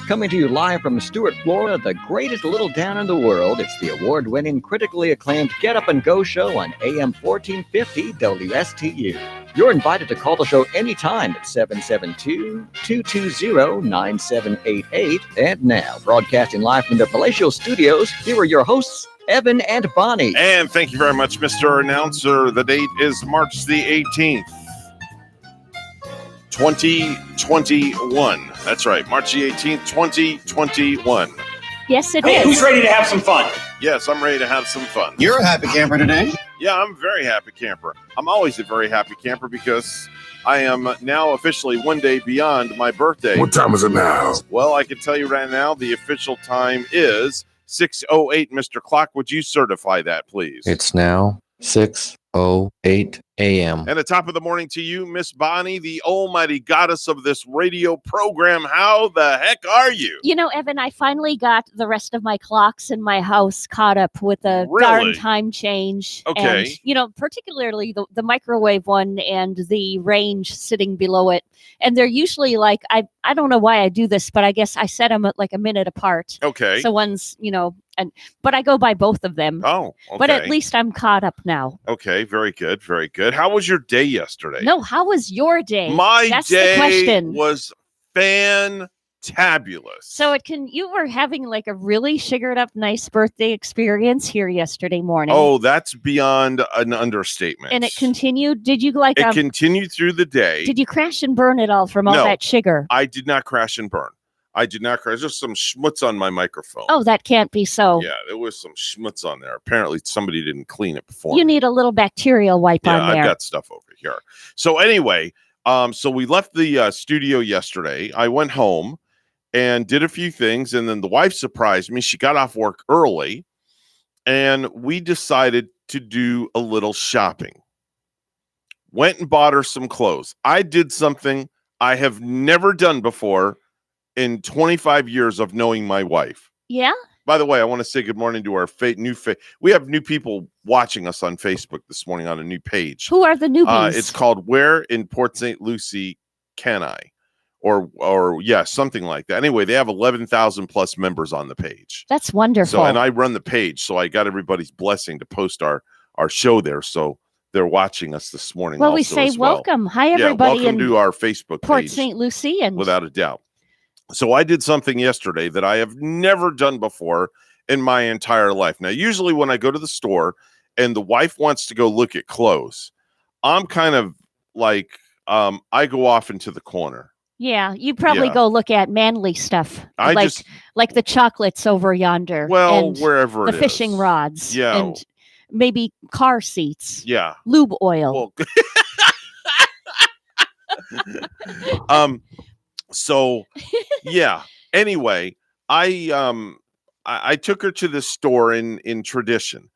Coming to you live from Stuart, Florida, the greatest little town in the world, it's the award-winning, critically acclaimed Get Up and Go show on AM 1450 WSTU. You're invited to call the show anytime at 772-220-9788. And now, broadcasting live from the Palatial Studios, here are your hosts, Evan and Bonnie. And thank you very much, Mr. Announcer. The date is March the 18th, 2021. That's right, March the 18th, 2021. Yes, it Hey, is. who's ready to have some fun? Yes, I'm ready to have some fun. You're a happy camper today? Yeah, I'm a very happy camper. I'm always a very happy camper because I am now officially one day beyond my birthday. What time is it now? Well, I can tell you right now, the official time is 6:08. Mr. Clock, would you certify that, please? It's now 6:08 a.m. And the top of the morning to you, Miss Bonnie, the almighty goddess of this radio program. How the heck are you? You know, Evan, I finally got the rest of my clocks in my house caught up with a Really? darn time change. Okay. And, you know, particularly the microwave one and the range sitting below it. And they're usually like, I don't know why I do this, but I guess I set them at like a minute apart. Okay. So one's, you know, but I go by both of them. Oh, okay. But at least I'm caught up now. Okay, very good, very good. How was your day yesterday? No, how was your day? My That's the day question. was fantabulous. So you were having like a really sugared up nice birthday experience here yesterday morning. Oh, that's beyond an understatement. And it continued. Did you like It continued through the day. did you crash and burn it all from all No. that sugar? I did not crash and burn. I did not crash. There's some schmutz on my microphone. Oh, that can't be so. Yeah, there was some schmutz on there. Apparently somebody didn't clean it before. You need a little bacterial wipe Yeah, on there. I've got stuff over here. So anyway, so we left the studio yesterday. I went home and did a few things, and then the wife surprised me. She got off work early, and we decided to do a little shopping. Went and bought her some clothes. I did something I have never done before in 25 years of knowing my wife. Yeah? By the way, I want to say good morning to our we have new people watching us on Facebook this morning on a new page. Who are the newbies? It's called Where in Port St. Lucie Can I? Or yeah, something like that. Anyway, they have 11,000 plus members on the page. That's wonderful. So, and I run the page, so I got everybody's blessing to post our show there. So they're watching us this morning. well, we also say as well. welcome. Hi, Yeah, everybody welcome in to our Facebook Port page. St. Lucie. And Without a doubt. So I did something yesterday that I have never done before in my entire life. Now, usually when I go to the store and the wife wants to go look at clothes, I'm kind of like, I go off into the corner. yeah, you probably Yeah. go look at manly stuff. I like, just, like the chocolates over yonder. well, and wherever the it is. fishing rods. Yeah. And maybe car seats. Yeah. Lube oil. Well, so yeah. Anyway, I took her to this store in Tradition,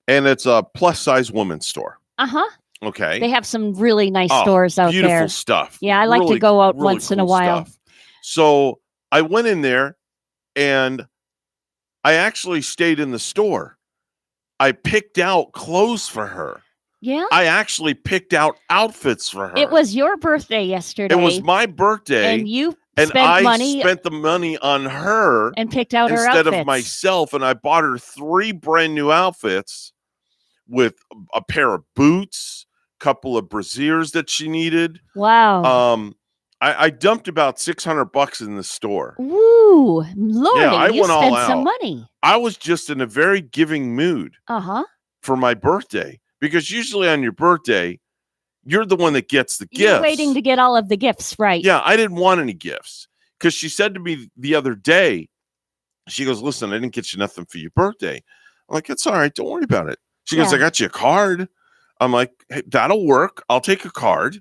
and it's a plus size women's store. Uh-huh. Okay. They have some really nice Oh, stores out beautiful there. stuff. Yeah, I like to Really, go out really once in a cool while. stuff. So I went in there and I actually stayed in the store. I picked out clothes for her. Yeah. I actually picked out outfits for her. It was your birthday yesterday. It was my birthday, and you and spent I money spent the money on her and picked out her instead outfits. of myself, and I bought her 3 brand new outfits with a pair of boots, couple of brassieres that she needed. Wow. I dumped about $600 in the store. Woo. Lordy, Yeah, I you went all spent out. some money. I was just in a very giving mood Uh-huh. for my birthday, because usually on your birthday, you're the one that gets the You're gifts. waiting to get all of the gifts, right? Yeah, I didn't want any gifts, because she said to me the other day, she goes, "Listen, I didn't get you nothing for your birthday." I'm like, "It's all right. Don't worry about it." She goes, Yeah. "I got you a card." I'm like, "Hey, that'll work. I'll take a card.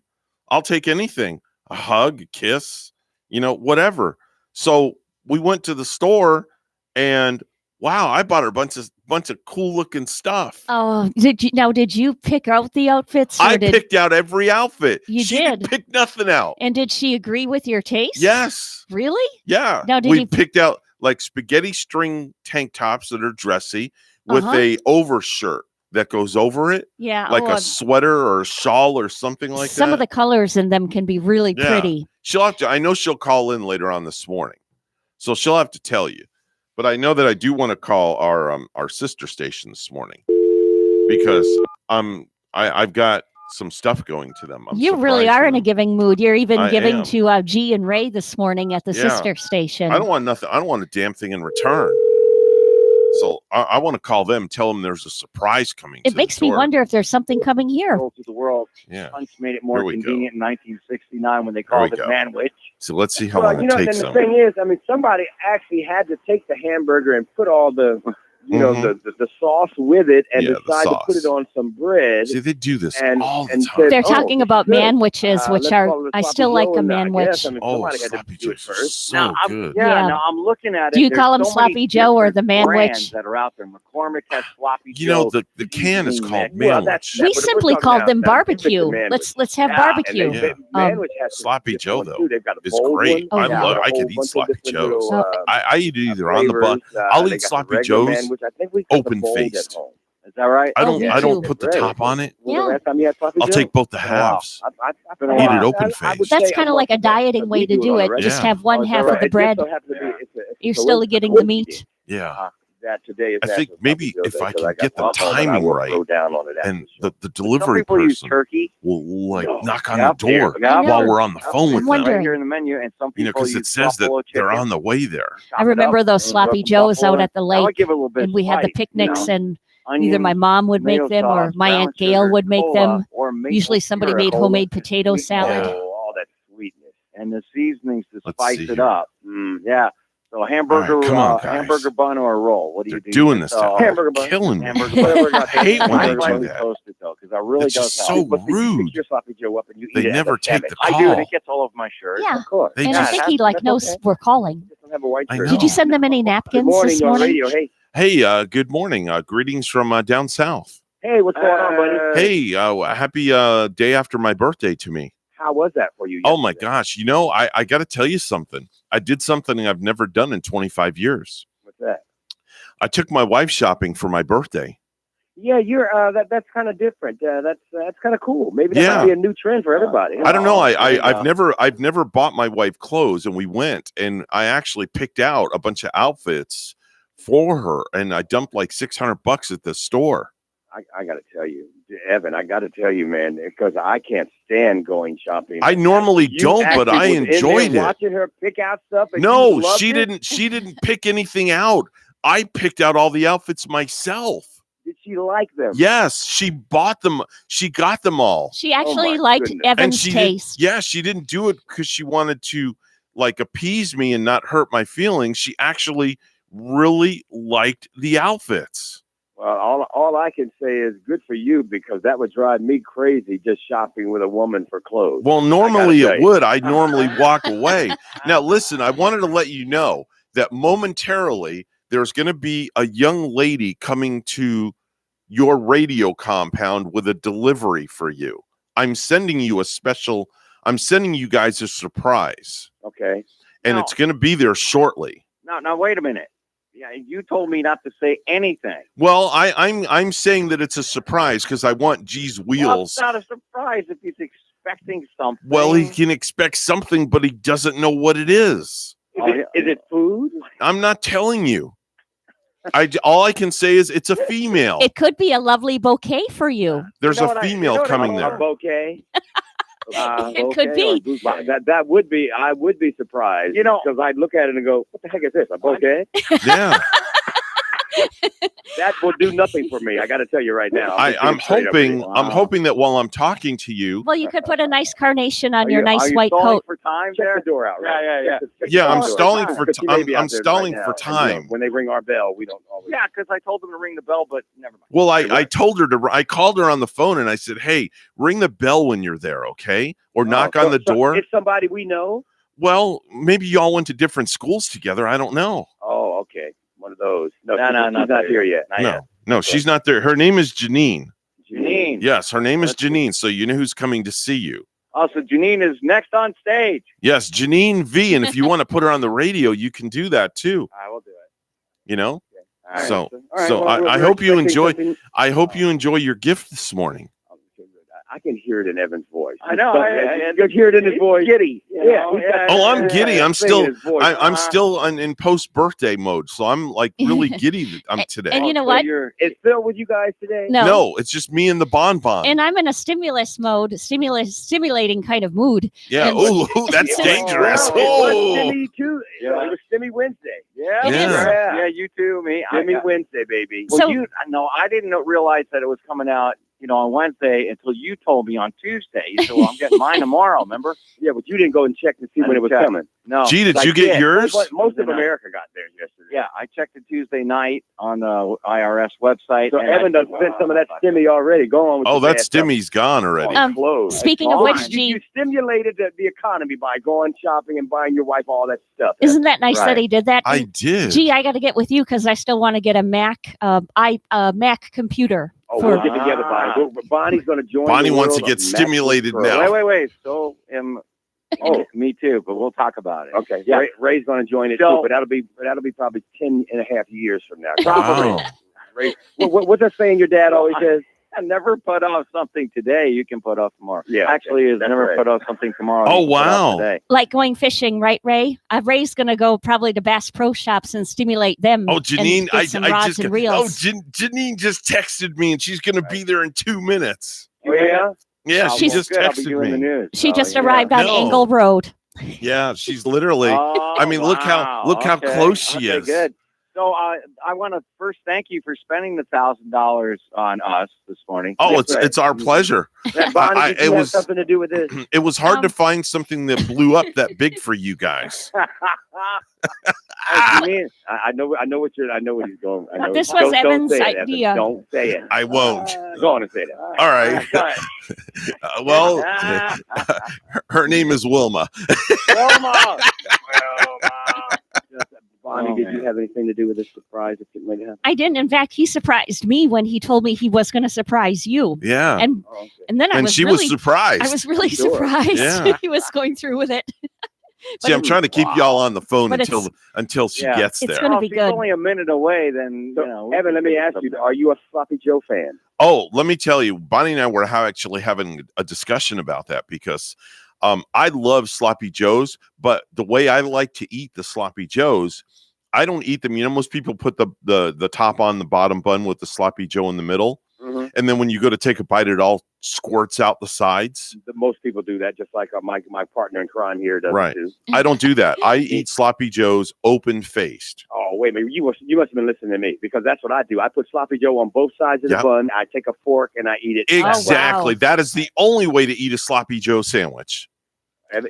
I'll take anything. A hug, a kiss, whatever." So we went to the store, and wow, I bought her a bunch of cool looking stuff. Oh, did you pick out the outfits? I picked out every outfit. You She did? didn't pick nothing out. And did she agree with your taste? Yes. Really? Yeah. Now, did we you- picked out like spaghetti string tank tops that are dressy with Uh-huh. a overshirt that goes over it, Yeah. like a sweater or a shawl or something like some that. of the colors in them can be really Yeah. pretty. I know she'll call in later on this morning. So she'll have to tell you. But I know that I do want to call our sister station this morning because I've got some stuff going to them. I'm You really are surprising in a them. giving mood. You're even I giving am. to G and Ray this morning at the Yeah. sister station. I don't want nothing. I don't want a damn thing in return. So I want to call them, tell them there's a surprise coming. It to makes the me door. wonder if there's something coming here. To the world. Yeah. Punch made it Here more we go. convenient in 1969 when they we called it go. Manwich. So let's see how Well, long you it know, takes then the them. thing is, I mean, somebody actually had to take the hamburger and put all the, you know, the sauce with it and Yeah, the decide to put sauce. it on some bread. See, they do this and- all the and time. said, They're oh, talking this about is good. manwiches, which Let's are call it a I sloppy still like Joe, a and I manwich. guess, I mean, Oh, somebody had sloppy to do it joes are first. so Now, good. Yeah. Now I'm looking at it. Do you There's call 'em so sloppy many Joe or different the Manwich? brands that are out there. McCormick has sloppy You know, Joe. the can is called Well, Manwich. that's- We but if we're simply talking called now, them now, if it's a barbecue. manwich. Let's have Yeah, barbecue. Yeah. Manwich has some Sloppy different Joe, ones, though, too. They've got a is bold great. Oh, one. I They've love- got a I could whole eat bunch of sloppy different Joes. little, I eat it either on the bus. flavors. I'll They eat got the sloppy regular Joes Manwich. I think we got the bold open-faced. at home. Is that right? I don't. me I don't too. put the Great. top on it. When the Yeah. last time you had sloppy I'll Joe? take both the Been a while. halves. I've been Eat a it while. open I would faced. That's say kind of I like a want that, dieting but way we to do on it. a Just Yeah. have one Oh, is that half right? of the It just bread. so happens to be- it's a You're still getting the meat. Yeah. That today is I think National maybe Sloppy Joe if Day, I 'cause can got get the buffalo, and I timing will right, throw down on it after and the show. the Some delivery people use person turkey. will like No. knock on Yep, the door yep. I while know. we're on the phone with I'm them. wondering. Right here in the menu, and some You know, people because it use says that buffalo they're chicken. on the way there. Chop I it remember up, those and sloppy put joes buffalo out in. at the I would lake, give it a little bit and we had the spice, picnics, you know? and Onions, either my mom would make tomato them or sauce, my brown Aunt Gail sugar, would make cola, them. or maple Usually somebody syrup. made homemade potato Sweet salad. Yeah. potato, all that sweetness. And the seasonings to Let's spice see it here. up. Yeah. So hamburger, All right, come on, guys. hamburger bun or a roll. What do They're you do? doing You this just, to hamburger bun. killing me. Hamburger Whatever bun. got I hate when they do Slightly that. toasted though, because I really It's does just help. so But you rude. pick your sloppy Joe up and you They eat it never as a take sandwich. the I do, and call. it gets all over my shirt. Yeah, Of course. They and just- I think he'd like that's knows okay. we're calling. Just don't have a white I shirt. know. Did you send them any Good napkins morning this on morning? radio. Hey, Good morning. Greetings from down south. hey, what's going on, buddy? Hey, happy day after my birthday to me. How was that for you? Oh my yesterday? gosh. You know, I got to tell you something. I did something I've never done in 25 years. What's that? I took my wife shopping for my birthday. Yeah, you're that's kind of different. That's kind of cool. Maybe that Yeah. might be a new trend for everybody. I don't know. there you I've never bought my wife clothes, and we went and I actually picked out a bunch of outfits for her, and I dumped like $600 at the store. I got to tell you, Evan. I got to tell you, man, because I can't stand going shopping. I normally You don't, but actually I was in there enjoyed it. Watching her pick out stuff. And you No, loved she it? didn't. She didn't pick anything out. I picked out all the outfits myself. Did she like them? Yes, she bought them. She got them all. She actually my liked goodness. And Evan's she taste. yeah, she didn't do it because she wanted to like appease me and not hurt my feelings. She actually really liked the outfits. Well, all I can say is good for you, because that would drive me crazy just shopping with a woman for clothes. Well, normally tell it you. would. I'd normally walk away. Now, listen, I wanted to let you know that momentarily there's going to be a young lady coming to your radio compound with a delivery for you. I'm sending you you guys a surprise, Okay. and No. it's going to be there shortly. Now wait a minute. Yeah, you told me not to say anything. Well, I'm saying that it's a surprise because I want G's Well, wheels. it's not a surprise if he's expecting something. Well, he can expect something, but he doesn't know what it is. Is it food? I'm not telling you. All I can say is it's a female. It could be a lovely bouquet for you. There's You know a what I- female you know what I coming call there. A bouquet. It could bouquet be. or that would be. I would be surprised. You know- because I'd look at it and go, "What the heck is this? A bouquet?" Yeah, That will do nothing for me. I got to tell you right now. I'm hoping. Wow. I'm hoping that while I'm talking to you, Well, you could put a nice carnation on Are your you- nice Are you white stalling coat. for time Check there? the door out, right? Yeah. Check the yeah, I'm door. stalling for. Because she may be out I'm there stalling right for now. And, time. when they ring our bell, we don't always. Yeah, because I told them to ring the bell, but never mind. Well, I told her to. I called her on the phone and I said, "Hey, ring the bell when you're there, okay? Or knock on the door." It's somebody we know. Well, maybe y'all went to different schools together. I don't know. Oh, okay. One of those. No, No, she's not here yet. Not No, yet. no, she's not there. Her name is Janine. Janine. Yes, her name is That's- Janine. So you know who's coming to see you. Oh, so Janine is next on stage. Yes, Janine V. And if you want to put her on the radio, you can do that too. I will do it. You know. All right. So, All right. so Well, I we're hope you expecting enjoy. something- I hope you enjoy your gift this morning. I can hear it in Evan's voice. I know. You can hear it in his voice. Giddy. Yeah. Oh, I'm giddy. I'm still I'm still. still in post birthday mode, so I'm like really giddy today. And you know what? It's Phil with you guys today? No, it's just me and the bonbon. And I'm in a stimulus mode, stimulating kind of mood. Yeah. And- Oh, that's dangerous. It was Oh. Stimmy too. It was Stimmy Wednesday. Yeah. It is. Yeah, you too, me. Stimmy Wednesday, baby. Well, So- I didn't realize that it was coming out, on Wednesday until you told me on Tuesday. So I'm getting mine tomorrow, remember? Yeah, but you didn't go and check to see when it was check. coming. No. Gee, did I you get did. yours? But most of No. America got theirs yesterday. Yeah, I checked it Tuesday night on the IRS website. So and Evan done spent some of that stimmy already. Go on with Oh, your that bad stuff. stimmy's gone already. Clothes. Speaking of gone. which, You G, stimulated the economy by going shopping and buying your wife all that stuff. isn't that nice Right. that he did that? I And, did. Gee, I got to get with you because I still want to get a Mac, Mac computer. Oh, for- we'll get together, Bonnie. Bonnie's going to join. Bonnie the wants world to get of MacBook stimulated Pro. now. Wait. So am me too, but we'll talk about it. Okay, Yeah. Ray's going to join it So- too, but that'll be probably 10 and a half years from now. Wow. Ray, what's that saying your dad always says? I never put off something today. You can put off tomorrow. Yeah, Actually, is that's never right. put off something tomorrow. Oh, you can put off wow. today. Like going fishing, right, Ray? Ray's going to go probably to Bass Pro Shops and stimulate them. Oh, and Janine, get some rods and reels. Janine just texted me and she's going to be there in 2 minutes. Oh, yeah? Yeah, Oh, she well, just good. I'll be texted doing the me. news. She just yeah. arrived on No. Angle Road. Yeah, she's literally. Oh, I mean, look how okay. close she Okay, is. Good. So I want to first thank you for spending the $1,000 on us this morning. Oh, That's right. it's our pleasure. Bonnie, I- did it you have was- something to do with this? It was hard to Um, find something that blew up that big for you guys. I know what he's going. I know This don't- was don't Evan's say it, Evan. idea. Don't say it. I won't. Go on and say that. All right. Well, her name is Wilma. Wilma. Bonnie, Oh, did man. you have anything to do with this surprise that might happen? I didn't. In fact, he surprised me when he told me he was going to surprise you. Yeah. And Oh, okay. and then I And was she really, was surprised. I was really Sure. surprised Yeah. he was going through with it. See, I'm trying to keep y'all on the phone But until she Yeah. gets It's there. gonna Well, be if he's good. only a minute away, then So, Evan, let me ask you: are you a Sloppy Joe fan? Oh, let me tell you, Bonnie and I were actually having a discussion about that because I love sloppy joes, but the way I like to eat the sloppy joes, I don't eat them. You know, most people put the top on the bottom bun with the sloppy joe in the middle, Mm-hmm. and then when you go to take a bite, it all squirts out the sides. Most people do that, just like my partner in crime here does Right. too. I don't do that. I eat sloppy joes open faced. Oh, wait a minute. You must have been listening to me because that's what I do. I put Sloppy Joe on both sides of the Yep. bun. I take a fork and I eat it. Exactly. wow. That is the only way to eat a sloppy joe sandwich.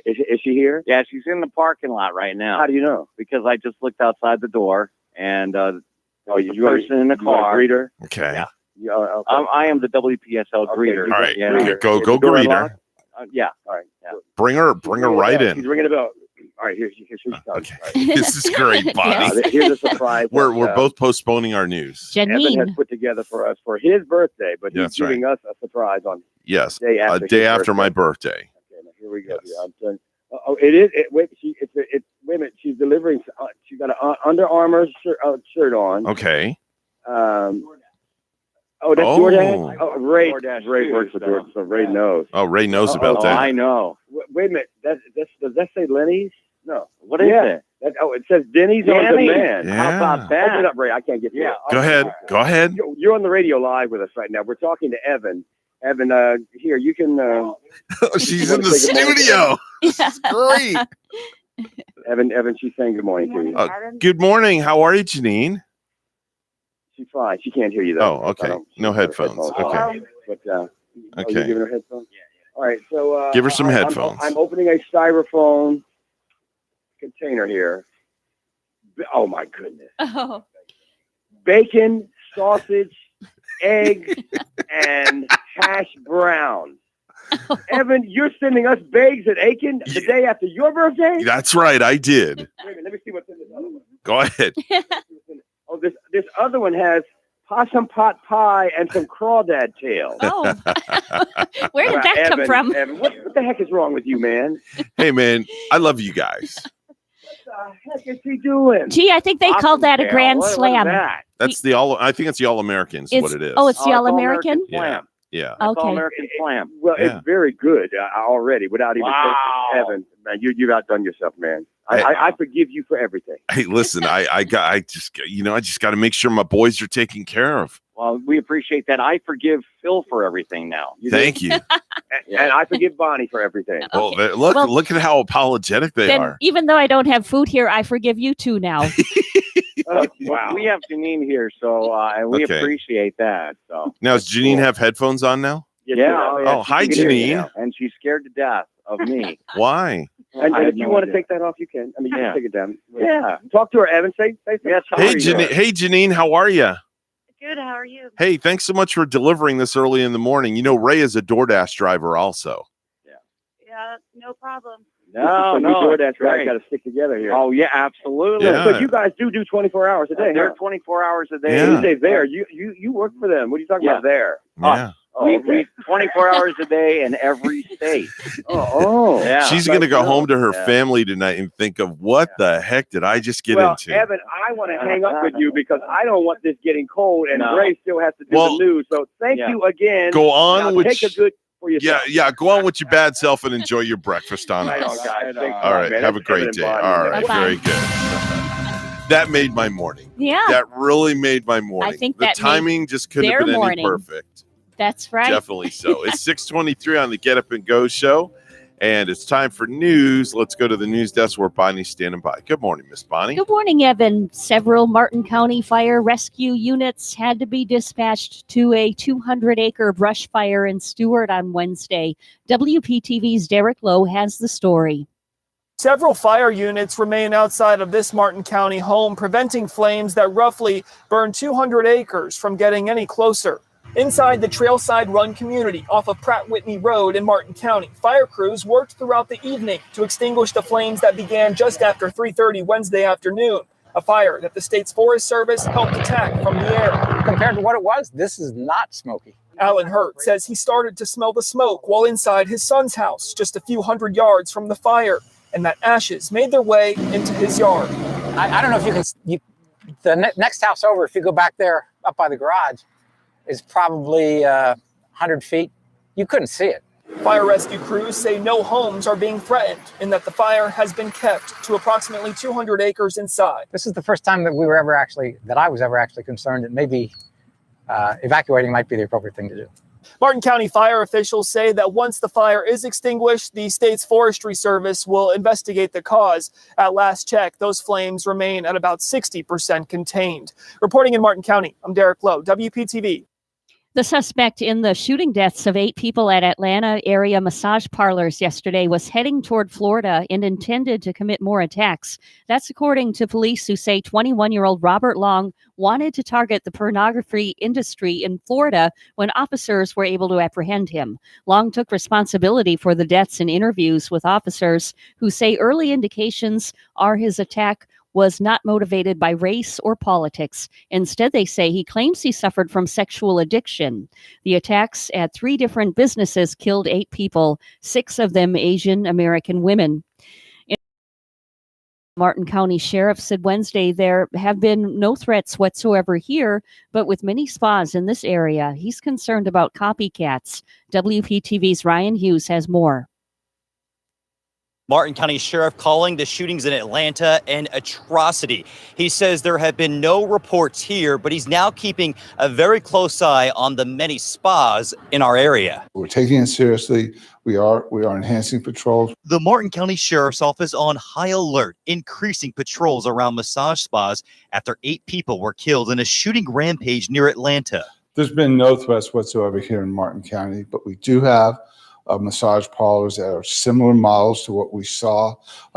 Is she here? Yeah, she's in the parking lot right now. How do you know? Because I just looked outside the door and Oh, the person in the you gonna car. greet her? Okay. Yeah. Yeah, okay. I am the WPSL Okay, greeter. you All right. Yeah. Go Is the door greet her. unlocked? Yeah. All right. Yeah. Bring her right She's in. ringing the bell. All right, here she comes. Okay. All right. This is great, Bonnie. Yes. Here's a surprise. We're that, both postponing our news. Evan has Janine. put together for us for his birthday, but he's That's right. giving us a surprise on Yes, the day a after. day his after my birthday. birthday. Okay, now here we go. Yes. Here, I'm telling- it is. Wait, wait a minute. She's delivering. She's got an Under Armour shirt on. Okay. Oh, that's Oh. DoorDash. Oh, Ray. DoorDash Ray too, works for so. DoorDash, so Ray knows. Oh, Ray knows Oh, about Oh, that. I know. Wait a minute. Does that say Lenny's? No. What is Yeah. it? It says Denny's on Denny's. demand. Yeah. How about Open that? it up, Ray. I can't get to Yeah. it. Go ahead. Go ahead. You're on the radio live with us right now. We're talking to Evan. Evan, here you can. She's in the studio. This is great. Evan, she's saying good morning to you. Good morning. How are you, Janine? She's fine. She can't hear you though. Oh, okay. I don't- No headphones. Okay. But oh, Okay. you're giving her headphones? All right. So Give her some I'm- headphones. I'm opening a styrofoam container here. Oh my goodness! Oh, Bacon, sausage, eggs, and hash browns. Evan, you're sending us bags at Aiken the day after your birthday? That's right. I did. Wait a minute, let me see what's in this other one. Go ahead. Oh, this other one has possum pot pie and some crawdad tail. oh. Where did that come Evan, from? Evan, what the heck is wrong with you, man? Hey, man. I love you guys. What the heck is he doing? Gee, I think they called that a Tail. grand What is slam. that? That's the all. I think it's the All Americans. What it is. Oh, it's the Oh, All American. Yeah. Yeah. That's all Okay. American Slam. Well, Yeah. it's very good already without even Wow. tasting Evan. Man, you've outdone yourself, man. Hey. I forgive you for everything. Hey, listen, I just got to make sure my boys are taken care of. Well, we appreciate that. I forgive Phil for everything now. Thank you. And I forgive Bonnie for everything. Well, Okay. look Well, at how apologetic they Then, are. even though I don't have food here, I forgive you too now. Wow. We have Janine here, so and we Okay. appreciate that. So Now, does Janine cool. have headphones on now? Yes, yeah, you have. Oh, hi, she can hear you Janine. now, and she's scared to death of me. Why? And I had if you no want to idea. take that off, you can. I mean, you Yeah. can take it down. Yeah. Talk to her, Evan. Say Yes, something. how are you? Hey, Janine, how are you? Good. How are you? Hey, thanks so much for delivering this early in the morning. You know, Ray is a DoorDash driver also. Yeah, no problem. No, So no, you DoorDash that's guys great. got to stick together here. Oh yeah, absolutely. Yeah. So you guys do 24 hours a day. They're Huh? 24 hours a day. Yeah. You say there. You work for them. What are you talking about there? Yeah. We, okay. we 24 hours a day in every state. Oh. Yeah. She's Nice going to go to know. home to her Yeah. family tonight and think of what the heck did I just get Well, into? Evan, I want to hang up with you because I don't want this getting cold, and No. Ray still has to do Well, the news. So thank Yeah. you again. Go on Now with take a good for yourself. yeah. Go on with your bad self and enjoy your breakfast on Right us. on, guys. Thanks a All lot, right. man. Have a That's great Evan day. and Bonnie, All man. right. Bye-bye. Very good. That made my morning. Yeah, That really made my morning. think the that made timing just couldn't have their been morning. any perfect. that's right. Definitely so. It's 6:23 on the Get Up and Go show, and it's time for news. Let's go to the news desk where Bonnie's standing by. Good morning, Miss Bonnie. Good morning, Evan. Several Martin County fire rescue units had to be dispatched to a 200-acre brush fire in Stewart on Wednesday. WPTV's Derek Lowe has the story. Several fire units remain outside of this Martin County home, preventing flames that roughly burn 200 acres from getting any closer. Inside the Trailside Run community off of Pratt Whitney Road in Martin County, fire crews worked throughout the evening to extinguish the flames that began just after 3:30 Wednesday afternoon, a fire that the state's Forest Service helped attack from the air. Compared to what it was, this is not smoky. Alan Hurt says he started to smell the smoke while inside his son's house just a few hundred yards from the fire, and that ashes made their way into his yard. I don't know if you can. The next house over, if you go back there up by the garage, is probably 100 feet. You couldn't see it. Fire rescue crews say no homes are being threatened and that the fire has been kept to approximately 200 acres inside. This is the first time that I was ever actually concerned that maybe evacuating might be the appropriate thing to do. Martin County fire officials say that once the fire is extinguished, the state's Forestry Service will investigate the cause. At last check, those flames remain at about 60% contained. Reporting in Martin County, I'm Derek Lowe, WPTV. The suspect in the shooting deaths of 8 people at Atlanta area massage parlors yesterday was heading toward Florida and intended to commit more attacks. That's according to police who say 21-year-old Robert Long wanted to target the pornography industry in Florida when officers were able to apprehend him. Long took responsibility for the deaths in interviews with officers who say early indications are his attack was not motivated by race or politics. Instead, they say he claims he suffered from sexual addiction. The attacks at 3 different businesses killed 8 people, 6 of them Asian American women. Martin County Sheriff said Wednesday there have been no threats whatsoever here, but with many spas in this area, he's concerned about copycats. WPTV's Ryan Hughes has more. Martin County Sheriff calling the shootings in Atlanta an atrocity. He says there have been no reports here, but he's now keeping a very close eye on the many spas in our area. We're taking it seriously. We are enhancing patrols. The Martin County Sheriff's Office on high alert, increasing patrols around massage spas after 8 people were killed in a shooting rampage near Atlanta. There's been no threats whatsoever here in Martin County, but we do have massage parlors that are similar models to what we saw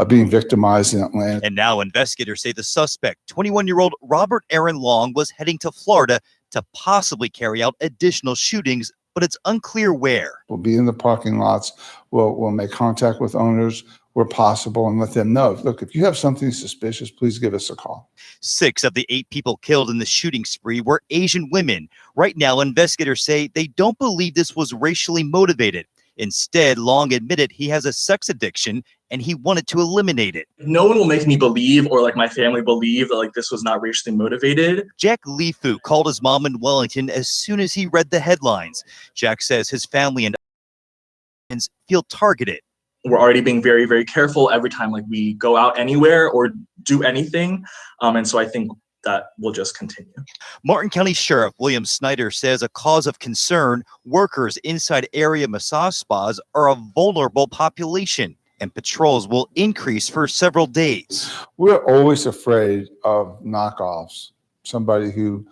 being victimized in Atlanta. And now investigators say the suspect, 21-year-old Robert Aaron Long, was heading to Florida to possibly carry out additional shootings, but it's unclear where. We'll be in the parking lots. We'll make contact with owners where possible and let them know, look, if you have something suspicious, please give us a call. 6 of the 8 people killed in the shooting spree were Asian women. Right now, investigators say they don't believe this was racially motivated. Instead, Long admitted he has a sex addiction and he wanted to eliminate it. No one will make me believe, or like my family believe, that like this was not racially motivated. Jack Leefu called his mom in Wellington as soon as he read the headlines. Jack says his family and friends feel targeted. We're already being very, very careful every time like we go out anywhere or do anything. And so I think that will just continue. Martin County Sheriff William Snyder says a cause of concern, workers inside area massage spas are a vulnerable population and patrols will increase for several days. We're always afraid of knockoffs. Somebody who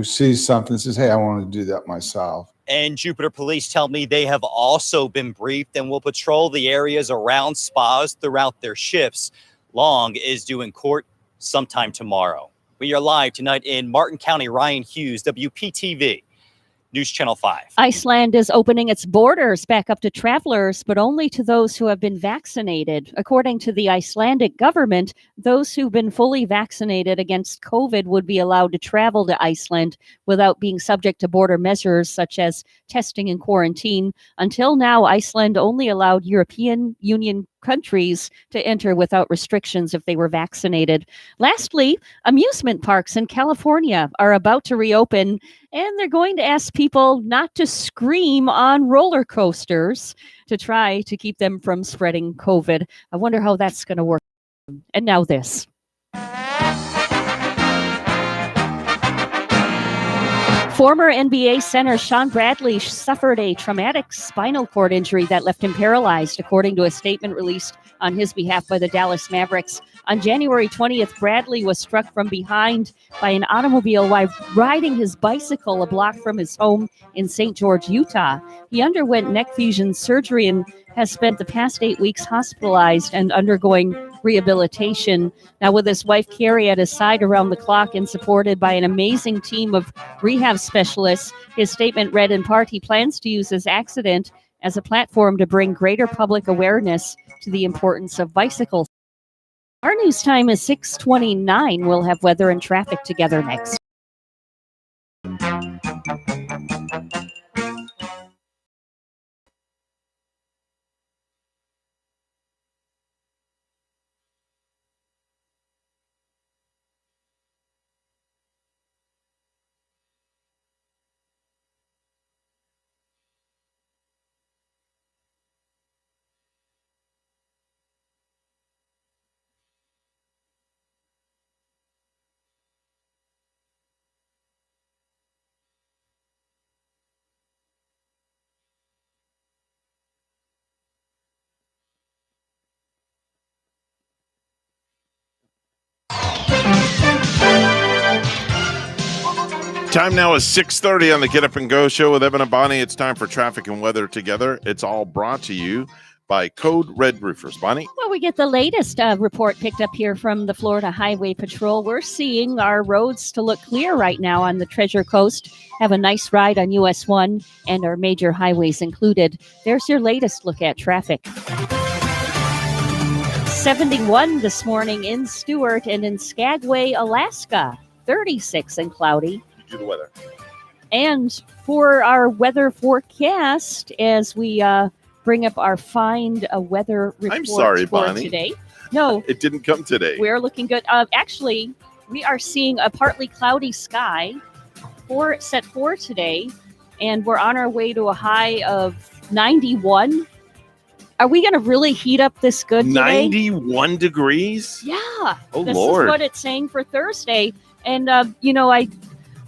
sees something and says, hey, I want to do that myself. And Jupiter Police tell me they have also been briefed and will patrol the areas around spas throughout their shifts. Long is due in court sometime tomorrow. We are live tonight in Martin County. Ryan Hughes, WPTV, News Channel 5. Iceland is opening its borders back up to travelers, but only to those who have been vaccinated. According to the Icelandic government, those who've been fully vaccinated against COVID would be allowed to travel to Iceland without being subject to border measures such as testing and quarantine. Until now, Iceland only allowed European Union countries to enter without restrictions if they were vaccinated. Lastly, amusement parks in California are about to reopen, and they're going to ask people not to scream on roller coasters to try to keep them from spreading COVID. I wonder how that's going to work. And now this. Former NBA center Sean Bradley suffered a traumatic spinal cord injury that left him paralyzed, according to a statement released on his behalf by the Dallas Mavericks. On January 20th, Bradley was struck from behind by an automobile while riding his bicycle a block from his home in St. George, Utah. He underwent neck fusion surgery and has spent the past 8 weeks hospitalized and undergoing rehabilitation. Now, with his wife Carrie at his side around the clock and supported by an amazing team of rehab specialists, his statement read in part, he plans to use this accident as a platform to bring greater public awareness to the importance of bicycles. Our news time is 6:29. We'll have weather and traffic together next. Time now is 6:30 on the Get Up and Go show with Evan and Bonnie. It's time for traffic and weather together. It's all brought to you by Code Red Roofers. Bonnie? Well, we get the latest report picked up here from the Florida Highway Patrol. We're seeing our roads to look clear right now on the Treasure Coast. Have a nice ride on US 1 and our major highways included. There's your latest look at traffic. 71 this morning in Stewart and in Skagway, Alaska. 36 and cloudy. Do the weather. And for our weather forecast, as we bring up our find a weather report I'm sorry, for Bonnie. today. No, It didn't come today. we're looking good. Actually, we are seeing a partly cloudy sky set for today, and we're on our way to a high of 91. Are we going to really heat up this good today? 91 degrees? Yeah. Oh, this Lord. is what it's saying for Thursday. And,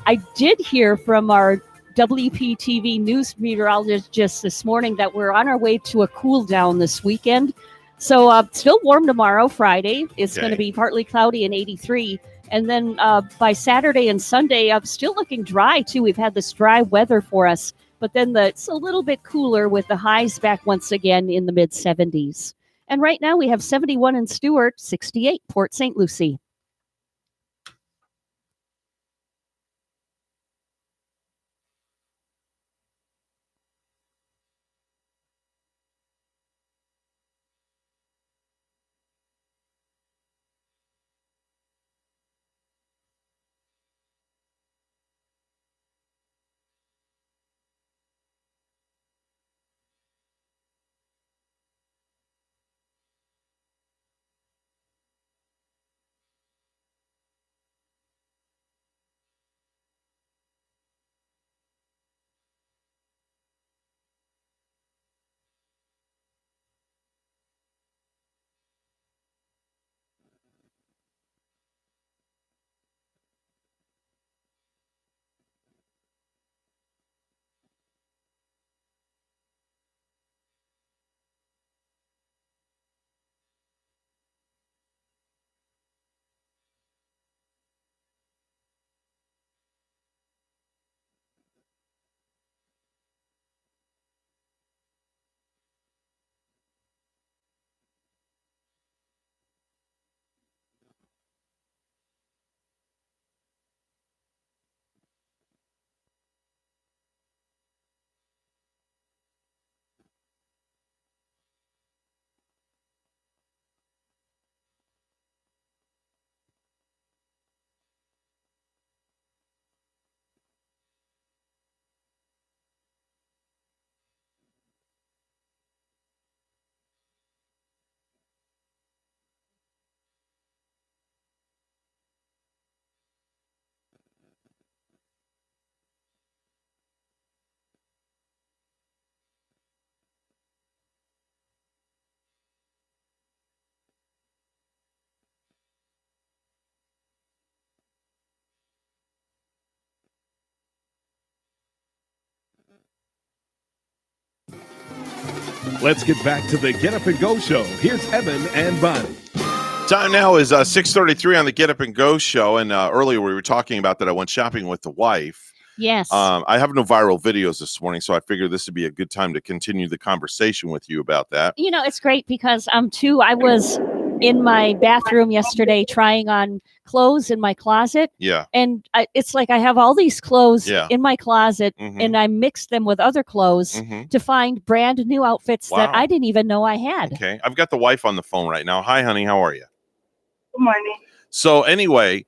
I did hear from our WPTV news meteorologist just this morning that we're on our way to a cool down this weekend. So still warm tomorrow, Friday. It's going to be partly cloudy and 83. And then by Saturday and Sunday, I'm still looking dry, too. We've had this dry weather for us. But then it's a little bit cooler with the highs back once again in the mid-70s. And right now we have 71 in Stewart, 68 Port St. Lucie. Let's get back to the Get Up and Go show. Here's Evan and Bonnie. Time now is 6:33 on the Get Up and Go show. And earlier we were talking about that I went shopping with the wife. Yes. I have no viral videos this morning, so I figured this would be a good time to continue the conversation with you about that. You know, it's great because I was in my bathroom yesterday trying on clothes in my closet. Yeah. And it's like I have all these clothes Yeah. in my closet, Mhm. and I mixed them with other clothes Mhm. to find brand new outfits that Wow. I didn't even know I had. Okay. I've got the wife on the phone right now. Hi, honey. How are you? Good morning. So anyway,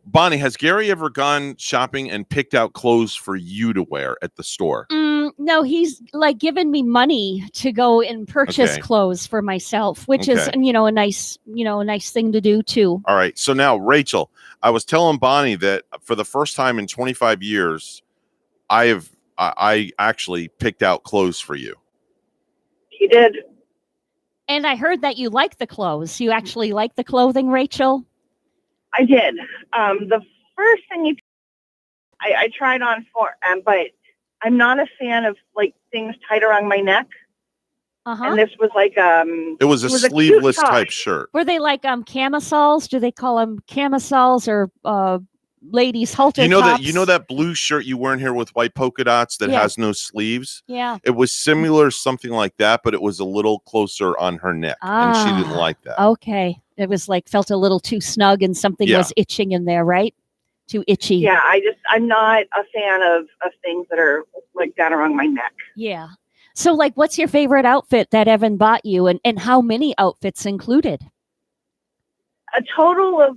Bonnie, has Gary ever gone shopping and picked out clothes for you to wear at the store? No, he's like given me money to go and purchase Okay. clothes for myself, which is, Okay. a nice thing to do too. All right. So now, Rachel, I was telling Bonnie that for the first time in 25 years, I actually picked out clothes for you. You did. And I heard that you like the clothes. You actually like the clothing, Rachel? I did. The first thing I tried on for, but I'm not a fan of like things tight around my neck. Uh-huh. And this was like It was a cute sleeveless top. type shirt. Were they like camisoles? Do they call them camisoles or ladies halter You know tops? that blue shirt you wearing here with white polka dots that Yeah. has no sleeves? Yeah. It was similar, something like that, but it was a little closer on her neck, and she didn't like that. Okay. It was like felt a little too snug and something Yeah. was itching in there, right? Too itchy. Yeah, I'm not a fan of things that are like that around my neck. Yeah. So like what's your favorite outfit that Evan bought you, and how many outfits included? A total of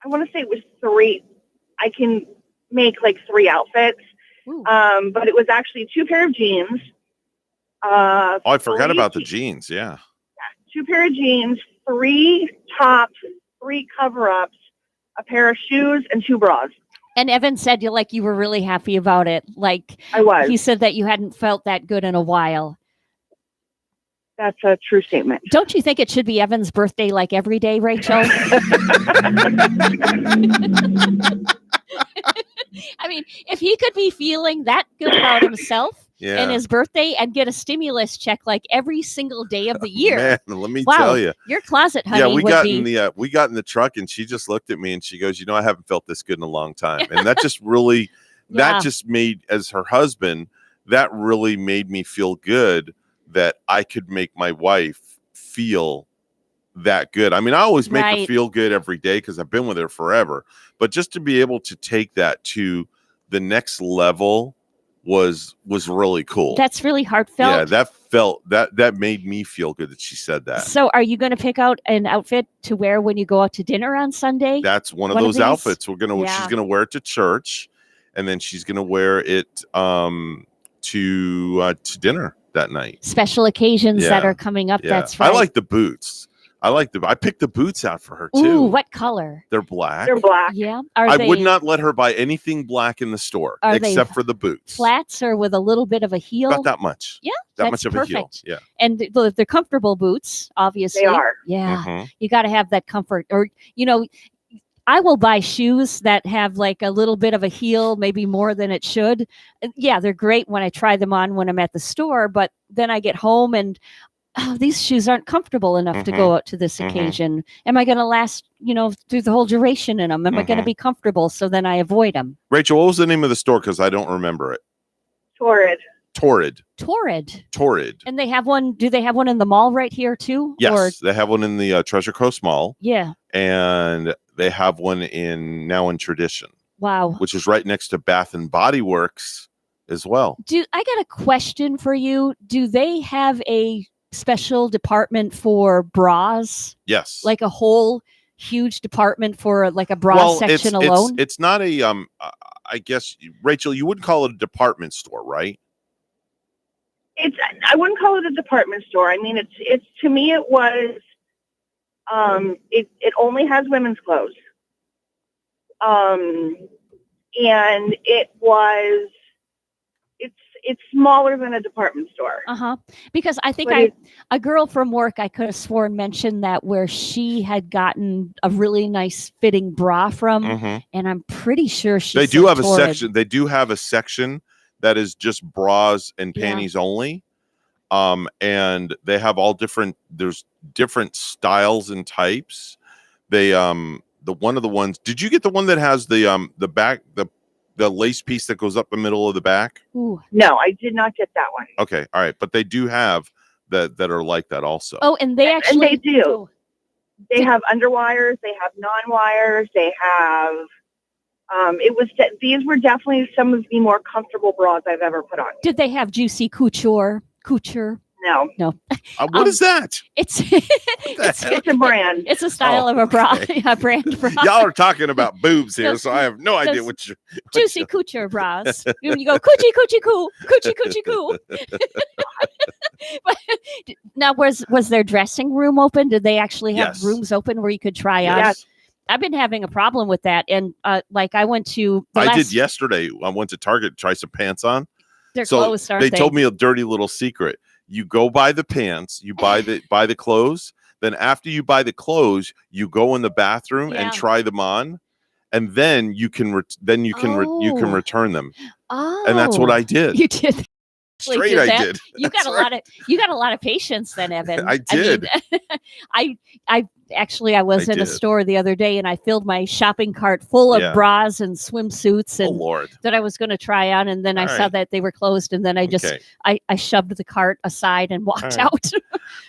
I want to say it was 3. I can make like 3 outfits. But it was actually 2 pair of jeans. Oh, I forgot 3 about the jeans. Yeah. 2 pair of jeans, 3 tops, 3 cover-ups, a pair of shoes, and 2 bras. And Evan said you were really happy about it. Like I was. He said that you hadn't felt that good in a while. That's a true statement. Don't you think it should be Evan's birthday like every day, Rachel? I mean, if he could be feeling that good about himself Yeah. and his birthday and get a stimulus check like every single day of the year. Man, let me Wow, tell you. your closet, honey, Yeah, we would got be... in the truck, and she just looked at me and she goes, I haven't felt this good in a long time. And that just really Yeah. that just made, as her husband, that really made me feel good that I could make my wife feel that good. I mean, I always make her Right. feel good every day because I've been with her forever. But just to be able to take that to the next level was really cool. That's really heartfelt. Yeah, that made me feel good that she said that. So are you going to pick out an outfit to wear when you go out to dinner on Sunday? That's one of One of those these? outfits she's Yeah. gonna wear it to church, and then she's gonna wear it to dinner that night. Special occasions that Yeah. are coming up. Yeah. That's right. I like the boots. I picked the boots out for her too. Ooh, what color? They're black. They're black. Yeah. I would not let her buy anything black in the store Are they except for the boots. flats or with a little bit of a heel? About that much. Yeah, That that's much of a heel. perfect. Yeah. And they're comfortable boots, obviously. They are. Yeah. Mhm. You got to have that comfort. Or, I will buy shoes that have like a little bit of a heel, maybe more than it should. Yeah, they're great when I try them on when I'm at the store, but then I get home and these shoes aren't comfortable enough to go out to this occasion. Am I going to last, through the whole duration in them? Am I going to be comfortable? So then I avoid them. Rachel, what was the name of the store? Because I don't remember it. Torrid. Torrid. Torrid. And they have one. Do they have one in the mall right here too? Yes, Or, they have one in the Treasure Coast Mall, yeah. and they have one now in Tradition, Wow. which is right next to Bath and Body Works as well. I got a question for you. Do they have a special department for bras? Yes. Like a whole huge department for like a bra section alone? It's not a I guess, Rachel, you wouldn't call it a department store, right? I wouldn't call it a department store. I mean, it's to me it was it only has women's clothes. And it's smaller than a department store. Because I think But a girl from work I could have sworn mentioned that where she had gotten a really nice fitting bra from, Mhm. and I'm pretty sure she They do said have a Torrid. section. They do have a section that is just bras and Yeah. panties only. And they have all different, there's different styles and types. They the one of the ones, did you get the one that has the back, the lace piece that goes up the middle of the back? Ooh. No, I did not get that one. Okay, all right, but they do have that are like that also. Oh, and they actually And they do. oh, They have underwires. They have non-wires. They have. These were definitely some of the more comfortable bras I've ever put on. did they have juicy couture? No, What is that? It's it's a brand. it's a style of a bra, a brand bra. Y'all are talking about boobs here, Those- so I have no idea those what you're. Juicy couture bras. You go coochie coochie coo, coochie coochie coo. But now, was their dressing room open? Did they actually have Yes. rooms open where you could try on? Yes. I've been having a problem with that, and like I went to. I did yesterday. I went to Target to try some pants on. They're So closed, aren't they they? told me a dirty little secret. You go buy the pants, you buy the clothes. Then after you buy the clothes, you go in the bathroom Yeah. and try them on, and then you can you can return them. Oh, And that's what I did. You did. Straight, did I that. did. You got That's a right. lot of patience then, Evan. I did. I mean, I was I in a did. store the other day and I filled my shopping cart full of Yeah. bras and swimsuits Oh and Lord. that I was going to try on, and then I All saw right. that they were closed, and then I just Okay. I shoved the cart aside and walked All right. out.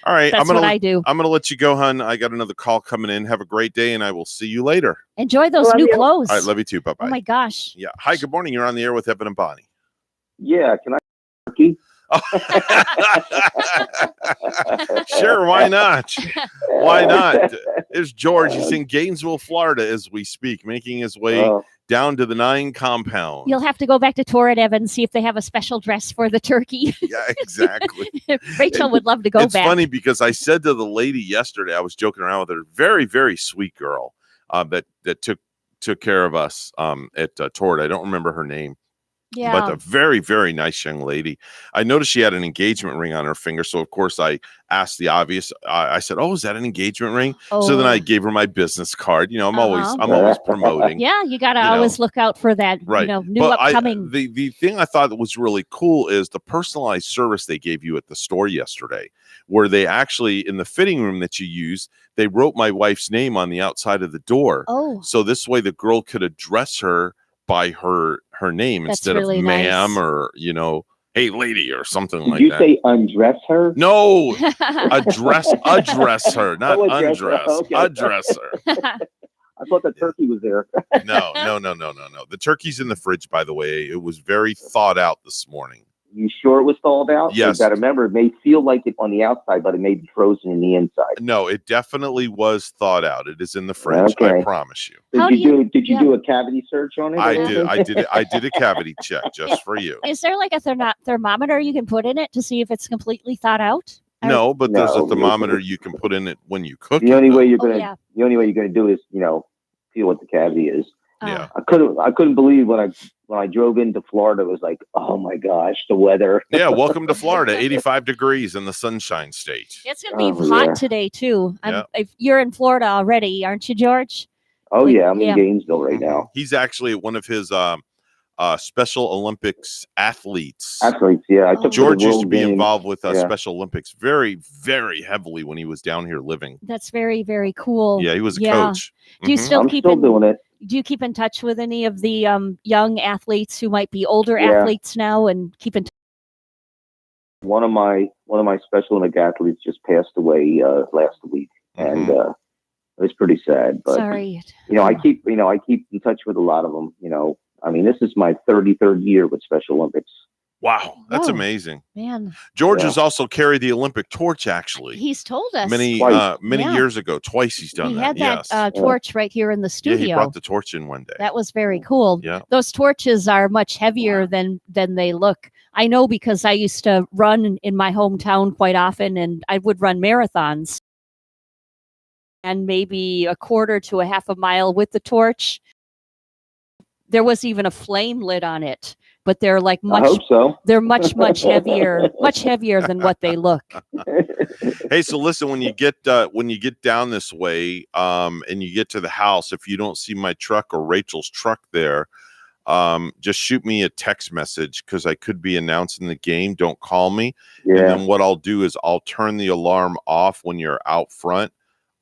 All right, That's what I do. I'm gonna let you go, hun. I got another call coming in. Have a great day, and I will see you later. Enjoy those Love new you. clothes. All right, love you too. Bye bye. Oh my gosh. Yeah. Hi. Good morning. You're on the air with Evan and Bonnie. Yeah, can I? Turkey? Sure. Why not? Why not? There's George. He's in Gainesville, Florida, as we speak, making his way Oh. down to the 9 compound. You'll have to go back to Torrid, Evan, see if they have a special dress for the turkey. Yeah, exactly. Rachel would love to go It's back. funny because I said to the lady yesterday, I was joking around with her, very, very sweet girl that took care of us at Torrid. I don't remember her name. Yeah. But a very, very nice young lady. I noticed she had an engagement ring on her finger. So, of course, I asked the obvious. I said, "Oh, is that an engagement ring?" So then Oh. I gave her my business card. You know, I'm Uh-huh. always promoting. Yeah, you got to You know. always look out for that, Right. new But upcoming. the thing I thought that was really cool is the personalized service they gave you at the store yesterday, where they actually, in the fitting room that you used, they wrote my wife's name on the outside of the door. Oh. So this way the girl could address her by her name That's instead really of ma'am nice. or, hey lady or something Did like you that. say undress her? No, address her, not Oh, address her. undress. Okay. Address her. I thought the turkey was there. No. The turkey's in the fridge, by the way. It was very thought out this morning. You sure it was thawed out? Yes. You got to remember, it may feel like it on the outside, but it may be frozen in the inside. No, it definitely was thought out. It is in the fridge. I Okay. promise you. Did Did you do a cavity search on it? I did. I did a cavity check just for you. Is there like a thermometer you can put in it to see if it's completely thawed out? No, but there's a No. thermometer you can put in it when you cook. The it, only way though. you're gonna yeah. the only way you're gonna do is feel what the cavity is. Yeah. I couldn't believe when I drove into Florida. It was like, oh my gosh, the weather. Yeah, welcome to Florida, 85 degrees in the Sunshine State. It's going to be Oh, hot yeah. today too. Yeah. If you're in Florida already, aren't you, George? Oh Like, yeah, I'm yeah. in Gainesville right now. He's actually one of his Special Olympics athletes. Athletes, yeah. I took George the used to World be Games. involved with Yeah. Special Olympics very, very heavily when he was down here living. That's very, very cool. Yeah, he was a Yeah. coach. Do you Mhm. still I'm keep still in, doing it. Do you keep in touch with any of the young athletes who might be older Yeah. athletes now and keep in touch? One of my Special Olympic athletes just passed away last week, and it was pretty sad. But Sorry. I keep in touch with a lot of them. I mean, this is my 33rd year with Special Olympics. Wow, that's Whoa. amazing. Man, George Yeah. has also carried the Olympic torch, actually. he's told us Many Twice. Yeah. years ago. Twice he's done he that. had that Yes. torch right here in the Yeah, studio. he brought the torch in one day. That was very cool. Yeah. Those torches are much heavier than they look. I know because I used to run in my hometown quite often, and I would run marathons. And maybe a quarter to a half a mile with the torch. There was even a flame lit on it, but they're like I much hope so. they're much heavier, much heavier than what they look. Hey, so listen, when you get down this way, and you get to the house, if you don't see my truck or Rachel's truck there, just shoot me a text message because I could be announcing the game. Don't call me. Yeah. And then what I'll do is I'll turn the alarm off when you're out front.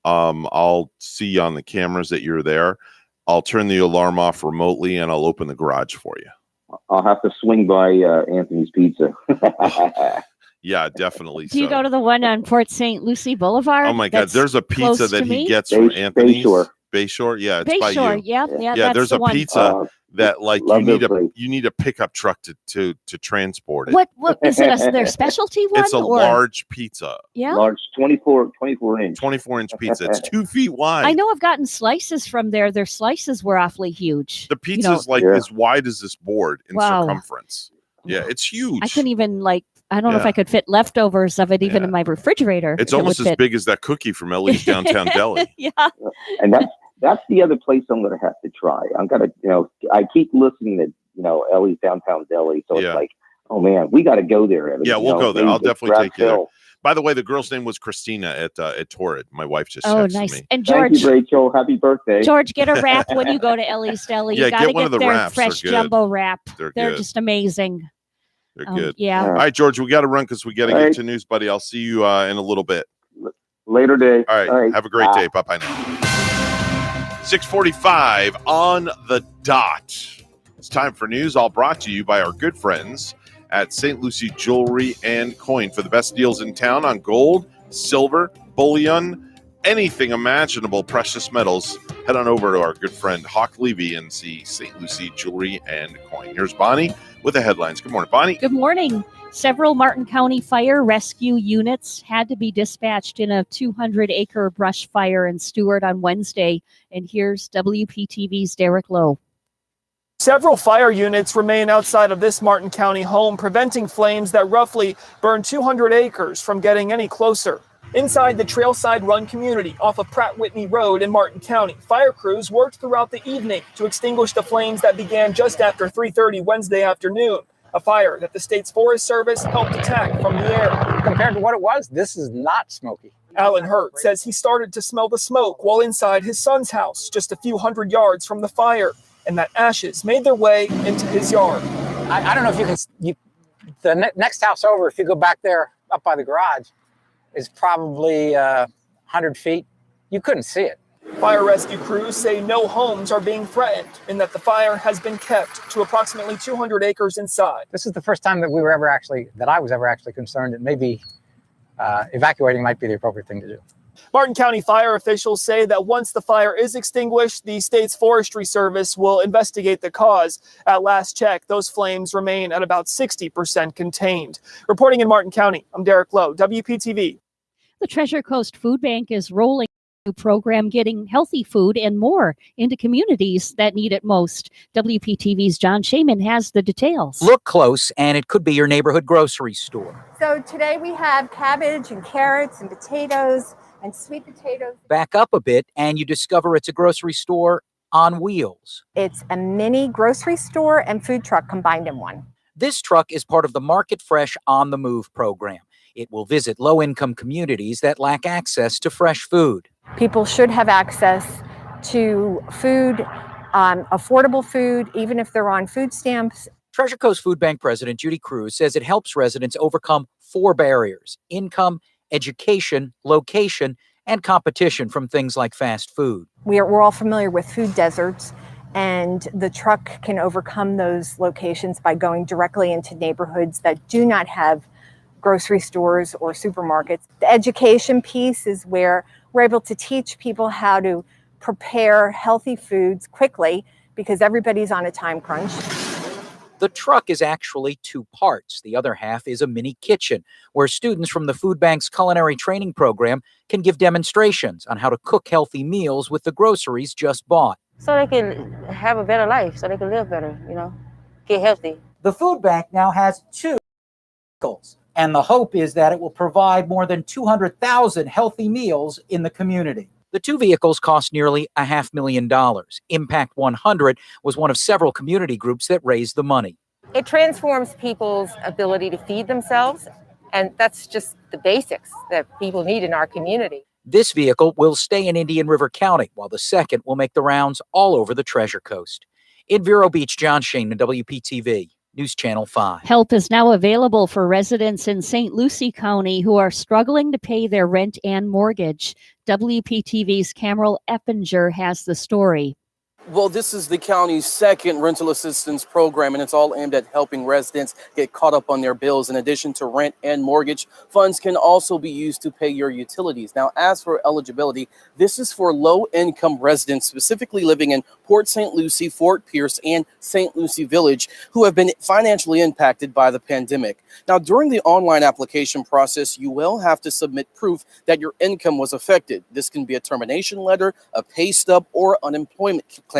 I'll see on the cameras that you're there. I'll turn the alarm off remotely and I'll open the garage for you. I'll have to swing by Anthony's Pizza. Yeah, definitely. Do you go to the one on Port St. Lucie Boulevard? Oh my God, That's there's a pizza close that to he me? gets from Anthony's. Bayshore. Bayshore, yeah, it's by Bayshore, you. yeah, Yeah, that's there's the a one. pizza that like love you their need a pickup truck to transport it. What is it? Their specialty one? It's a or? large pizza, Yeah. Large 24 inch. 24-inch pizza. It's 2 feet wide. I know I've gotten slices from there. Their slices were awfully huge. The pizza's like as wide as this board in Wow. circumference. Yeah, it's huge. I couldn't even I don't know if Yeah. I could fit leftovers of it even in my refrigerator. It's if it almost would as fit. big as that cookie from Ellie's Downtown Deli. Yeah. And that's the other place I'm going to have to try. I'm going to, I keep listening to, Ellie's Downtown Deli. So Yeah. it's like, oh man, we got to go there. Evan. Yeah, we'll go there. maybe I'll just definitely grab take you there. Phil. By the way, the girl's name was Christina at Torrid. My wife just Oh, texted nice. me. And Thank George, you, Rachel. Happy birthday. George, get a wrap when you go to Ellie's Deli. Yeah, You got to get one of the their wraps. They're fresh good. jumbo wrap. They're They're good. just amazing. They're good. Yeah. All right, George, we got to run because we got to All get right. to news, buddy. I'll see you in a little bit. Later day. All right. Have a great day. Bye-bye now. 6:45 on the dot. It's time for news, all brought to you by our good friends at St. Lucie Jewelry and Coin. For the best deals in town on gold, silver, bullion, anything imaginable, precious metals, head on over to our good friend Hawk Levy and see St. Lucie Jewelry and Coin. Here's Bonnie with the headlines. Good morning, Bonnie. Good morning. Several Martin County fire rescue units had to be dispatched in a 200-acre brush fire in Stewart on Wednesday. And here's WPTV's Derek Lowe. Several fire units remain outside of this Martin County home, preventing flames that roughly burn 200 acres from getting any closer. Inside the Trailside Run community off of Pratt Whitney Road in Martin County, fire crews worked throughout the evening to extinguish the flames that began just after 3:30 Wednesday afternoon. A fire that the state's Forest Service helped attack from the air. Compared to what it was, this is not smoky. Alan Hurt says he started to smell the smoke while inside his son's house, just a few hundred yards from the fire, and that ashes made their way into his yard. I don't know if the next house over, if you go back there up by the garage, is probably 100 feet. You couldn't see it. Fire rescue crews say no homes are being threatened and that the fire has been kept to approximately 200 acres inside. This is the first time that I was ever actually concerned that maybe evacuating might be the appropriate thing to do. Martin County fire officials say that once the fire is extinguished, the state's Forestry Service will investigate the cause. At last check, those flames remain at about 60% contained. Reporting in Martin County, I'm Derek Lowe, WPTV. The Treasure Coast Food Bank is rolling a new program getting healthy food and more into communities that need it most. WPTV's John Shaman has the details. Look close, and it could be your neighborhood grocery store. So today we have cabbage and carrots and potatoes and sweet potatoes. Back up a bit, and you discover it's a grocery store on wheels. It's a mini grocery store and food truck combined in one. This truck is part of the Market Fresh On the Move program. It will visit low-income communities that lack access to fresh food. People should have access to food, affordable food, even if they're on food stamps. Treasure Coast Food Bank President Judy Cruz says it helps residents overcome 4 barriers: income, education, location, and competition from things like fast food. We're all familiar with food deserts, and the truck can overcome those locations by going directly into neighborhoods that do not have grocery stores or supermarkets. The education piece is where we're able to teach people how to prepare healthy foods quickly because everybody's on a time crunch. The truck is actually 2 parts. The other half is a mini kitchen where students from the food bank's culinary training program can give demonstrations on how to cook healthy meals with the groceries just bought. So they can have a better life, so they can live better, get healthy. The food bank now has 2 vehicles, and the hope is that it will provide more than 200,000 healthy meals in the community. The 2 vehicles cost nearly $500,000. Impact 100 was one of several community groups that raised the money. It transforms people's ability to feed themselves, and that's just the basics that people need in our community. This vehicle will stay in Indian River County, while the second will make the rounds all over the Treasure Coast. In Vero Beach, John Shane, WPTV, News Channel 5. Help is now available for residents in St. Lucie County who are struggling to pay their rent and mortgage. WPTV's Cameron Eppinger has the story. Well, this is the county's second rental assistance program, and it's all aimed at helping residents get caught up on their bills. In addition to rent and mortgage, funds can also be used to pay your utilities. Now, as for eligibility, this is for low-income residents, specifically living in Port St. Lucie, Fort Pierce, and St. Lucie Village, who have been financially impacted by the pandemic. Now, during the online application process, you will have to submit proof that your income was affected. This can be a termination letter, a pay stub, or unemployment claim.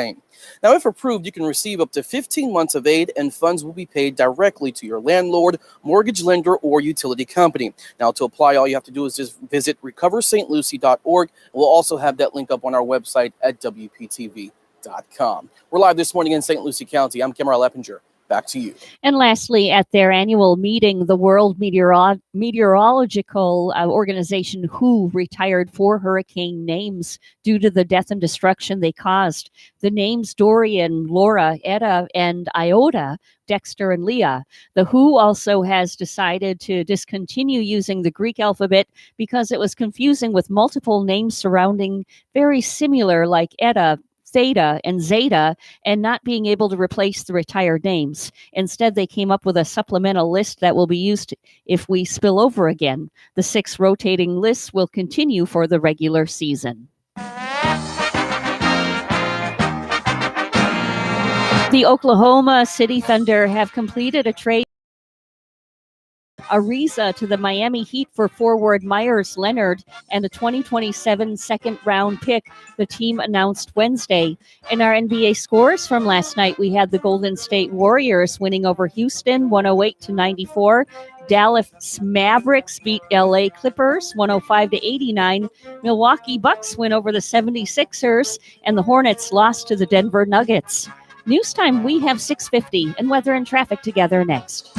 Now, if approved, you can receive up to 15 months of aid, and funds will be paid directly to your landlord, mortgage lender, or utility company. Now, to apply, all you have to do is just visit recoverstlucie.org. We'll also have that link up on our website at WPTV.com. We're live this morning in St. Lucie County. I'm Cameron Eppinger. Back to you. And lastly, at their annual meeting, the World Meteorological Organization, WHO, retired 4 hurricane names due to the death and destruction they caused. The names Dorian, Laura, Eta, and Iota, Dexter, and Leah. The WHO also has decided to discontinue using the Greek alphabet because it was confusing with multiple names surrounding very similar, like Eta, Theta, and Zeta, and not being able to replace the retired names. Instead, they came up with a supplemental list that will be used if we spill over again. The 6 rotating lists will continue for the regular season. The Oklahoma City Thunder have completed a trade Ariza to the Miami Heat for forward Myers Leonard and a 2027 second-round pick, the team announced Wednesday. In our NBA scores from last night, we had the Golden State Warriors winning over Houston 108-94. Dallas Mavericks beat LA Clippers 105-89. Milwaukee Bucks win over the 76ers, and the Hornets lost to the Denver Nuggets. News time, we have 6:50 and weather and traffic together next.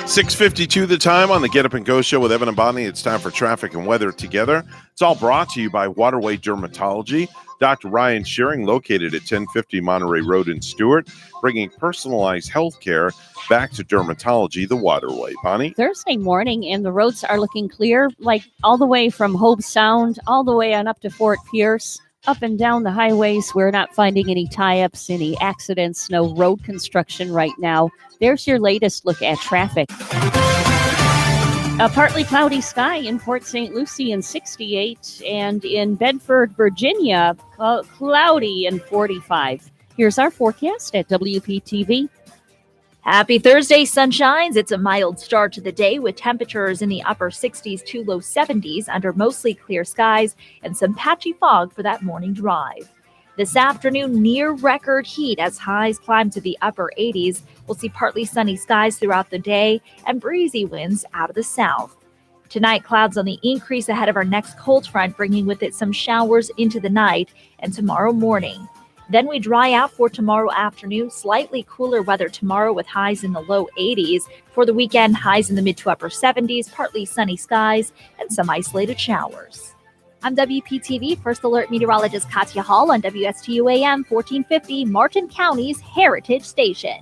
6:52 the time on the Get Up and Go show with Evan and Bonnie. It's time for traffic and weather together. It's all brought to you by Waterway Dermatology. Dr. Ryan Shearing, located at 1050 Monterey Road in Stewart, bringing personalized health care back to dermatology the Waterway. Bonnie? Thursday morning, and the roads are looking clear, like all the way from Hobe Sound, all the way on up to Fort Pierce. Up and down the highways, we're not finding any tie-ups, any accidents, no road construction right now. There's your latest look at traffic. A partly cloudy sky in Port St. Lucie and 68, and in Bedford, Virginia, cloudy and 45. Here's our forecast at WPTV. Happy Thursday, sunshines. It's a mild start to the day with temperatures in the upper 60s to low 70s under mostly clear skies and some patchy fog for that morning drive. This afternoon, near record heat as highs climb to the upper 80s. We'll see partly sunny skies throughout the day and breezy winds out of the south. Tonight, clouds on the increase ahead of our next cold front, bringing with it some showers into the night and tomorrow morning. Then we dry out for tomorrow afternoon. Slightly cooler weather tomorrow with highs in the low 80s. For the weekend, highs in the mid to upper 70s, partly sunny skies, and some isolated showers. I'm WPTV First Alert Meteorologist Katya Hall on WSTU AM 1450, Martin County's Heritage Station.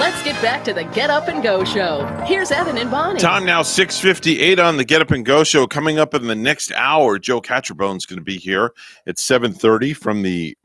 Let's get back to the Get Up and Go show. Here's Evan and Bonnie. Time now, 6:58 on the Get Up and Go show. Coming up in the next hour, Joe Catcherbone's going to be here at 7:30 from the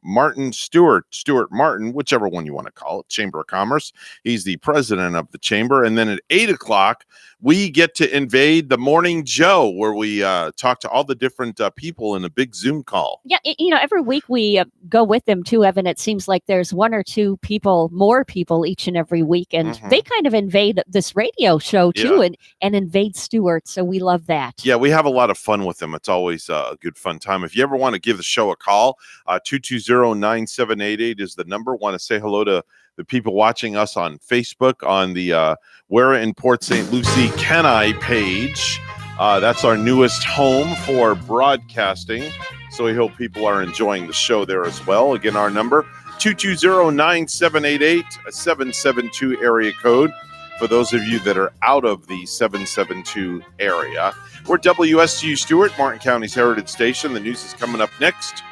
Stuart Martin, whichever one you want to call it, Chamber of Commerce. He's the president of the chamber. And then at 8 o'clock, we get to invade the Morning Joe, where we talk to all the different people in a big Zoom call. Yeah, every week we go with them too, Evan. It seems like there's one or two people, more people each and every week, and they kind of invade this radio show too, and invade Stuart. So we love that. Yeah, we have a lot of fun with them. It's always a good fun time. If you ever want to give the show a call, 220-9788 is the number. Want to say hello to the people watching us on Facebook on the Where in Port St. Lucie Kenai page. That's our newest home for broadcasting. So we hope people are enjoying the show there as well. Again, our number, 220-9788, a 772 area code for those of you that are out of the 772 area. We're WSTU Stuart, Martin County's Heritage Station. The news is coming up next.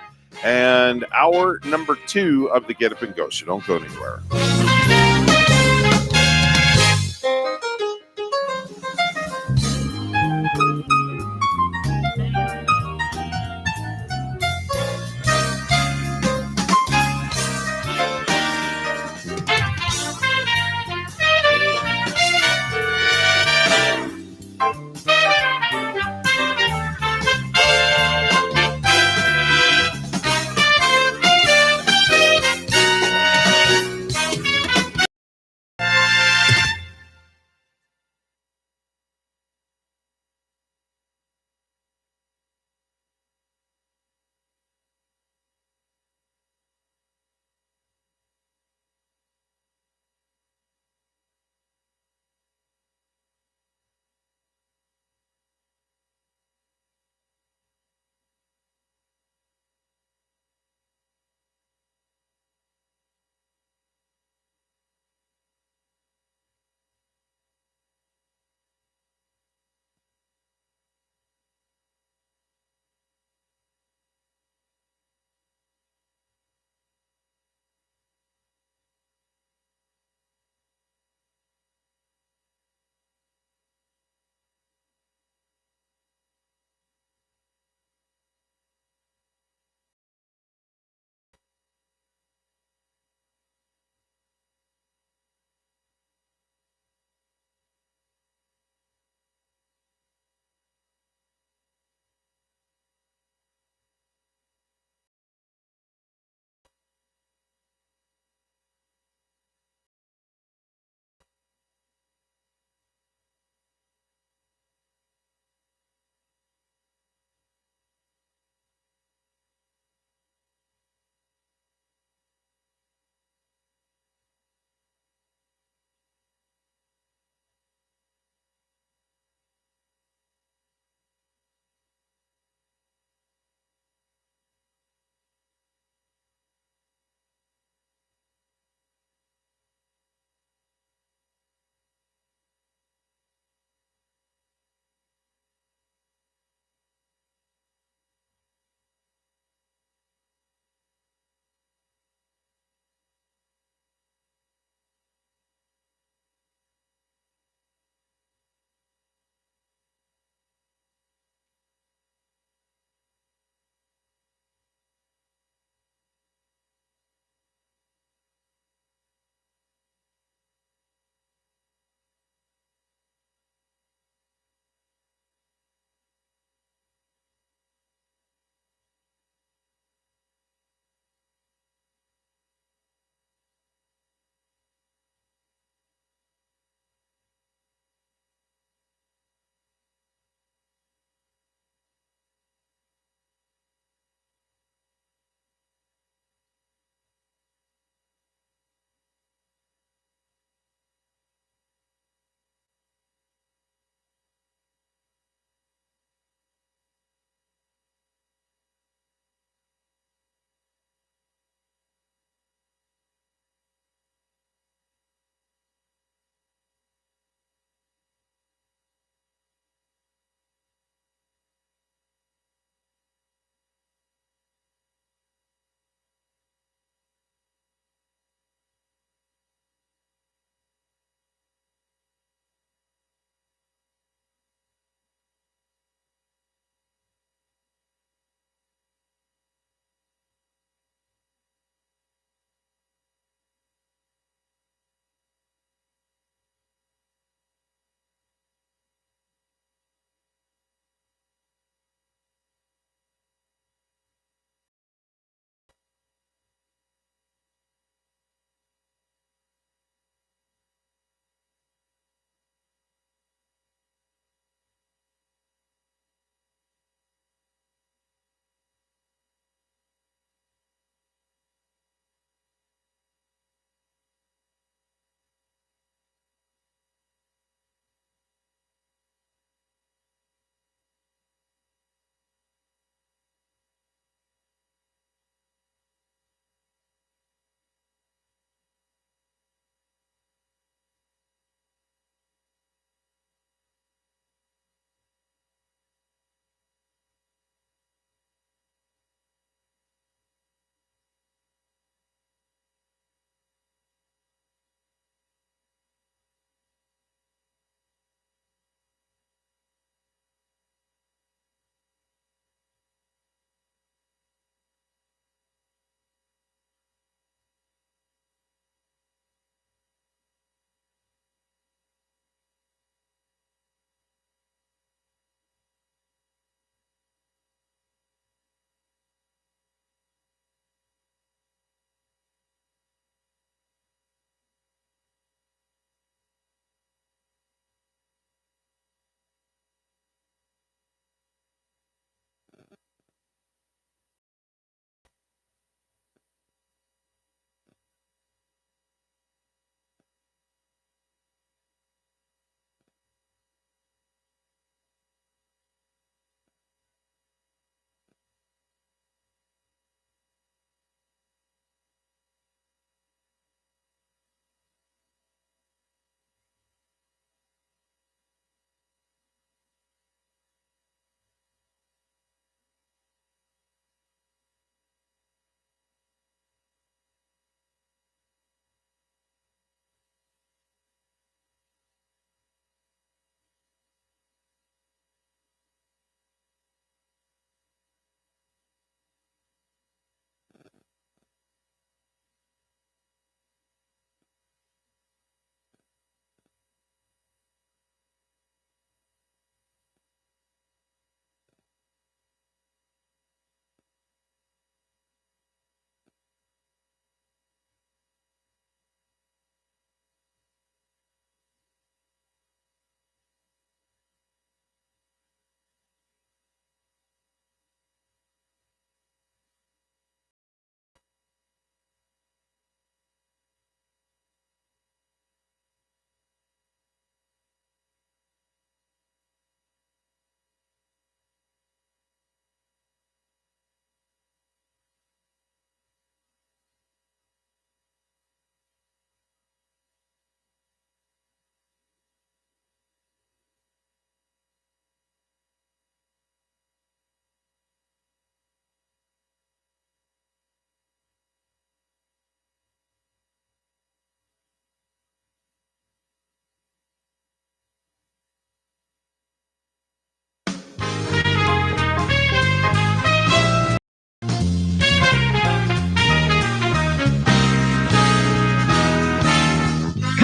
And hour number 2 of the Get Up and Go show. Don't go anywhere.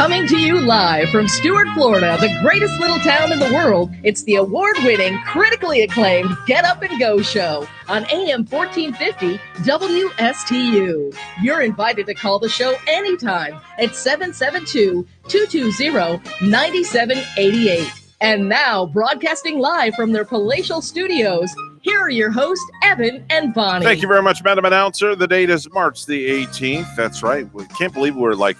Coming to you live from Stuart, Florida, the greatest little town in the world, it's the award-winning, critically acclaimed Get Up and Go show on AM 1450 WSTU. You're invited to call the show anytime at 772-220-9788. And now, broadcasting live from their palatial studios, here are your hosts, Evan and Bonnie. Thank you very much, Madam Announcer. The date is March the 18th. That's right. We can't believe we're like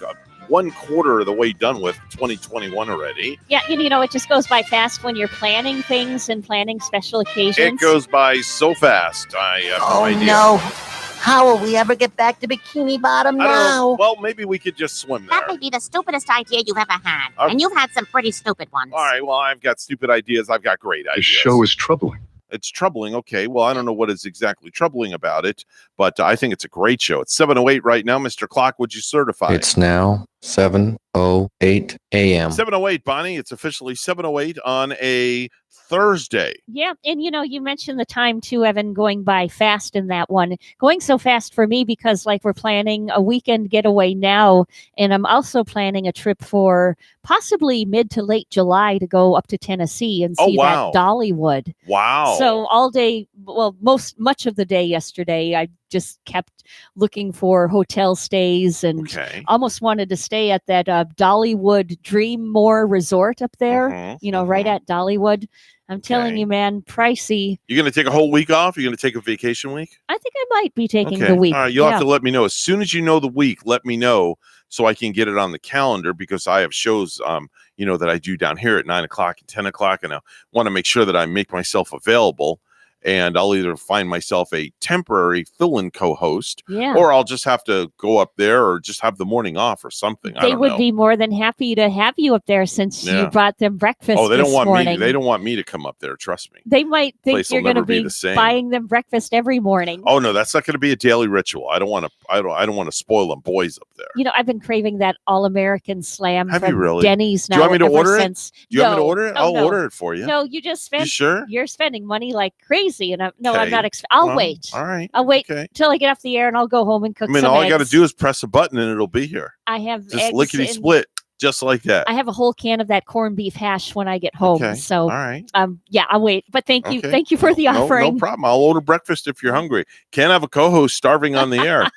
1/4 of the way done with 2021 already. Yeah, it just goes by fast when you're planning things and planning special occasions. It goes by so fast. I have no idea. No. How will we ever get back to Bikini Bottom I don't now? know. Well, maybe we could just swim there. That may be the stupidest idea you've ever had. Okay. And you've had some pretty stupid ones. All right. Well, I've got stupid ideas. I've got great ideas. This show is troubling. It's troubling. Okay. Well, I don't know what is exactly troubling about it, but I think it's a great show. It's 7:08 right now. Mr. Clock, would you certify? It's now 7:08 a.m. 7:08, Bonnie. It's officially 7:08 on a Thursday. Yeah, and you mentioned the time too, Evan, going by fast in that one. Going so fast for me because we're planning a weekend getaway now, and I'm also planning a trip for possibly mid to late July to go up to Tennessee and see that Dollywood. Wow. So all day, well, much of the day yesterday, I just kept looking for hotel stays and almost wanted to stay at that Dollywood Dreammore Resort up there, right at Dollywood. I'm telling you, man, pricey. You're going to take a whole week off? You're going to take a vacation week? I think I might be taking the week. All right, you'll have to let me know. As soon as you know the week, let me know so I can get it on the calendar because I have shows, that I do down here at 9 o'clock and 10 o'clock, and I want to make sure that I make myself available. And I'll either find myself a temporary fill-in co-host, or I'll just have to go up there or just have the morning off or something. They would be more than happy to have you up there since you brought them breakfast. Oh, they don't want morning. me. They don't want me to come up there. Trust me. They might think Place you're will going to never be be the same. buying them breakfast every morning. Oh no, that's not going to be a daily ritual. I don't want to. I don't want to spoil them boys up there. I've been craving that All-American Slam Have from you really? Denny's now. Do you want me to ever order since. it? Do you want me to No. order it? Oh, I'll no. order it for you. No, you just spend. You sure? You're spending money like crazy, and I'm Okay. not. I'll Well, wait. All right. I'll wait Okay. till I get off the air, and I'll go home and cook. I mean, some all I got to eggs. do is press a button and it'll be here. I have Just eggs lickety and- split, just like that. I have a whole can of that corned beef hash when I get home. Okay. So, All right. Yeah, I'll wait. But thank you Okay. for the No, offering. no problem. I'll order breakfast if you're hungry. Can't have a co-host starving on the air.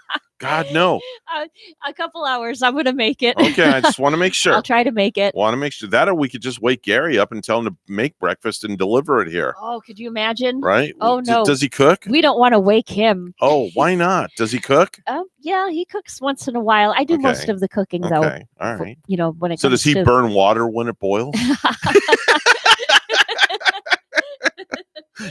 God, no. A couple hours, I'm gonna make it. Okay, I just want to make sure. I'll try to make it. Want to make sure that, or we could just wake Gary up and tell him to make breakfast and deliver it here. Oh, could you imagine? Right? Oh no. Does he cook? We don't want to wake him. Oh, why not? Does he cook? Yeah, he cooks once in a while. I do most Okay. of the cooking though. Okay, all right. When it So comes does he to burn water when it boils?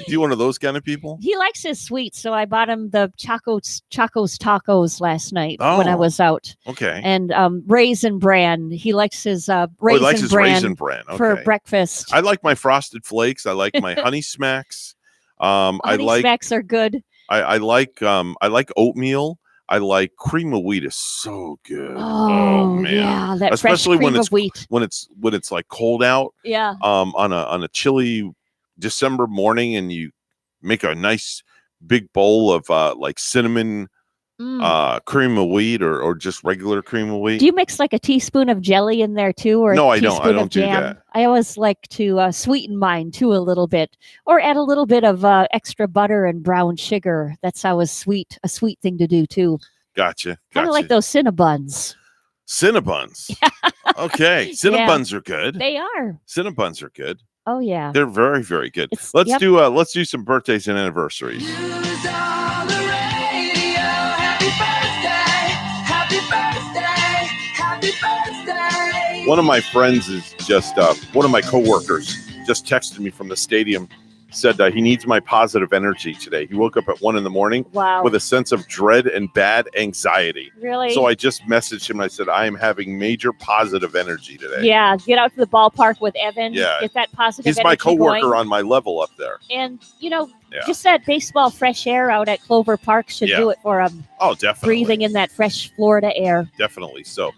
You one of those kind of people? He likes his sweets, so I bought him the Choco's tacos last night when I Oh, was out. okay. And Raisin Bran. He likes his Oh, Raisin he likes his Bran Raisin Bran. Okay. for breakfast. I like my Frosted Flakes. I like my Honey Smacks. I Honey like Smacks are good. I like oatmeal. I like cream of wheat is so good. Oh, man. yeah, that fresh especially when cream it's of wheat. when it's like cold out. Yeah. On a chilly December morning, and you make a nice big bowl of like cinnamon cream of wheat or just regular cream of wheat. Do you mix like a teaspoon of jelly in there too, or No, a I don't. I teaspoon don't of do jam? that. I always like to sweeten mine too a little bit, or add a little bit of extra butter and brown sugar. That's always a sweet thing to do too. Gotcha. Kind of like those Cinnabons. Cinnabons. Okay, Cinnabons are good. They are. Cinnabons are good. Oh yeah. They're very, very good. Let's yep. do some birthdays and anniversaries. One of my friends is just one of my coworkers just texted me from the stadium, said he needs my positive energy today. He woke up at 1 a.m. Wow. with a sense of dread and bad anxiety. Really? So I just messaged him. I said, I am having major positive energy today. Yeah, get out to the ballpark with Evan. Yeah. Get that positive He's energy my coworker going. on my level up there. And, Yeah. just that baseball fresh air out at Clover Park should Yeah. do it for him. Oh, definitely. Breathing in that fresh Florida air. Definitely. So,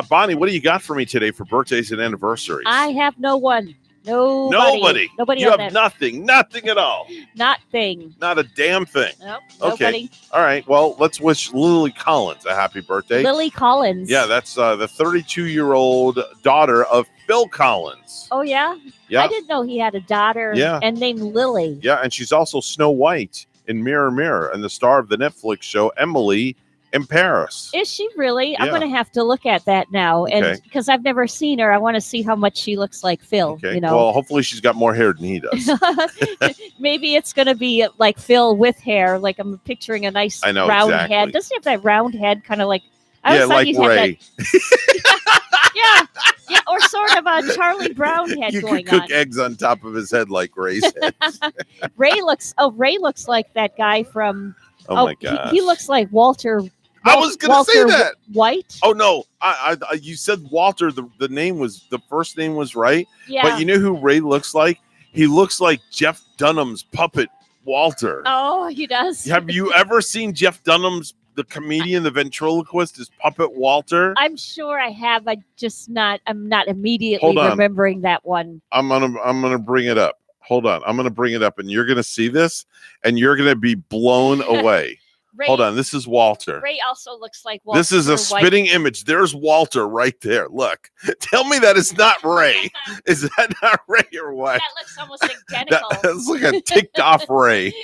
Bonnie, what do you got for me today for birthdays and anniversaries? I have no one. Nobody. Nobody You on have that. nothing at all. Nothing. Not a damn thing. Nope. Okay. Nobody. All right. Well, let's wish Lily Collins a happy birthday. Lily Collins. Yeah, that's the 32-year-old daughter of Phil Collins. Oh, yeah? Yeah. I didn't know he had a daughter Yeah. and named Lily. Yeah, and she's also Snow White in Mirror Mirror and the star of the Netflix show Emily in Paris. Is she really? I'm Yeah. going to have to look at that now. And Okay. because I've never seen her, I want to see how much she looks like Phil. Okay. You know, Well, hopefully she's got more hair than he does. maybe it's going to be like Phil with hair. Like I'm picturing a nice I know, round exactly. head. Doesn't he have that round head kind of like? I Yeah, always thought like he had Ray. that. Yeah, or sort of a Charlie Brown head You going could cook on. eggs on top of his head like Ray's head. Ray looks like that guy from. Oh my gosh. He looks like Walter. I was going to say Walter that. White. Oh no! I you said Walter. The name was the first name was right. Yeah. But you know who Ray looks like? He looks like Jeff Dunham's puppet Walter. Oh, he does. Have you ever seen Jeff Dunham's the comedian, the ventriloquist, his puppet Walter? I'm sure I have. I'm not immediately Hold on. remembering that one. I'm gonna bring it up. Hold on. I'm gonna bring it up, and you're gonna see this, and you're gonna be blown away. Ray- Hold on. This is Walter. Ray also looks like Walter. This is a White. spitting image. There's Walter right there. Look. Tell me that is not Ray. Is that not Ray or what? That looks almost identical. That's like a ticked off Ray.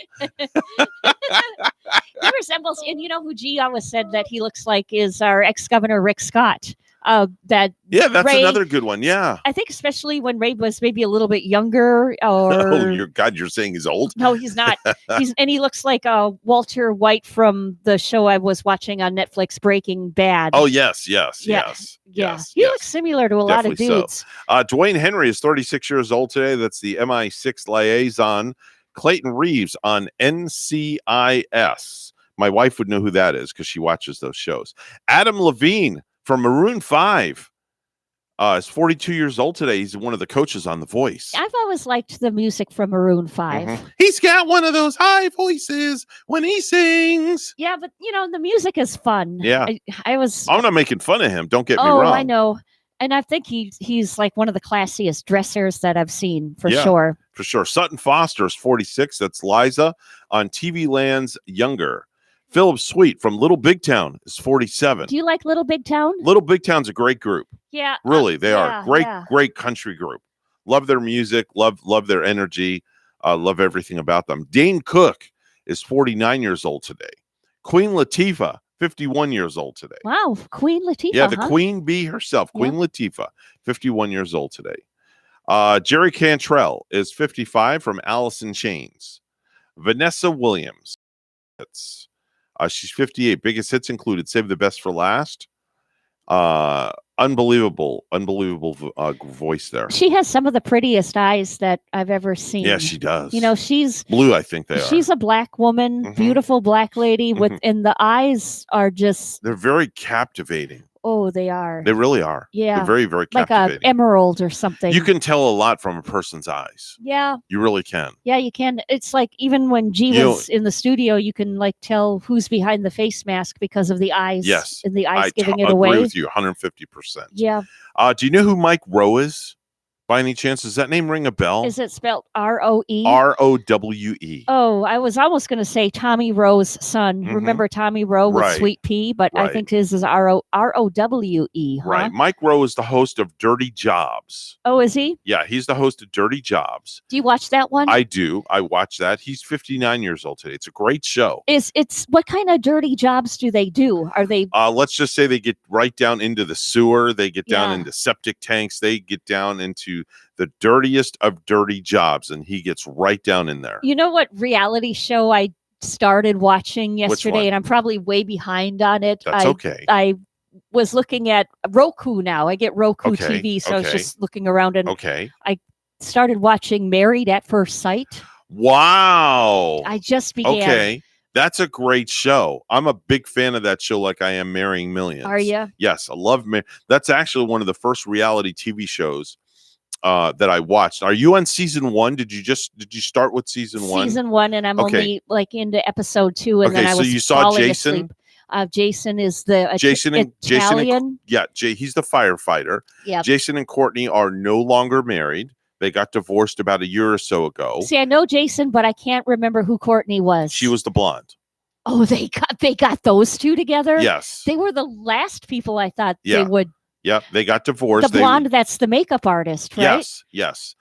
He resembles, and you know who G always said that he looks like is our ex-governor Rick Scott. That Yeah, that's Ray, another good one. Yeah. I think especially when Ray was maybe a little bit younger, or Oh, you're saying he's old? no, he's not. And he looks like Walter White from the show I was watching on Netflix, Breaking Bad. Oh, yes. Yeah. He looks similar to a lot of Definitely so. dudes. Dwayne Henry is 36 years old today. That's the MI6 liaison. Clayton Reeves on NCIS. My wife would know who that is because she watches those shows. Adam Levine from Maroon 5 is 42 years old today. He's one of the coaches on The Voice. I've always liked the music from Maroon 5. He's got one of those high voices when he sings. Yeah, but the music is fun. Yeah. I was. I'm not making fun of him. Don't get me Oh, wrong. I know. And I think he's like one of the classiest dressers that I've seen for Yeah, sure. For sure. Sutton Foster is 46. That's Liza on TV Land's Younger. Philip Sweet from Little Big Town is 47. Do you like Little Big Town? Little Big Town's a great group. Yeah. Really, they are. Great, yeah. great country group. Love their music, love their energy, love everything about them. Dane Cook is 49 years old today. Queen Latifah, 51 years old today. Wow, Queen Latifah. Yeah, the huh? Queen Bee herself, Queen Latifah, 51 years old today. Jerry Cantrell is 55 from Alice in Chains. Vanessa Williams, she's 58. Biggest hits included Save the Best for Last. Unbelievable voice there. She has some of the prettiest eyes that I've ever seen. Yeah, she does. She's Blue, I think they are. She's a black woman, beautiful black lady with, and the eyes are just, They're very captivating. oh, they are. They really are. Yeah. They're very, very like captivating. a emerald or something. You can tell a lot from a person's eyes. Yeah. You really can. Yeah, you can. It's like even when G You was in the studio, you can like tell who's behind the face mask because of the eyes. Yes. And the eyes giving it agree away. with you 150%. Yeah. Do you know who Mike Rowe is? By any chance, does that name ring a bell? Is it spelled R-O-E? R-O-W-E. Oh, I was almost going to say Tommy Rowe's son. Remember Tommy Rowe with Right. Sweet Pea? But I Right. think his is R-O-W-E. Huh? Right. Mike Rowe is the host of Dirty Jobs. Oh, is he? Yeah, he's the host of Dirty Jobs. Do you watch that one? I do. I watch that. He's 59 years old today. It's a great show. It's what kind of dirty jobs do they do? Are they Let's just say they get right down into the sewer. They get down Yeah. into septic tanks. They get down into the dirtiest of dirty jobs, and he gets right down in there. You know what reality show I started watching one? yesterday, and I'm probably way behind on it. That's okay. I was looking at Roku now. I get Roku Okay, TV, so I was okay. just looking around, and Okay. I started watching Married at First Sight. Wow. I just began. Okay. That's a great show. I'm a big fan of that show, like I am Marrying Millions. Are you? Yes, I love That's actually one of the first reality TV shows that I watched. Are you on season 1? Did you start with season 1? Season 1, and I'm Okay. only like into episode 2, and then Okay, I so was you saw falling Jason? asleep. Jason is the Jason and Italian. yeah, he's the firefighter. Yep. Jason and Courtney are no longer married. They got divorced about a year or so ago. See, I know Jason, but I can't remember who Courtney was. She was the blonde. Oh, they got those two together? Yes. They were the last people I thought Yeah. they would. Yep, they got divorced. The blonde that's the makeup artist, right? Yes, yes.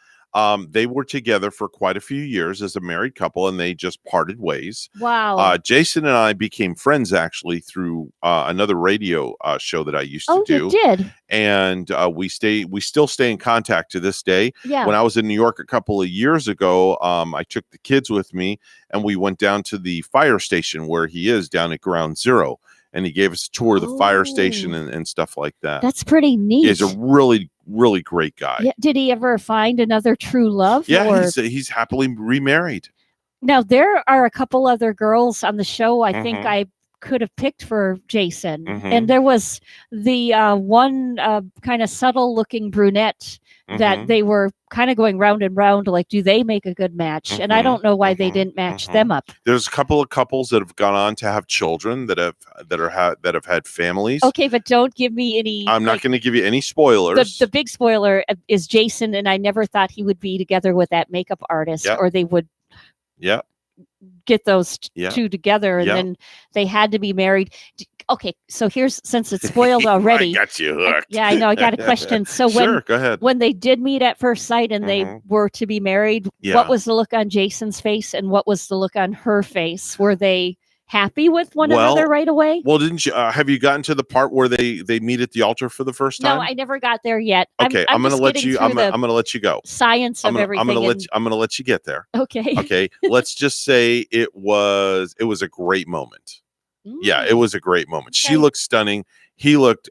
They were together for quite a few years as a married couple, and they just parted ways. Wow. Jason and I became friends actually through another radio show that I used to do. You did? And we still stay in contact to this day. Yeah. When I was in New York a couple of years ago, I took the kids with me, and we went down to the fire station where he is down at Ground Zero. And he gave us a tour of the fire station and stuff like that. That's pretty neat. He's a really, really great guy. Yeah. Did he ever find another true love? Yeah, or- he's happily remarried. Now, there are a couple other girls on the show I think Mhm. I could have picked for Jason. Mhm. And there was the one kind of subtle looking brunette that Mhm. they were kind of going round and round, like, do they make a good match? And I Mhm. don't know why they didn't match them up. There's a couple of couples that have gone on to have children that have had families. Okay, but don't give me any. I'm not going to give you any spoilers. The big spoiler is Jason, and I never thought he would be together with that makeup artist, Yeah. or they would Yeah. get those Yeah. two together, and Yeah. then they had to be married. Okay, so since it's spoiled already. I got you hooked. Yeah, I know. I got a question. So Sure, go ahead. when they did meet at first sight and they Mhm. were to be married, Yeah. what was the look on Jason's face and what was the look on her face? Were they happy with one another right away? Well, didn't you? Have you gotten to the part where they meet at the altar for the first time? No, I never got there yet. Okay, I'm going to just let getting you. through I'm the going to let you go. science of everything. I'm going to let you get there. Okay. Okay. Let's just say it was a great moment. Yeah, it was a great moment. She looked stunning. He looked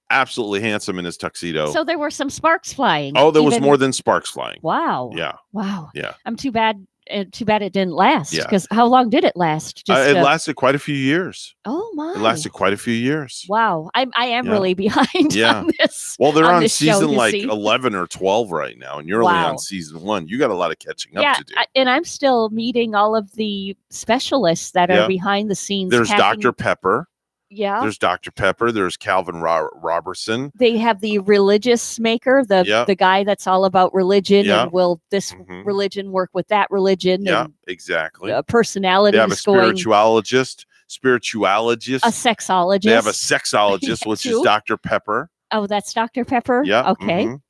absolutely handsome in his tuxedo. So there were some sparks flying. Oh, there was even- more than sparks flying. Wow. Yeah. Wow. Yeah. I'm too bad. Too bad it didn't last. Yeah. Because how long did it last? It lasted quite a few years. Oh my! It lasted quite a few years. Wow. I am Yeah. really behind Yeah. on this. Well, they're on this show, season you like see. 11 or 12 right now, and you're only Wow. on season 1. You got a lot of catching up Yeah, to do. and I'm still meeting all of the specialists that Yeah. are behind the scenes. There's having- Dr. Pepper. Yeah. There's Dr. Pepper. There's Calvin Robertson. They have the religious maker, Yeah. the guy that's all about religion Yeah. and will this religion work with that religion Yeah, and exactly. personality They have a is going spiritualogist. a sexologist. They have a sexologist, which is too. Dr. Pepper. Oh, that's Dr. Pepper? Yeah, Okay. mhm.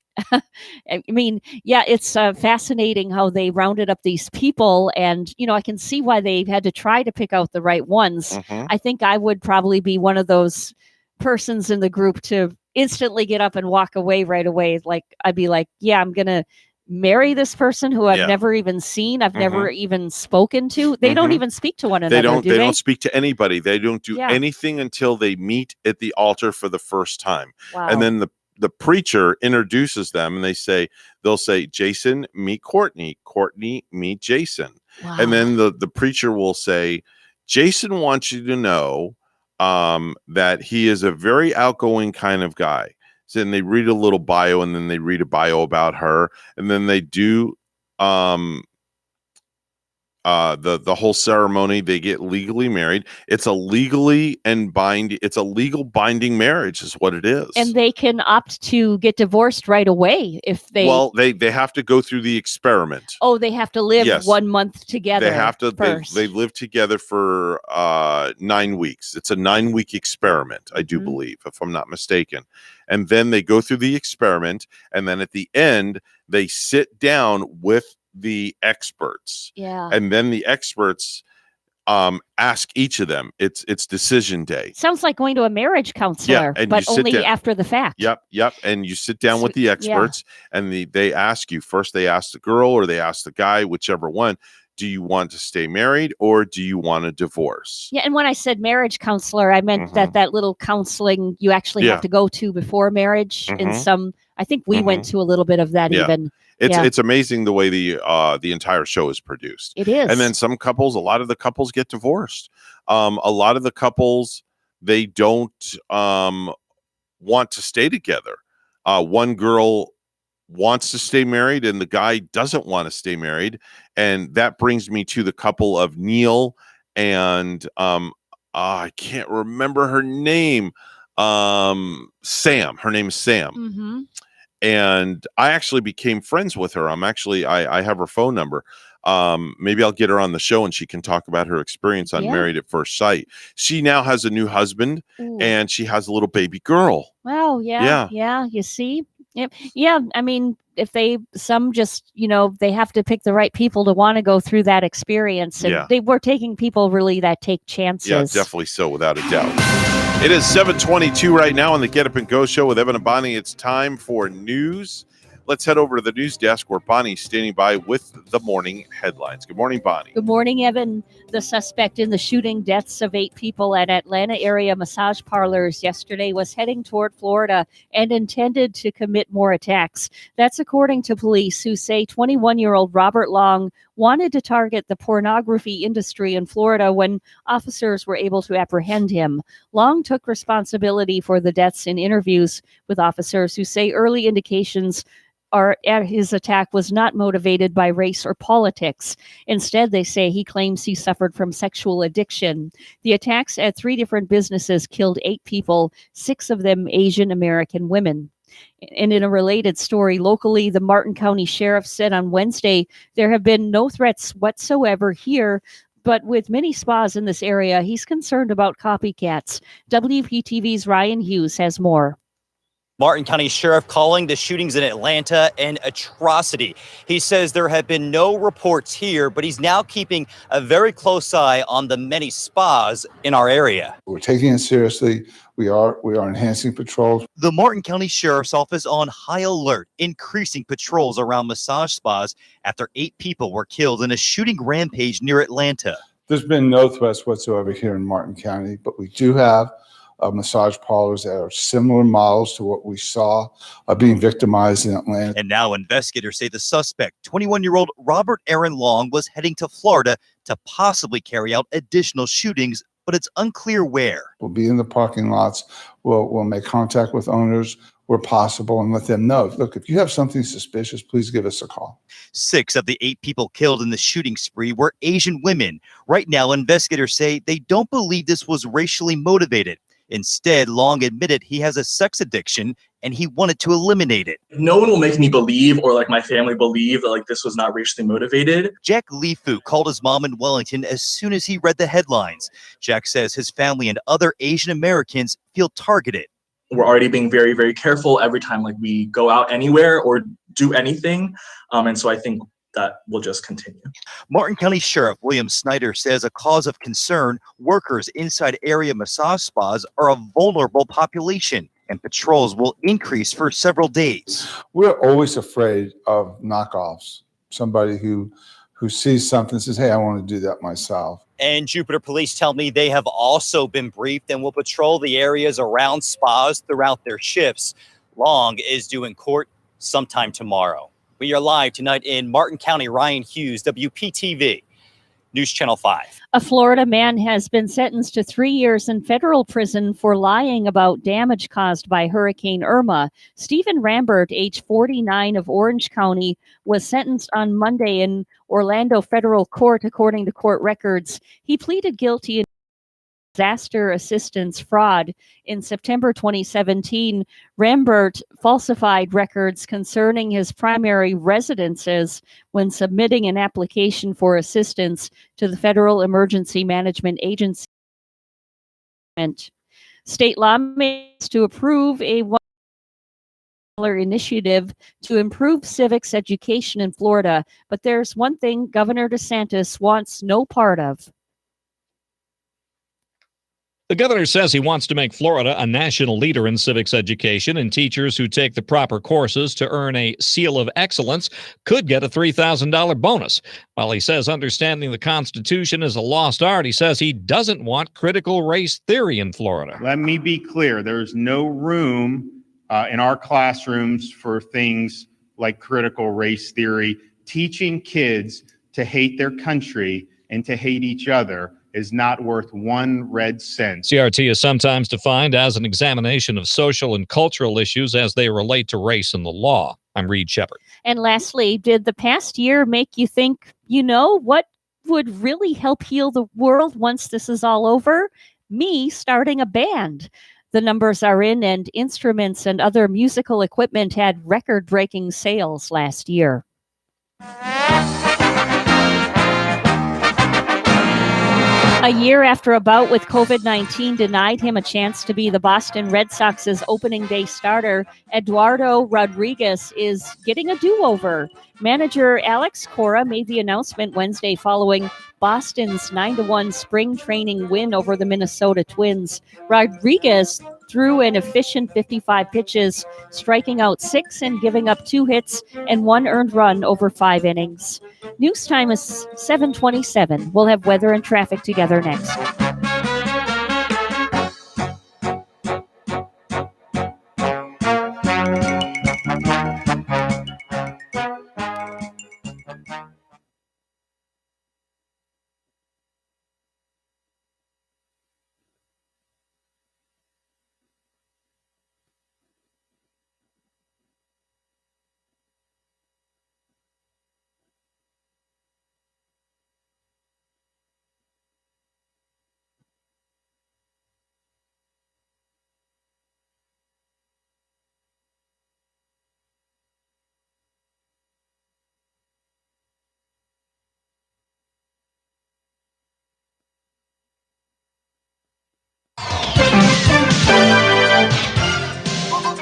I mean, yeah, it's fascinating how they rounded up these people. And, I can see why they had to try to pick out the right ones. Mhm. I think I would probably be one of those persons in the group to instantly get up and walk away right away. Like, I'd be like, yeah, I'm going to marry this person who I've Yeah. never even seen. I've never Mhm. even spoken to. They don't Mhm. even speak to one another. They don't. do They don't speak to anybody. They don't do Yeah. anything until they meet at the altar for the first time. Wow. And then the preacher introduces them, and they'll say, Jason, meet Courtney. Courtney, meet Jason. And then the preacher will say, Jason wants you to know that he is a very outgoing kind of guy. So then they read a little bio, and then they read a bio about her, and then they do the whole ceremony. They get legally married. It's a legal binding marriage is what it is. And they can opt to get divorced right away if they. Well, they have to go through the experiment. Oh, they have to live Yes. 1 month together. They have to first. they live together for 9 weeks. It's a 9-week experiment, I Mm-hmm. do believe, if I'm not mistaken. And then they go through the experiment, and then at the end they sit down with the experts. Yeah. And then the experts ask each of them. It's decision day. Sounds like going to a marriage counselor, and but you sit only down- after the fact. Yep. And you sit down with the yeah. experts, and they ask you first. They ask the girl or they ask the guy, whichever one. Do you want to stay married or do you want a divorce? Yeah, and when I said marriage counselor, I meant that little counseling you actually Mm-hmm. Yeah. have to go to before marriage. In Mhm. some, I think we went to a little bit of that Yeah. even. It's amazing the way the entire show is produced. It is. And then some couples, a lot of the couples get divorced. A lot of the couples, they don't want to stay together. One girl wants to stay married and the guy doesn't want to stay married. And that brings me to the couple of Neil and I can't remember her name. Sam. Her name is Sam. Mhm. and I actually became friends with her. I have her phone number. Maybe I'll get her on the show and she can talk about her experience on Yeah. Married at First Sight. She now has a new husband Ooh. and she has a little baby girl. Wow. Yeah. You see? Yep. Yeah. I mean, if some just, they have to pick the right people to want to go through that experience. And Yeah. they were taking people really that take chances. Yeah, definitely so, without a doubt. It is 7:22 right now on the Get Up and Go show with Evan and Bonnie. It's time for news. Let's head over to the news desk where Bonnie's standing by with the morning headlines. Good morning, Bonnie. Good morning, Evan. The suspect in the shooting deaths of 8 people at Atlanta area massage parlors yesterday was heading toward Florida and intended to commit more attacks. That's according to police, who say 21-year-old Robert Long wanted to target the pornography industry in Florida when officers were able to apprehend him. Long took responsibility for the deaths in interviews with officers, who say early indications his attack was not motivated by race or politics. Instead, they say he claims he suffered from sexual addiction. The attacks at 3 different businesses killed 8 people, 6 of them Asian American women. And in a related story, locally, the Martin County Sheriff said on Wednesday there have been no threats whatsoever here, but with many spas in this area, he's concerned about copycats. WPTV's Ryan Hughes has more. Martin County Sheriff calling the shootings in Atlanta an atrocity. He says there have been no reports here, but he's now keeping a very close eye on the many spas in our area. We're taking it seriously. We are enhancing patrols. The Martin County Sheriff's Office on high alert, increasing patrols around massage spas after 8 people were killed in a shooting rampage near Atlanta. There's been no threats whatsoever here in Martin County, but we do have massage parlors that are similar models to what we saw being victimized in Atlanta. And now investigators say the suspect, 21-year-old Robert Aaron Long, was heading to Florida to possibly carry out additional shootings, but it's unclear where. We'll be in the parking lots. We'll make contact with owners where possible and let them know. Look, if you have something suspicious, please give us a call. 6 of the 8 people killed in the shooting spree were Asian women. Right now, investigators say they don't believe this was racially motivated. Instead, Long admitted he has a sex addiction and he wanted to eliminate it. No one will make me believe, or like my family believe, that like this was not racially motivated. Jack Lifu called his mom in Wellington as soon as he read the headlines. Jack says his family and other Asian Americans feel targeted. We're already being very, very careful every time like we go out anywhere or do anything. And so I think that will just continue. Martin County Sheriff William Snyder says a cause of concern, workers inside area massage spas are a vulnerable population and patrols will increase for several days. We're always afraid of knockoffs. Somebody who sees something and says, hey, I want to do that myself. And Jupiter police tell me they have also been briefed and will patrol the areas around spas throughout their shifts. Long is due in court sometime tomorrow. We are live tonight in Martin County. Ryan Hughes, WPTV, News Channel 5. A Florida man has been sentenced to 3 years in federal prison for lying about damage caused by Hurricane Irma. Stephen Rambert, age 49, of Orange County, was sentenced on Monday in Orlando federal court, according to court records. He pleaded guilty in disaster assistance fraud. In September 2017, Rambert falsified records concerning his primary residences when submitting an application for assistance to the Federal Emergency Management Agency. State lawmakers to approve a $1 initiative to improve civics education in Florida, but there's one thing Governor DeSantis wants no part of. The governor says he wants to make Florida a national leader in civics education, and teachers who take the proper courses to earn a seal of excellence could get a $3,000 bonus. While he says understanding the Constitution is a lost art, he says he doesn't want critical race theory in Florida. Let me be clear. There's no room in our classrooms for things like critical race theory. Teaching kids to hate their country and to hate each other is not worth 1 red cent. CRT is sometimes defined as an examination of social and cultural issues as they relate to race and the law. I'm Reed Shepard. And lastly, did the past year make you think, what would really help heal the world once this is all over? Me starting a band. The numbers are in, and instruments and other musical equipment had record-breaking sales last year. A year after a bout with COVID-19 denied him a chance to be the Boston Red Sox's opening day starter, Eduardo Rodriguez is getting a do-over. Manager Alex Cora made the announcement Wednesday following Boston's 9-1 spring training win over the Minnesota Twins. Rodriguez threw an efficient 55 pitches, striking out 6 and giving up 2 hits and 1 earned run over 5 innings. News time is 7:27. We'll have weather and traffic together next.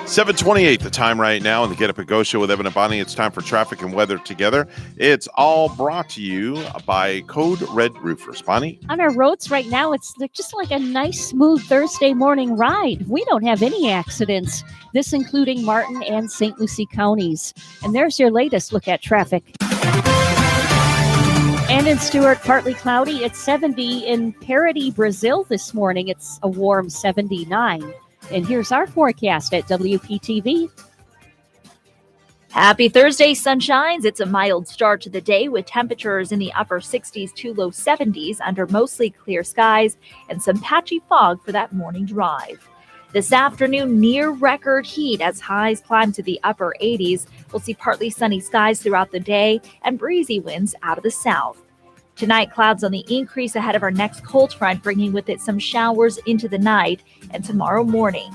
$7:28 the time right now on the Get Up and Go show with Evan and Bonnie. It's time for traffic and weather together. It's all brought to you by Code Red Roofers. Bonnie? On our roads right now, it's just like a nice, smooth Thursday morning ride. We don't have any accidents, this including Martin and St. Lucie counties. And there's your latest look at traffic. And in Stuart, partly cloudy. It's 70. In Parody, Brazil this morning, it's a warm 79. And here's our forecast at WPTV. Happy Thursday, sunshines. It's a mild start to the day with temperatures in the upper 60s to low 70s under mostly clear skies and some patchy fog for that morning drive. This afternoon, near record heat as highs climb to the upper 80s. We'll see partly sunny skies throughout the day and breezy winds out of the south. Tonight, clouds on the increase ahead of our next cold front, bringing with it some showers into the night and tomorrow morning.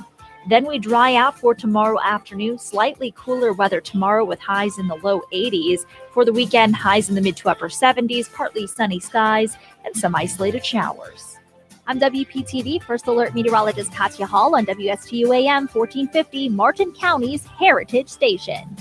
Then we dry out for tomorrow afternoon. Slightly cooler weather tomorrow with highs in the low 80s. For the weekend, highs in the mid to upper 70s, partly sunny skies, and some isolated showers. I'm WPTV First Alert Meteorologist Katya Hall on WSTU AM 1450, Martin County's Heritage Station.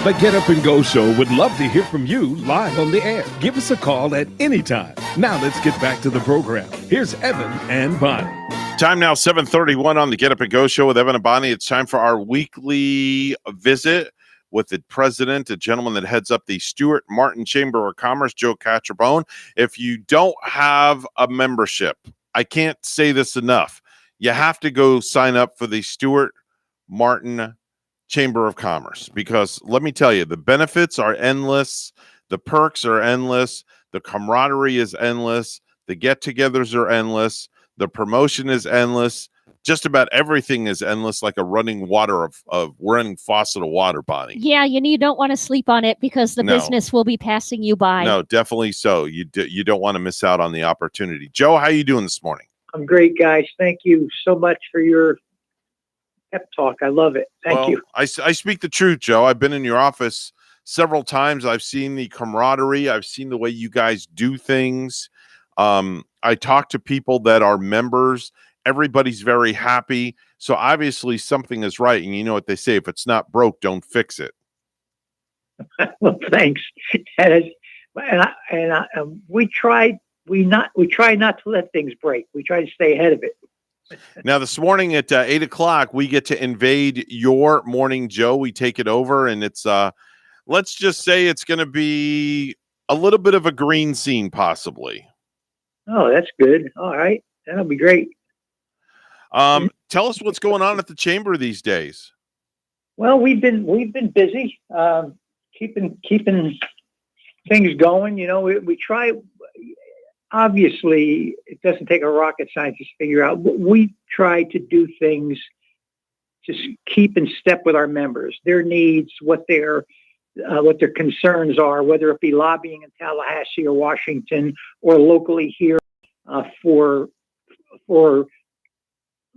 The Get Up and Go Show would love to hear from you live on the air. Give us a call at any time. Now let's get back to the program. Here's Evan and Bonnie. Time now, 7:31 on the Get Up and Go show with Evan and Bonnie. It's time for our weekly visit with the president, a gentleman that heads up the Stuart Martin Chamber of Commerce, Joe Catrabone. If you don't have a membership, I can't say this enough. You have to go sign up for the Stuart Martin Chamber of Commerce, because let me tell you, the benefits are endless. The perks are endless. The camaraderie is endless. The get-togethers are endless. The promotion is endless. Just about everything is endless, like a running faucet of water, Bonnie. Yeah, you don't want to sleep on it because the No. business will be passing you by. No, definitely so. You don't want to miss out on the opportunity. Joe, how you doing this morning? I'm great, guys. Thank you so much for your pep talk. I love it. Thank you. I speak the truth, Joe. I've been in your office several times. I've seen the camaraderie. I've seen the way you guys do things. I talk to people that are members. Everybody's very happy. So obviously something is right. And you know what they say, if it's not broke, don't fix it. Well, thanks. We try not to let things break. We try to stay ahead of it. Now, this morning at 8 o'clock, we get to invade your morning, Joe. We take it over, and it's, let's just say it's going to be a little bit of a green scene, possibly. Oh, that's good. All right. That'll be great. Tell us what's going on at the chamber these days. Well, we've been busy, keeping things going. You know, we try. Obviously, it doesn't take a rocket scientist to figure out. We try to do things to keep in step with our members, their needs, what their concerns are, whether it be lobbying in Tallahassee or Washington or locally here for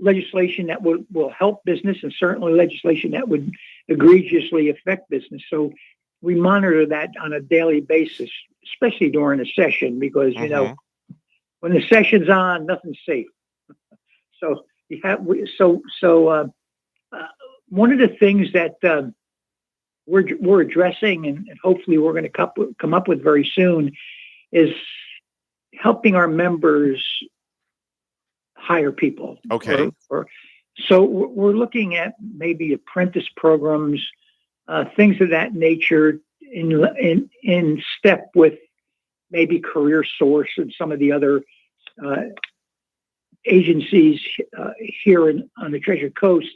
legislation that will help business, and certainly legislation that would egregiously affect business. So we monitor that on a daily basis, especially during a session, because you know, when the session's on, nothing's safe. So you have one of the things that we're addressing, and hopefully we're going to come up with very soon, is helping our members hire people. Okay. So we're looking at maybe apprentice programs, things of that nature, in step with maybe Career Source and some of the other agencies here on the Treasure Coast,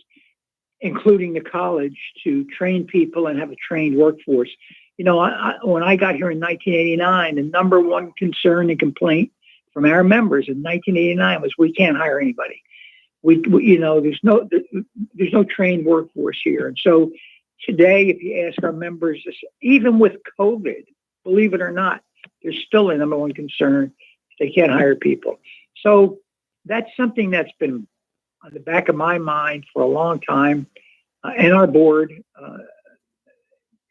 including the college, to train people and have a trained workforce. You know, when I got here in 1989, the number one concern and complaint from our members in 1989 was we can't hire anybody. We you know, there's no trained workforce here. And so today, if you ask our members, even with COVID, believe it or not, there's still a number one concern. They can't hire people. So that's something that's been on the back of my mind for a long time, and our board.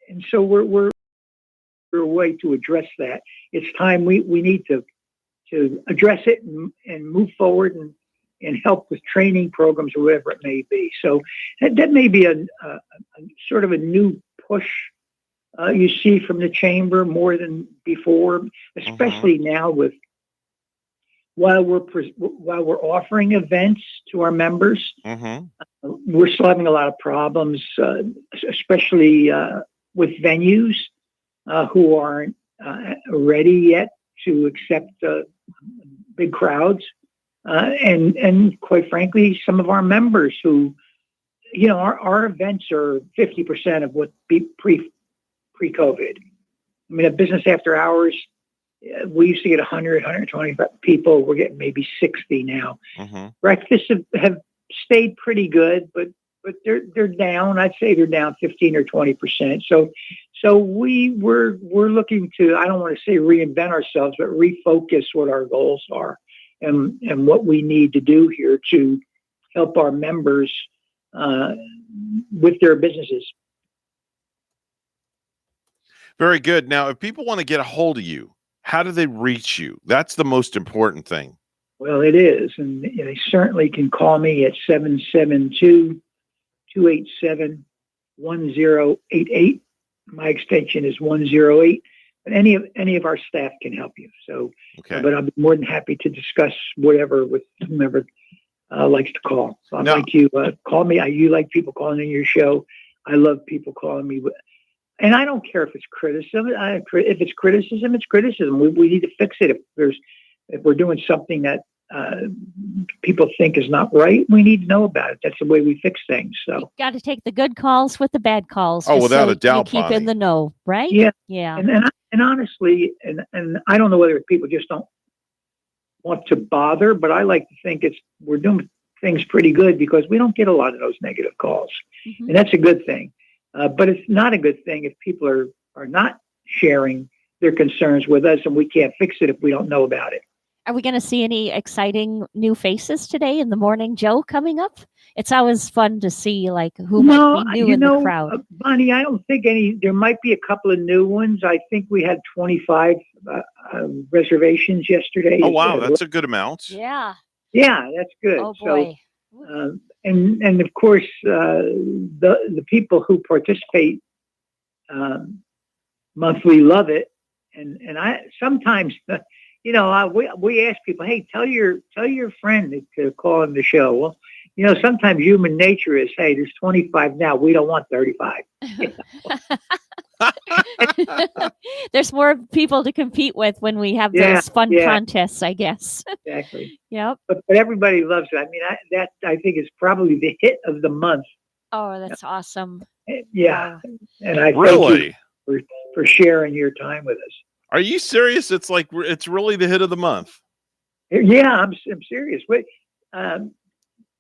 And so we're a way to address that. It's time we need to address it and move forward and help with training programs or whatever it may be. So that may be a sort of a new push you see from the chamber more than before, especially now with while we're offering events to our members. We're still having a lot of problems, especially with venues who aren't ready yet to accept big crowds. And quite frankly, some of our members who, you know, our events are 50% of what pre-COVID. I mean, a business after hours, we used to get 100, 120 people. We're getting maybe 60 now. Breakfasts have stayed pretty good, but they're down. I'd say they're down 15 or 20%. So we're looking to, I don't want to say reinvent ourselves, but refocus what our goals are and what we need to do here to help our members with their businesses. Very good. Now, if people want to get a hold of you, how do they reach you? That's the most important thing. Well, it is. And they certainly can call me at 772-287-1088. My extension is 108. But any of our staff can help you. So, but I'll be more than happy to discuss whatever with whomever likes to call. So I'd like you call me. You like people calling in your show. I love people calling me. And I don't care if it's criticism. If it's criticism, it's criticism. We need to fix it. If we're doing something that people think is not right, we need to know about it. That's the way we fix things. So Got to take the good calls with the bad calls. Oh, just without so a doubt, you keep Bonnie. in the know, right? Yeah. Yeah. And honestly, and I don't know whether people just don't want to bother, but I like to think we're doing things pretty good because we don't get a lot of those negative calls, and that's a good thing. But it's not a good thing if people are not sharing their concerns with us, and we can't fix it if we don't know about it. Are we going to see any exciting new faces today in the morning, Joe, coming up? It's always fun to see like who might be new in the crowd. Bonnie, I don't think there might be a couple of new ones. I think we had 25 reservations yesterday. Oh, wow. That's a good amount. Yeah. Yeah, that's good. Oh, boy. So, and of course, the people who participate monthly love it. And I sometimes, we ask people, hey, tell your friend to call in the show. Well, sometimes human nature is, hey, there's 25 now. We don't want 35. There's more people to compete with when we have those fun contests, I guess. Exactly. Yep. But everybody loves it. I mean, I think is probably the hit of the month. Oh, that's awesome. Yeah. And I Really? thank you for sharing your time with us. Are you serious? It's like it's really the hit of the month. Yeah, I'm serious. But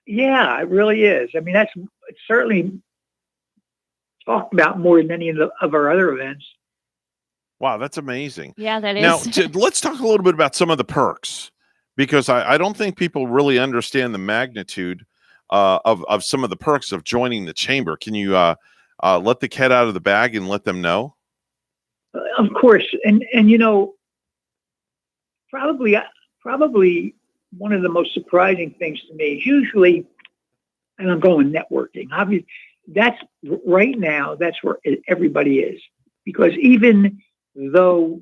yeah, it really is. I mean, it's certainly talked about more than any of our other events. Wow, that's amazing. Yeah, that is. Now, let's talk a little bit about some of the perks, because I don't think people really understand the magnitude of some of the perks of joining the chamber. Can you let the cat out of the bag and let them know? Of course, and probably one of the most surprising things to me is usually, and I'm going networking. Obviously, that's right now. That's where everybody is, because even though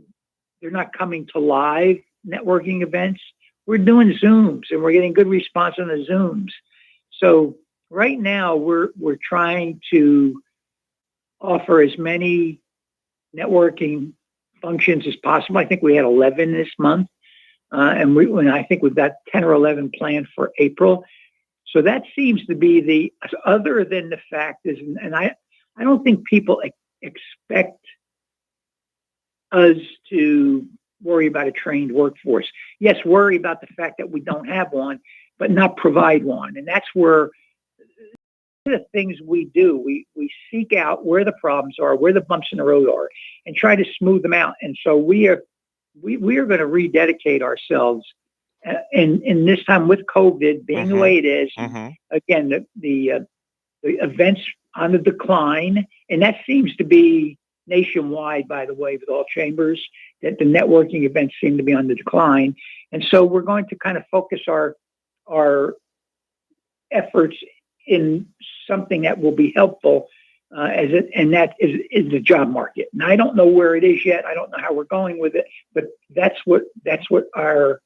they're not coming to live networking events, we're doing Zooms and we're getting good response on the Zooms. So right now we're trying to offer as many networking functions as possible. I think we had 11 this month, and I think we've got 10 or 11 planned for April. So that seems to be other than the fact is, and I don't think people expect us to worry about a trained workforce. Yes, worry about the fact that we don't have one, but not provide one. And that's where the things we do, we seek out where the problems are, where the bumps in the road are, and try to smooth them out. And so we are going to rededicate ourselves in this time with COVID being the way it is. Again, the events on the decline, and that seems to be nationwide, by the way, with all chambers, that the networking events seem to be on the decline. And so we're going to kind of focus our efforts in something that will be helpful, and that is the job market. And I don't know where it is yet. I don't know how we're going with it, but that's what our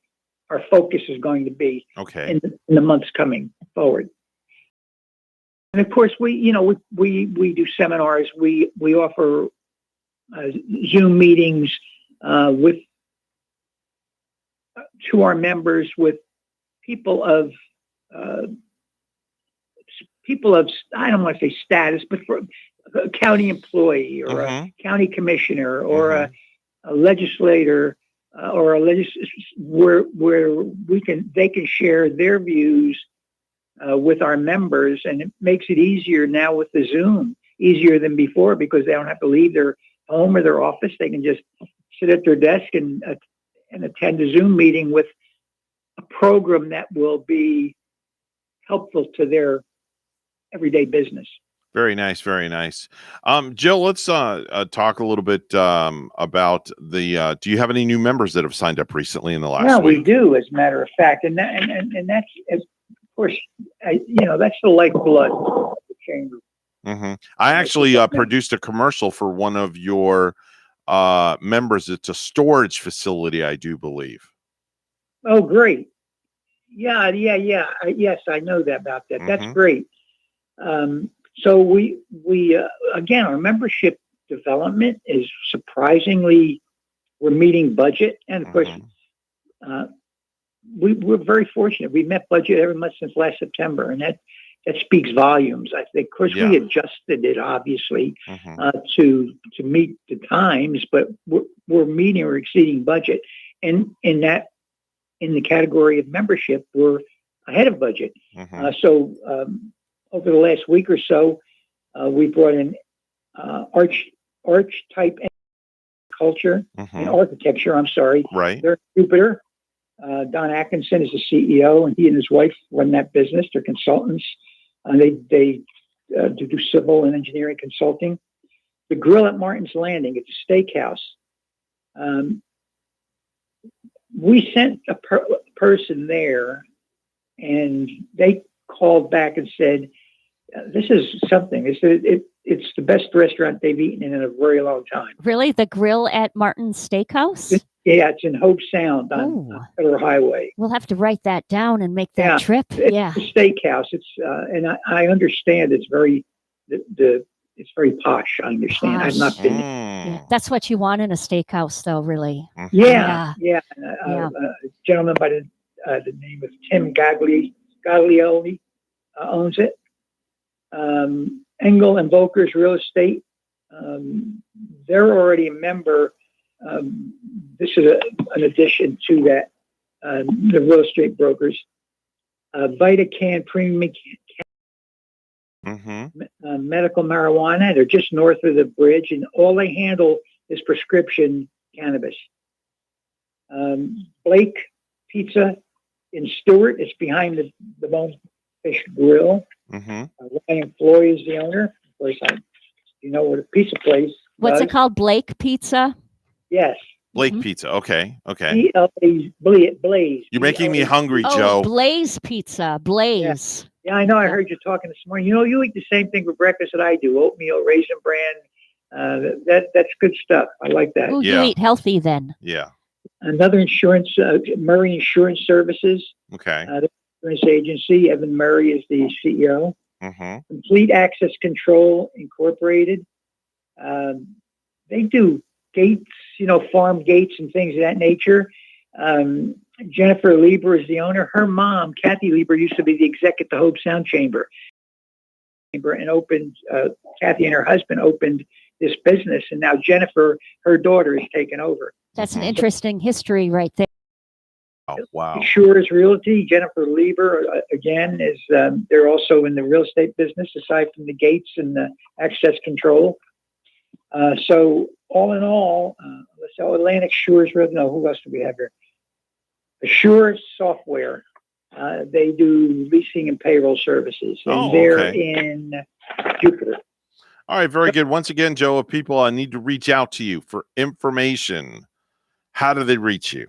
focus is going to be. Okay. In the months coming forward. And of course, we do seminars. We offer Zoom meetings to our members with people of I don't want to say status, but for a county employee or a county commissioner or a legislator or where they can share their views with our members, and it makes it easier now with the Zoom, easier than before, because they don't have to leave their home or their office. They can just sit at their desk and attend a Zoom meeting with a program that will be helpful to their everyday business. Very nice, very nice. Jill, let's talk a little bit about the. Do you have any new members that have signed up recently in the last week? We do, as a matter of fact, and that's, of course, that's the lifeblood of the chamber. I actually produced a commercial for one of your members. It's a storage facility, I do believe. Oh, great! Yeah. Yes, I know about that. That's great. So we again, our membership development is surprisingly, we're meeting budget. And of course, we're very fortunate. We met budget every month since last September, and that speaks volumes. I think, of course, we adjusted it obviously to meet the times, but we're meeting or exceeding budget. And in the category of membership, we're ahead of budget. So over the last week or so, we brought in arch type culture and architecture. I'm sorry, right? They're Jupiter. Don Atkinson is the CEO, and he and his wife run that business. They're consultants. They do civil and engineering consulting. The Grill at Martin's Landing, it's a steakhouse. We sent a person there, and they called back and said, "This is something. It's the best restaurant they've eaten in a very long time." Really? The Grill at Martin's Steakhouse? Yeah, it's in Hope Sound on Federal Highway. We'll have to write that down and make that trip. It's a steakhouse. It's and I understand it's very it's very posh. I understand. I've not been. Yeah, that's what you want in a steakhouse, though. Really. Yeah. A gentleman by the name of Tim Gaglioli owns it. Engel and Volker's Real Estate. They're already a member. This is an addition to that. The real estate brokers. VitaCan Premium Medical Marijuana. They're just north of the bridge, and all they handle is prescription cannabis. Blake Pizza in Stewart. It's behind the Bonefish Grill. Ryan Floyd is the owner. Of course, you know what a pizza place. What's it called? Blake Pizza? Yes. Blake Pizza. Okay. Blaze. You're making me hungry, Joe. Blaze Pizza. Blaze. Yeah, I know. I heard you talking this morning. You know, you eat the same thing for breakfast that I do: oatmeal, raisin bran. That's good stuff. I like that. Ooh, you eat healthy then. Yeah. Another insurance, Murray Insurance Services. Okay. The insurance agency. Evan Murray is the CEO. Complete Access Control Incorporated. They do gates, farm gates and things of that nature. Jennifer Lieber is the owner. Her mom, Kathy Lieber, used to be the exec at the Hope Sound Chamber and opened, Kathy and her husband opened this business. And now Jennifer, her daughter, is taken over. That's an interesting history right there. Oh, wow. Shores Realty, Jennifer Lieber, again, is they're also in the real estate business, aside from the gates and the access control. So all in all, let's say Atlantic Shores Realty. No, who else do we have here? Assure Software. They do leasing and payroll services. And they're in Jupiter. All right, very good. Once again, Joe, if people need to reach out to you for information, how do they reach you?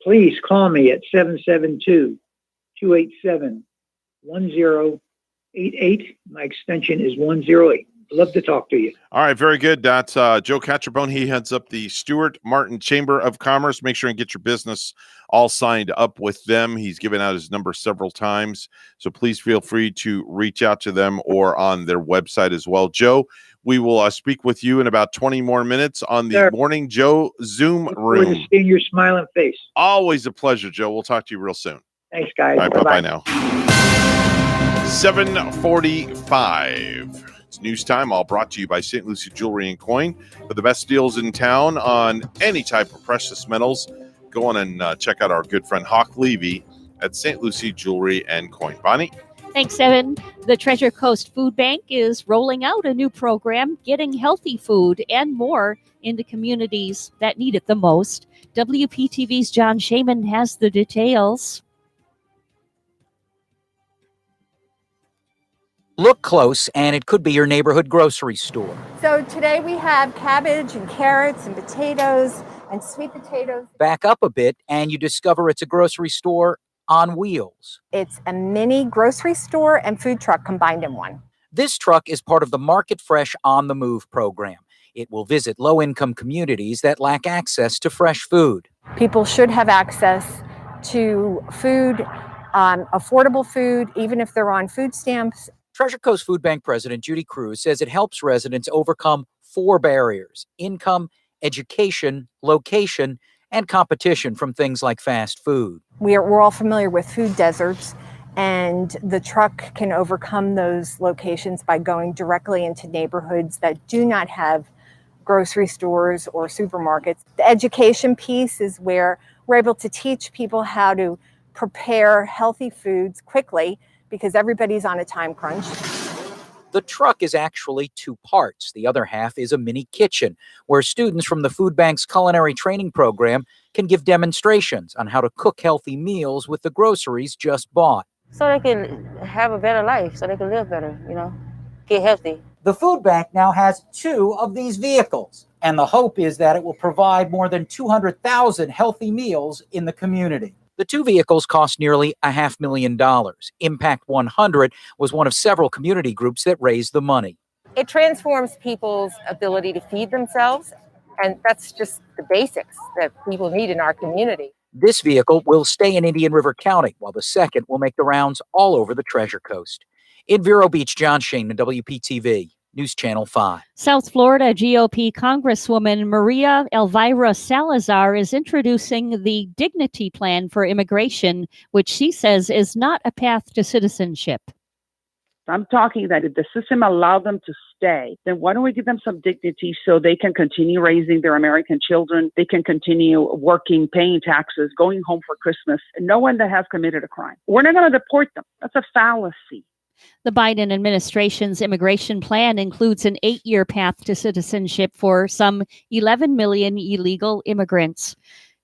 Please call me at 772-287-1088. My extension is 108. Love to talk to you. All right, very good. That's Joe Catrabone. He heads up the Stewart Martin Chamber of Commerce. Make sure and get your business all signed up with them. He's given out his number several times, so please feel free to reach out to them or on their website as well. Joe, we will speak with you in about 20 more minutes on the Morning Joe Zoom room. Seeing your smiling face. Always a pleasure, Joe. We'll talk to you real soon. Thanks, guys. All right, bye-bye now. 7:45. It's news time, all brought to you by St. Lucie Jewelry and Coin. For the best deals in town on any type of precious metals, go on and check out our good friend Hawk Levy at St. Lucie Jewelry and Coin. Bonnie? Thanks, Evan. The Treasure Coast Food Bank is rolling out a new program, getting healthy food and more into communities that need it the most. WPTV's John Shaman has the details. Look close, and it could be your neighborhood grocery store. So today we have cabbage and carrots and potatoes and sweet potatoes. Back up a bit, and you discover it's a grocery store on wheels. It's a mini grocery store and food truck combined in one. This truck is part of the Market Fresh On the Move program. It will visit low-income communities that lack access to fresh food. People should have access to food, affordable food, even if they're on food stamps. Treasure Coast Food Bank President Judy Cruz says it helps residents overcome 4 barriers: income, education, location, and competition from things like fast food. We're all familiar with food deserts, and the truck can overcome those locations by going directly into neighborhoods that do not have grocery stores or supermarkets. The education piece is where we're able to teach people how to prepare healthy foods quickly because everybody's on a time crunch. The truck is actually 2 parts. The other half is a mini kitchen where students from the Food Bank's culinary training program can give demonstrations on how to cook healthy meals with the groceries just bought. So they can have a better life, so they can live better, get healthy. The food bank now has 2 of these vehicles, and the hope is that it will provide more than 200,000 healthy meals in the community. The 2 vehicles cost nearly $500,000. Impact 100 was one of several community groups that raised the money. It transforms people's ability to feed themselves, and that's just the basics that people need in our community. This vehicle will stay in Indian River County, while the second will make the rounds all over the Treasure Coast. In Vero Beach, John Shane, WPTV, News Channel 5. South Florida GOP Congresswoman Maria Elvira Salazar is introducing the Dignity Plan for Immigration, which she says is not a path to citizenship. I'm talking that if the system allowed them to stay, then why don't we give them some dignity so they can continue raising their American children, they can continue working, paying taxes, going home for Christmas, and no one that has committed a crime. We're not going to deport them. That's a fallacy. The Biden administration's immigration plan includes an 8-year path to citizenship for some 11 million illegal immigrants.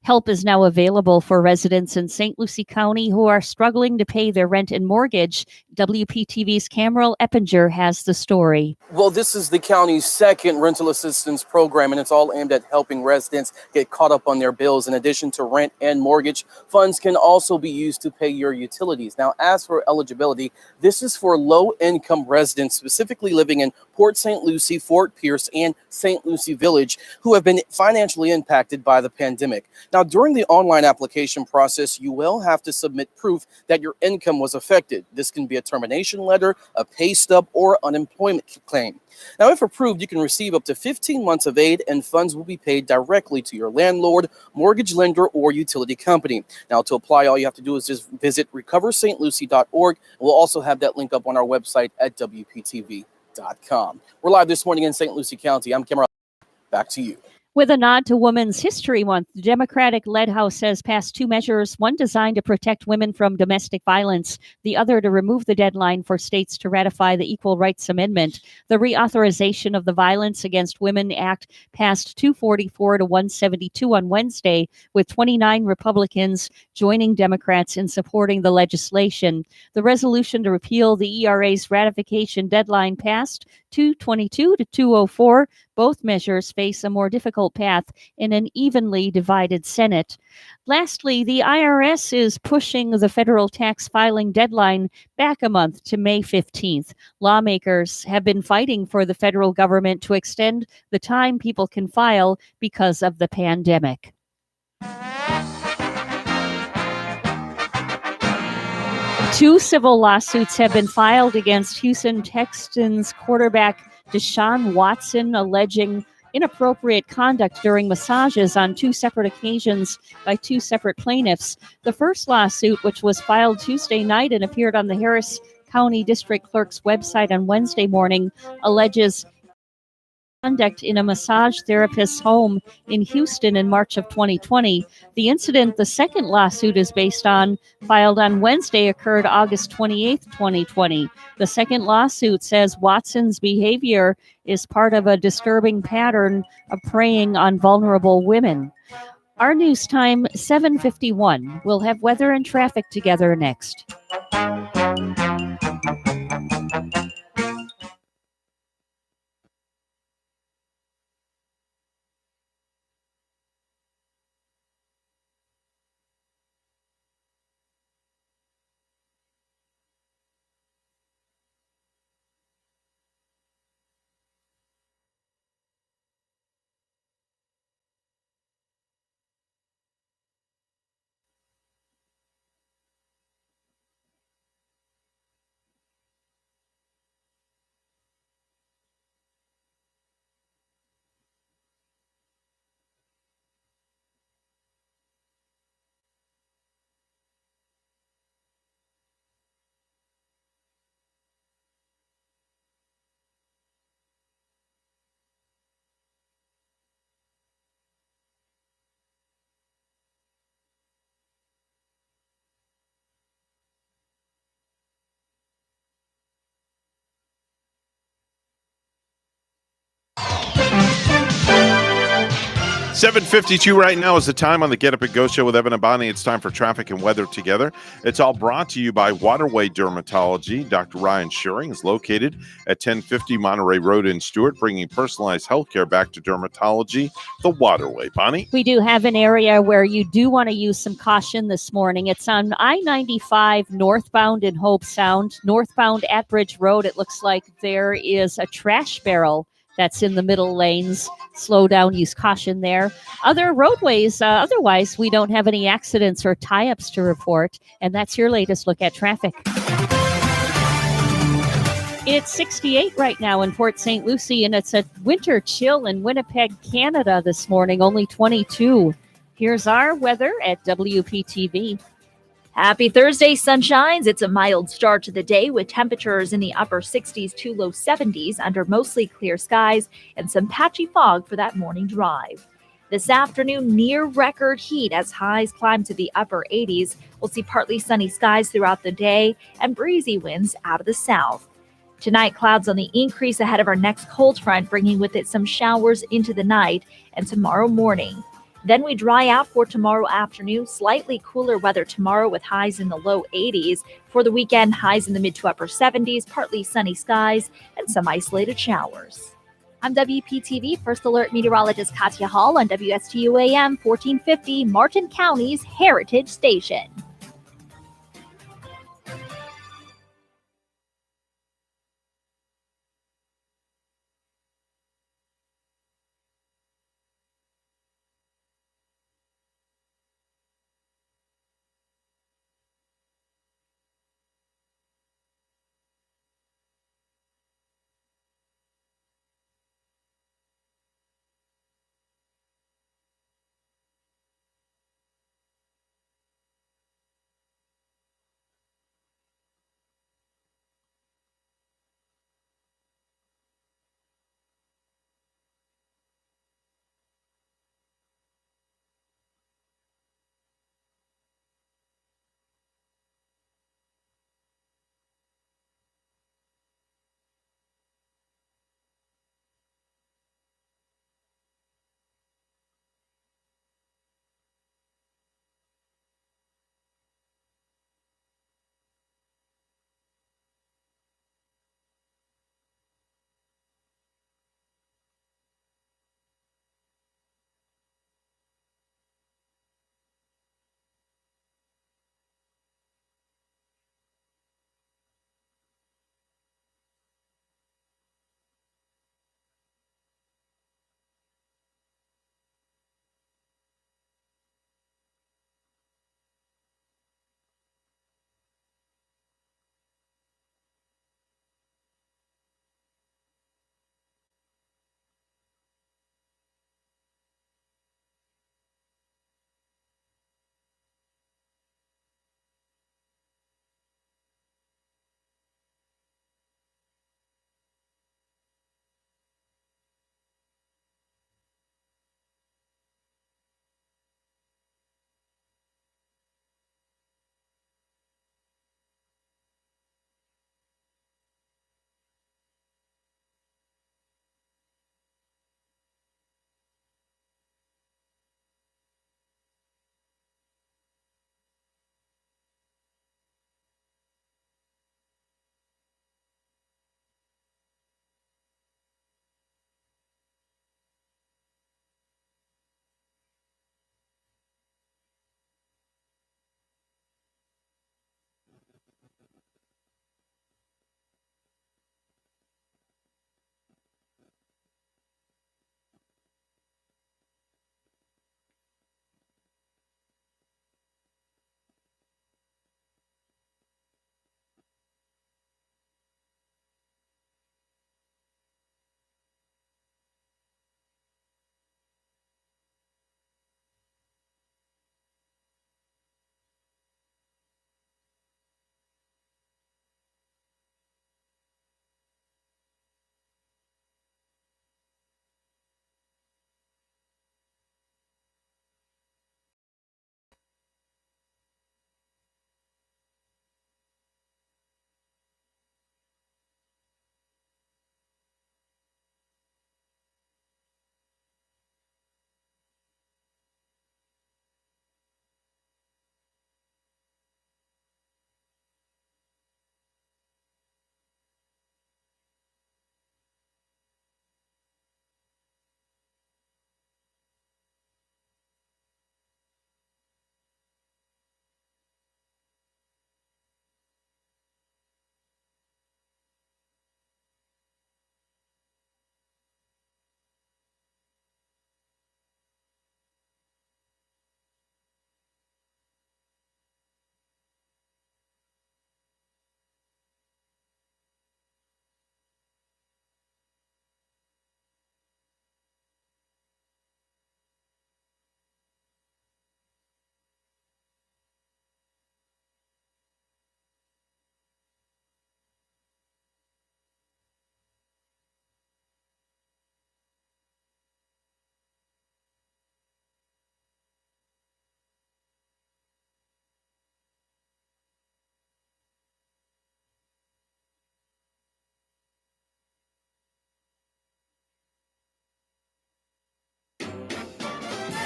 Help is now available for residents in St. Lucie County who are struggling to pay their rent and mortgage. WPTV's Cameron Eppinger has the story. Well, this is the county's second rental assistance program, and it's all aimed at helping residents get caught up on their bills. In addition to rent and mortgage, funds can also be used to pay your utilities. Now, as for eligibility, this is for low-income residents, specifically living in Port St. Lucie, Fort Pierce, and St. Lucie Village, who have been financially impacted by the pandemic. Now, during the online application process, you will have to submit proof that your income was affected. This can be a termination letter, a pay stub, or unemployment claim. Now, if approved, you can receive up to 15 months of aid, and funds will be paid directly to your landlord, mortgage lender, or utility company. Now, to apply, all you have to do is just visit recoverstlucie.org. We'll also have that link up on our website at WPTV.com. We're live this morning in St. Lucie County. I'm Cameron. Back to you. With a nod to Women's History Month, the Democratic-led House has passed 2 measures, one designed to protect women from domestic violence, the other to remove the deadline for states to ratify the Equal Rights Amendment. The reauthorization of the Violence Against Women Act passed 244 to 172 on Wednesday, with 29 Republicans joining Democrats in supporting the legislation. The resolution to repeal the ERA's ratification deadline passed 222 to 204. Both measures face a more difficult path in an evenly divided Senate. Lastly, the IRS is pushing the federal tax filing deadline back a month to May 15th. Lawmakers have been fighting for the federal government to extend the time people can file because of the pandemic. Two civil lawsuits have been filed against Houston Texans quarterback Deshaun Watson, alleging inappropriate conduct during massages on 2 separate occasions by 2 separate plaintiffs. The first lawsuit, which was filed Tuesday night and appeared on the Harris County District Clerk's website on Wednesday morning, alleges conduct in a massage therapist's home in Houston in March of 2020. The incident the second lawsuit is based on, filed on Wednesday, occurred August 28, 2020. The second lawsuit says Watson's behavior is part of a disturbing pattern of preying on vulnerable women. Our news time, 7:51. We'll have weather and traffic together next. 7:52 right now is the time on the Get Up and Go show with Evan and Bonnie. It's time for traffic and weather together. It's all brought to you by Waterway Dermatology. Dr. Ryan Schuring is located at 1050 Monterey Road in Stewart, bringing personalized health care back to dermatology, the Waterway. Bonnie? We do have an area where you do want to use some caution this morning. It's on I-95 northbound in Hope Sound. Northbound at Bridge Road, it looks like there is a trash barrel that's in the middle lanes. Slow down, use caution there. Other roadways, otherwise, we don't have any accidents or tie-ups to report. And that's your latest look at traffic. It's 68 right now in Port St. Lucie, and it's a winter chill in Winnipeg, Canada this morning, only 22. Here's our weather at WPTV. Happy Thursday, sunshines. It's a mild start to the day with temperatures in the upper 60s to low 70s under mostly clear skies and some patchy fog for that morning drive. This afternoon, near record heat as highs climb to the upper 80s. We'll see partly sunny skies throughout the day and breezy winds out of the south. Tonight, clouds on the increase ahead of our next cold front, bringing with it some showers into the night and tomorrow morning. Then we dry out for tomorrow afternoon. Slightly cooler weather tomorrow with highs in the low 80s. For the weekend, highs in the mid to upper 70s, partly sunny skies, and some isolated showers. I'm WPTV First Alert Meteorologist Katya Hall on WSTU AM 1450, Martin County's Heritage Station.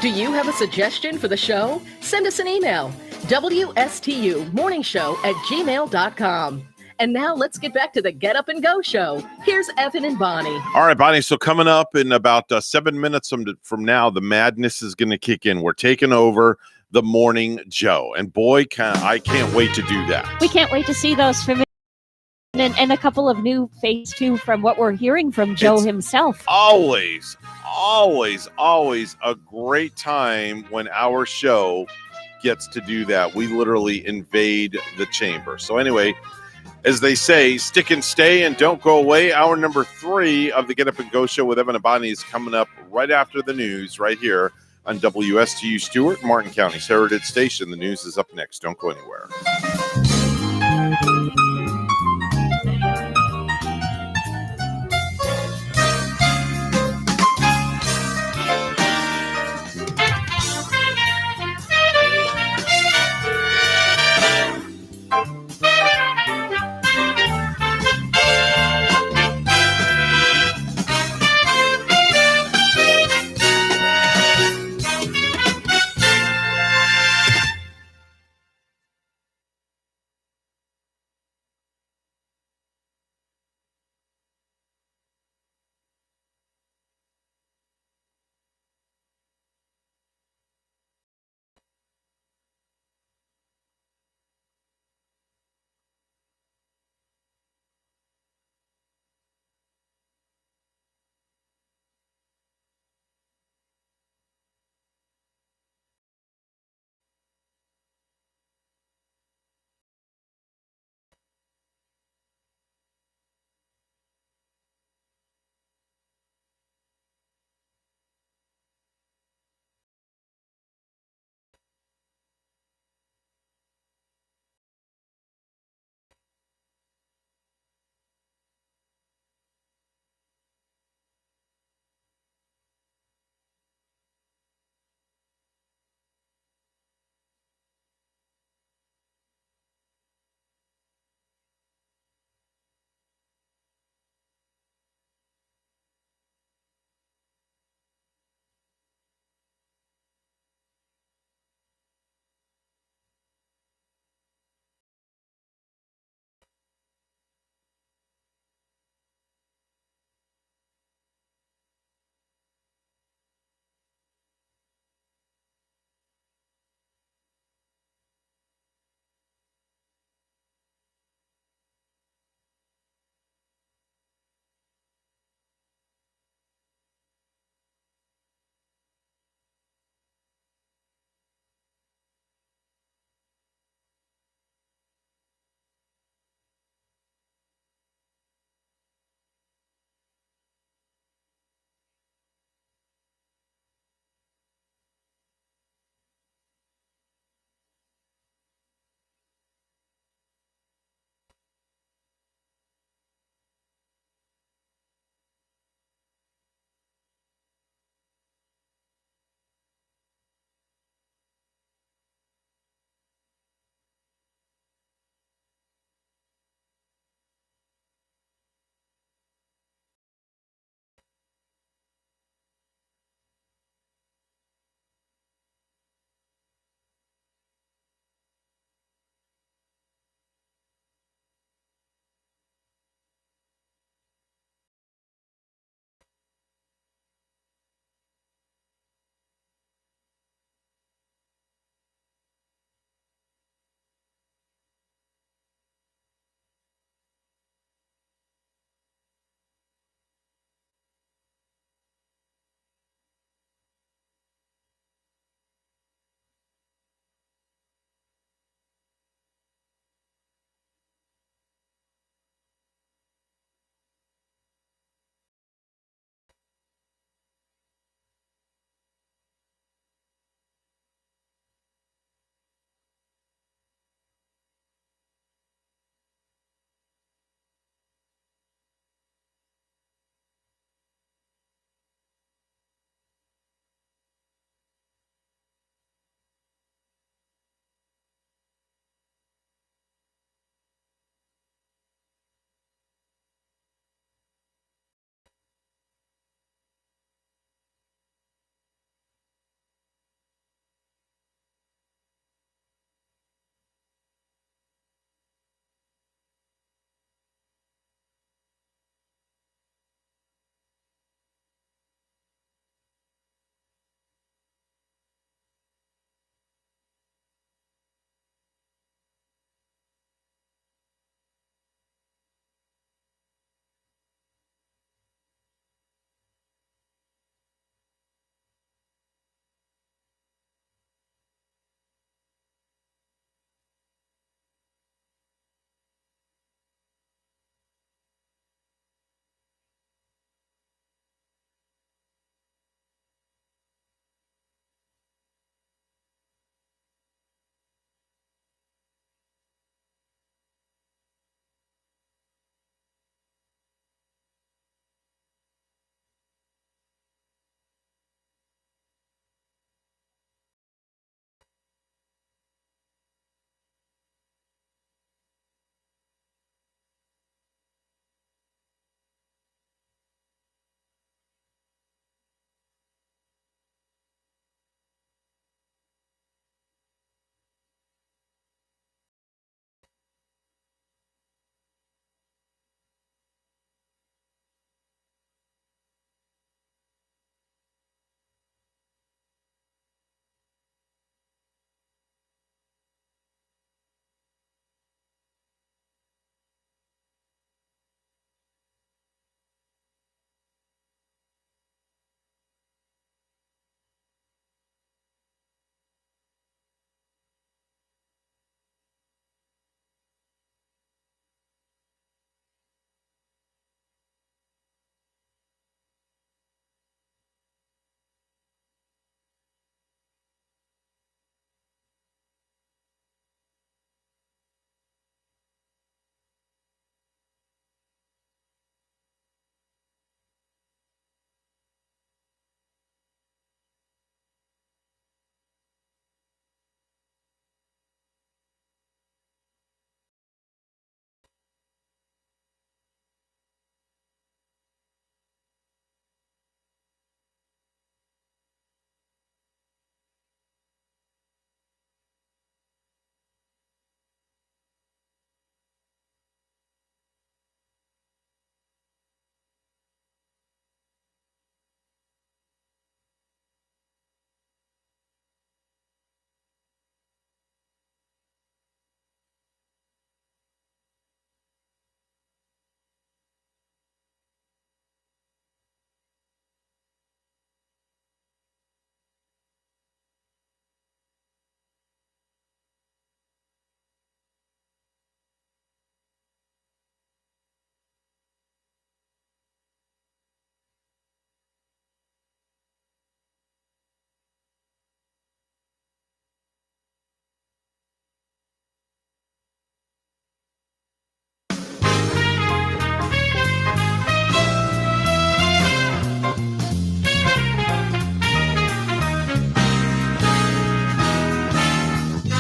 Do you have a suggestion for the show? Send us an email, WSTUmorningshow@gmail.com. And now let's get back to the Get Up and Go show. Here's Evan and Bonnie. All right, Bonnie. So coming up in about 7 minutes from now, the madness is going to kick in. We're taking over the Morning Joe. And boy, I can't wait to do that. We can't wait to see those from and a couple of new phase 2 from what we're hearing from Joe himself. Always a great time when our show gets to do that. We literally invade the chamber. So anyway, as they say, stick and stay and don't go away. Hour number 3 of the Get Up and Go show with Evan and Bonnie is coming up right after the news right here on WSTU Stewart, Martin County's Heritage Station. The news is up next. Don't go anywhere.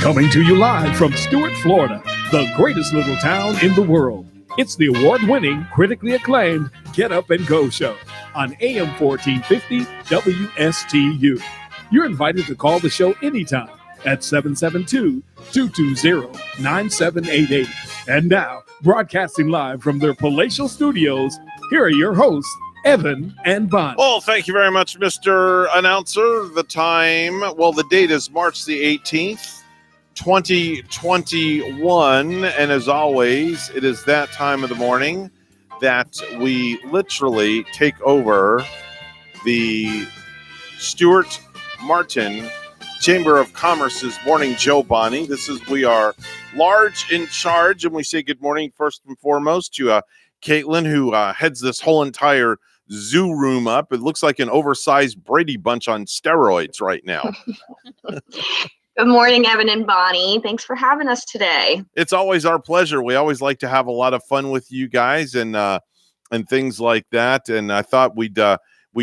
Coming to you live from Stuart, Florida, the greatest little town in the world. It's the award-winning, critically acclaimed Get Up and Go show on AM 1450 WSTU. You're invited to call the show anytime at 772-220-9788. And now, broadcasting live from their palatial studios, here are your hosts, Evan and Bonnie. Well, thank you very much, Mr. Announcer. The time, well, the date is March the 18th, 2021. And as always, it is that time of the morning that we literally take over the Stuart Martin Chamber of Commerce's Morning Joe, Bonnie. We are large in charge, and we say good morning first and foremost to Caitlin, who heads this whole entire zoo room up. It looks like an oversized Brady Bunch on steroids right now. Good morning, Evan and Bonnie. Thanks for having us today. It's always our pleasure. We always like to have a lot of fun with you guys and things like that. And I thought we'd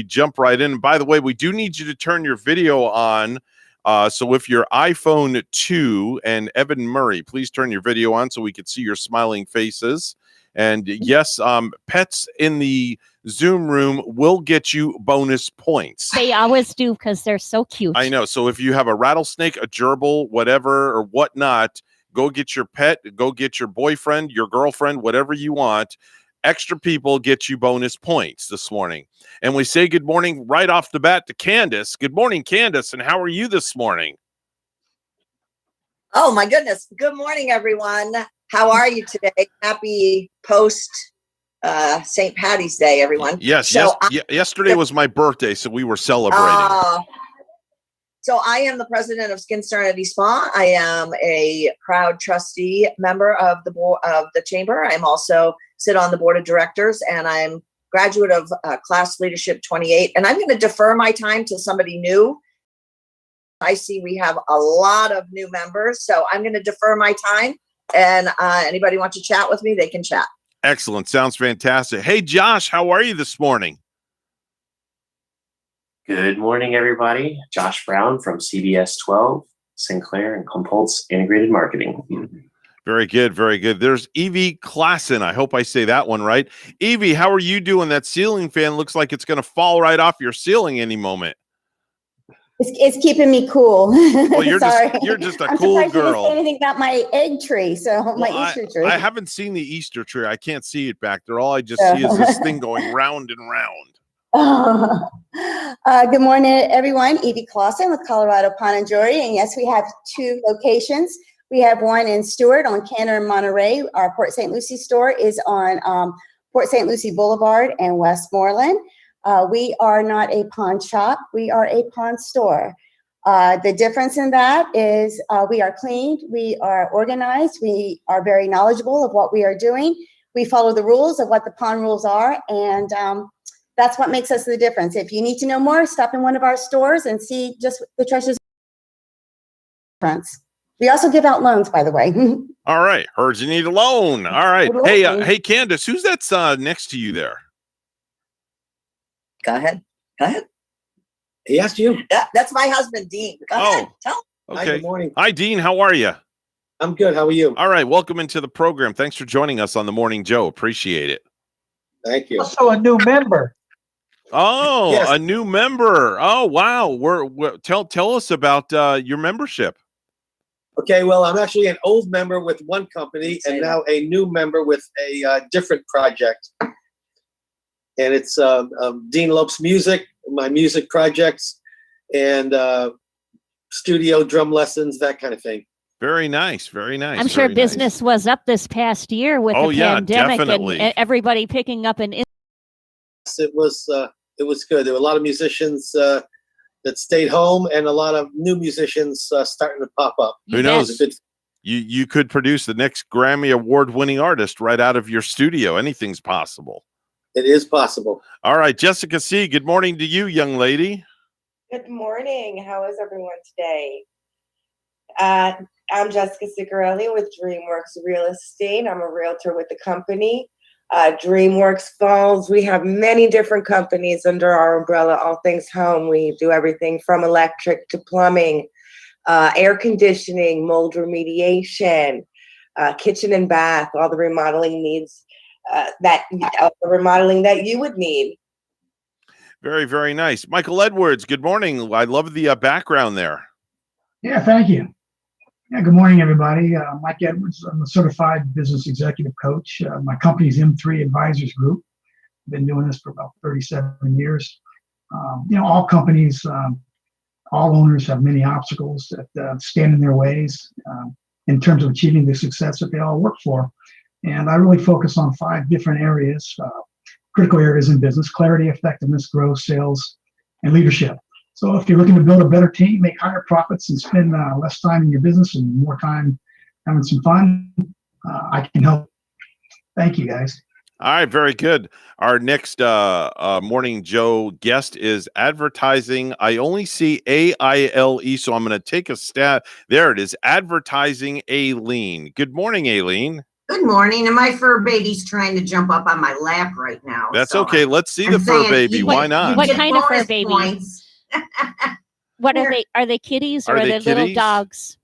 jump right in. And by the way, we do need you to turn your video on. So if your iPhone 2 and Evan Murray, please turn your video on so we can see your smiling faces. And yes, pets in the Zoom room will get you bonus points. They always do because they're so cute. I know. So if you have a rattlesnake, a gerbil, whatever, or whatnot, go get your pet, go get your boyfriend, your girlfriend, whatever you want. Extra people get you bonus points this morning. And we say good morning right off the bat to Candace. Good morning, Candace. And how are you this morning? Oh, my goodness. Good morning, everyone. How are you today? Happy post St. Patty's Day, everyone. Yes, yesterday was my birthday, so we were celebrating. So I am the president of Skin Serenity Spa. I am a proud trustee member of the board of the chamber. I'm also sit on the board of directors, and I'm graduate of class leadership 28. And I'm going to defer my time to somebody new. I see we have a lot of new members, so I'm going to defer my time. And anybody want to chat with me, they can chat. Excellent. Sounds fantastic. Hey, Josh, how are you this morning? Good morning, everybody. Josh Brown from CBS 12, Sinclair and Compulse Integrated Marketing. Very good. Very good. There's Evie Klassen. I hope I say that one right. Evie, how are you doing? That ceiling fan looks like it's going to fall right off your ceiling any moment. It's keeping me cool. Well, you're Sorry. you're just a I'm cool surprised you didn't girl. say anything about my egg tree, my Easter tree. I haven't seen the Easter tree. I can't see it back there. All I just see is this thing going round and round. Good morning, everyone. Evie Clausen with Colorado Pawn and Jewelry. And yes, we have two locations. We have one in Stuart on Canner and Monterey. Our Port St. Lucie store is on Port St. Lucie Boulevard and Westmoreland. We are not a pawn shop. We are a pawn store. The difference in that is we are clean, we are organized, we are very knowledgeable of what we are doing. We follow the rules of what the pawn rules are, and that's what makes us the difference. If you need to know more, stop in one of our stores and see just the treasures. We also give out loans, by the way. All right. Heard you need a loan. All right. Hey, Candace, who's that's next to you there? Go ahead. He asked you. That's my husband, Dean. Go ahead. Tell. Okay. Hi, good morning. Hi, Dean. How are you? I'm good. How are you? All right. Welcome into the program. Thanks for joining us on the Morning Joe. Appreciate it. Thank you. Also a new member. Oh, Yes. a new member. Oh, wow. Tell us about your membership. Okay, well, I'm actually an old member with one company and now a new member with a different project. And it's Dean Lopes Music, my music projects, and studio drum lessons, that kind of thing. Very nice. Very nice. I'm sure very nice. business was up this past year with the pandemic definitely. and everybody picking up an. It was good. There were a lot of musicians that stayed home and a lot of new musicians starting to pop up. Who knows? You could produce the next Grammy Award-winning artist right out of your studio. Anything's possible. It is possible. All right, Jessica C., good morning to you, young lady. Good morning. How is everyone today? I'm Jessica Ciccarelli with DreamWorks Real Estate. I'm a realtor with the company. DreamWorks Falls. We have many different companies under our umbrella, all things home. We do everything from electric to plumbing. air conditioning, mold remediation, kitchen and bath, all the remodeling needs the remodeling that you would need. Very, very nice. Michael Edwards, good morning. I love the background there. Yeah, thank you. Yeah, good morning, everybody. Mike Edwards. I'm a certified business executive coach. My company's M3 Advisors Group. I've been doing this for about 37 years. All companies, all owners have many obstacles that stand in their ways in terms of achieving the success that they all work for. And I really focus on 5 different areas, critical areas in business: clarity, effectiveness, growth, sales, and leadership. So if you're looking to build a better team, make higher profits, and spend less time in your business and more time having some fun, I can help. Thank you, guys. All right, very good. Our next Morning Joe guest is advertising. I only see AILE, so I'm going to take a stab. There it is, advertising Aileen. Good morning, Aileen. Good morning. And my fur baby's trying to jump up on my lap right now. That's okay. Let's see the fur baby. Why not? What kind of fur baby? Points. What are they? Are they kitties or Are are they they little kitties? dogs?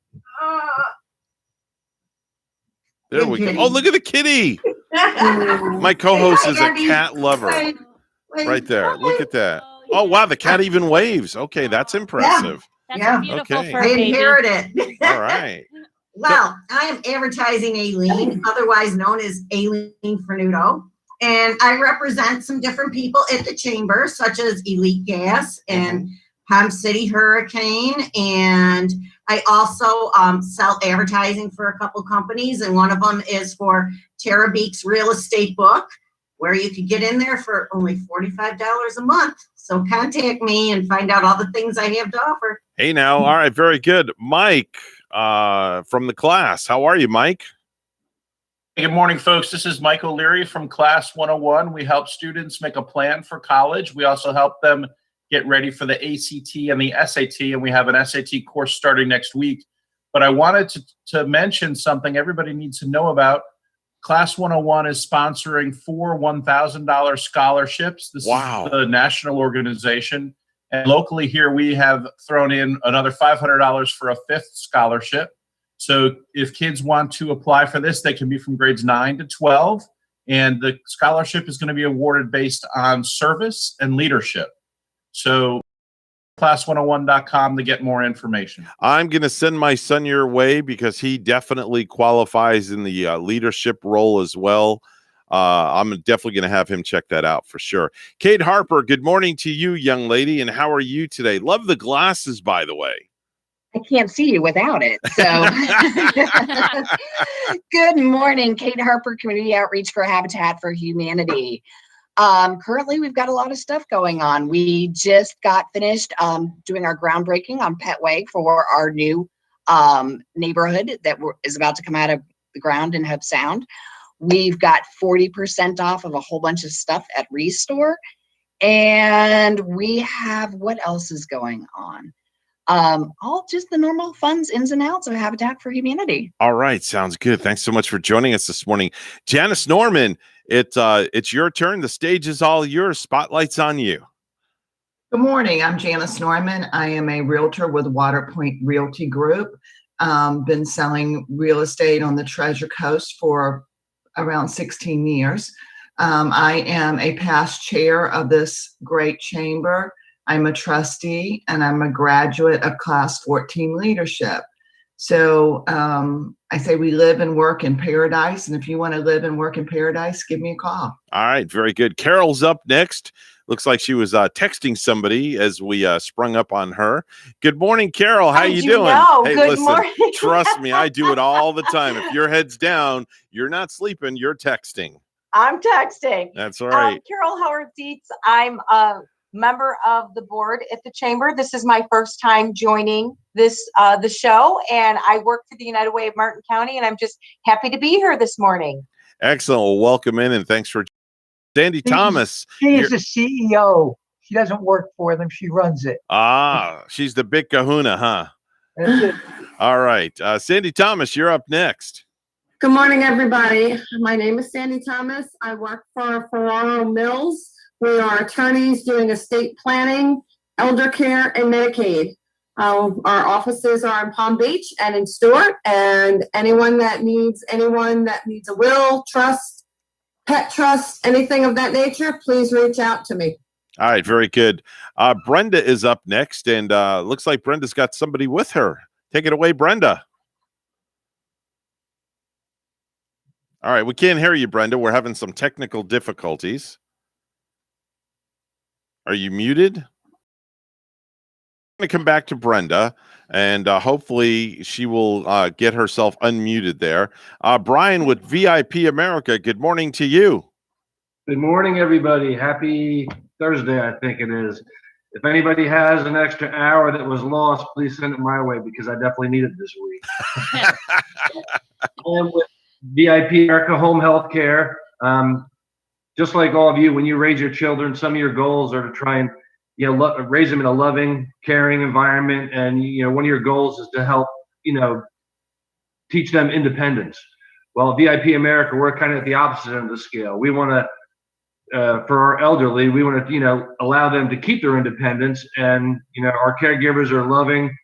There we go. Oh, look at the kitty. My co-host is a cat lover. Right there. Look at that. Oh, wow. The cat even waves. Okay, that's impressive. That's Yeah. a beautiful Okay. fur I baby. inherited it. All right. Well, I am advertising Aileen, otherwise known as Aileen Fernudo. And I represent some different people at the chamber, such as Elite Gas and Palm City Hurricane. And I also sell advertising for a couple companies. And one of them is for Tara Beek's Real Estate Book, where you could get in there for only $45 a month. So contact me and find out all the things I have to offer. Hey, now. All right. Very good. Mike from the class. How are you, Mike? Good morning, folks. This is Mike O'Leary from Class 101. We help students make a plan for college. We also help them get ready for the ACT and the SAT, and we have an SAT course starting next week. But I wanted to mention something everybody needs to know about. Class 101 is sponsoring 4 $1,000 scholarships. This is the national organization. And locally here, we have thrown in another $500 for a 5th scholarship. So if kids want to apply for this, they can be from grades 9 to 12. And the scholarship is going to be awarded based on service and leadership. So class101.com to get more information. I'm going to send my son your way because he definitely qualifies in the leadership role as well. I'm definitely going to have him check that out for sure. Kate Harper, good morning to you, young lady. And how are you today? Love the glasses, by the way. I can't see you without it. So good morning, Kate Harper, Community Outreach for Habitat for Humanity. Currently, we've got a lot of stuff going on. We just got finished doing our groundbreaking on Petway for our new neighborhood that is about to come out of the ground in Hope Sound. We've got 40% off of a whole bunch of stuff at Restore. And we have, what else is going on? All just the normal funds, ins and outs of Habitat for Humanity. All right. Sounds good. Thanks so much for joining us this morning. Janice Norman, it's your turn. The stage is all yours. Spotlight's on you. Good morning. I'm Janice Norman. I am a realtor with Waterpoint Realty Group. Been selling real estate on the Treasure Coast for around 16 years. I am a past chair of this great chamber. I'm a trustee and I'm a graduate of Class 14 leadership. So I say we live and work in paradise. And if you want to live and work in paradise, give me a call. All right. Very good. Carol's up next. Looks like she was texting somebody as we sprung up on her. Good morning, Carol. How you doing? Hey, Good listen, morning. trust me, I do it all the time. If your head's down, you're not sleeping, you're texting. I'm texting. That's all right. Carol Howard Dietz. I'm a member of the board at the chamber. This is my first time joining this the show, and I work for the United Way of Martin County, and I'm just happy to be here this morning. Excellent. Well, welcome in and thanks for Sandy Thomas. She is the CEO. She doesn't work for them. She runs it. She's the big kahuna, huh? That's it. All right. Sandy Thomas, you're up next. Good morning, everybody. My name is Sandy Thomas. I work for Ferraro Mills. We are attorneys doing estate planning, elder care, and Medicaid. Our offices are in Palm Beach and in Stewart, and anyone that needs a will, trust, pet trust, anything of that nature, please reach out to me. All right, very good. Brenda is up next, and looks like Brenda's got somebody with her. Take it away, Brenda. All right, we can't hear you, Brenda. We're having some technical difficulties. Are you muted? I'm going to come back to Brenda, and hopefully she will get herself unmuted there. Brian with VIP America, good morning to you. Good morning, everybody. Happy Thursday, I think it is. If anybody has an extra hour that was lost, please send it my way because I definitely need it this week. I'm with VIP America Home Health Care. Just like all of you, when you raise your children, some of your goals are to try and raise them in a loving, caring environment. And, one of your goals is to help, teach them independence. Well, VIP America, we're kind of at the opposite end of the scale. We want to, for our elderly, we want to, allow them to keep their independence. And, our caregivers are loving.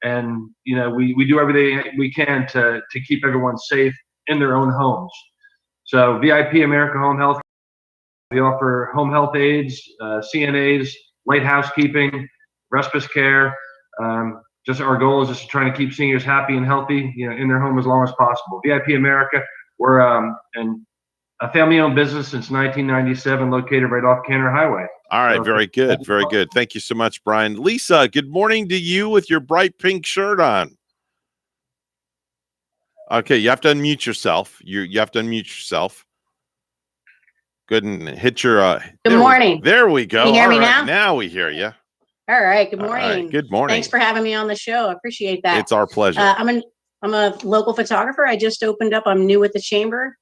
And, we do everything we can to keep everyone safe in their own homes. So VIP America Home Health, we offer home health aides, CNAs, light housekeeping, respite care. Just our goal is just to try to keep seniors happy and healthy, in their home as long as possible. VIP America, we're a family-owned business since 1997, located right off Canner Highway. All right, very good, very good. Thank you so much, Brian. Lisa, good morning to you with your bright pink shirt on. Okay, you have to unmute yourself. You have to unmute yourself. Good, and hit your. Good morning. There we go. Can you hear me All right, now? Now we hear you. All right. Good All morning. right, good morning. Thanks for having me on the show. I appreciate that. It's our pleasure. I'm a local photographer. I just opened up. I'm new with the chamber.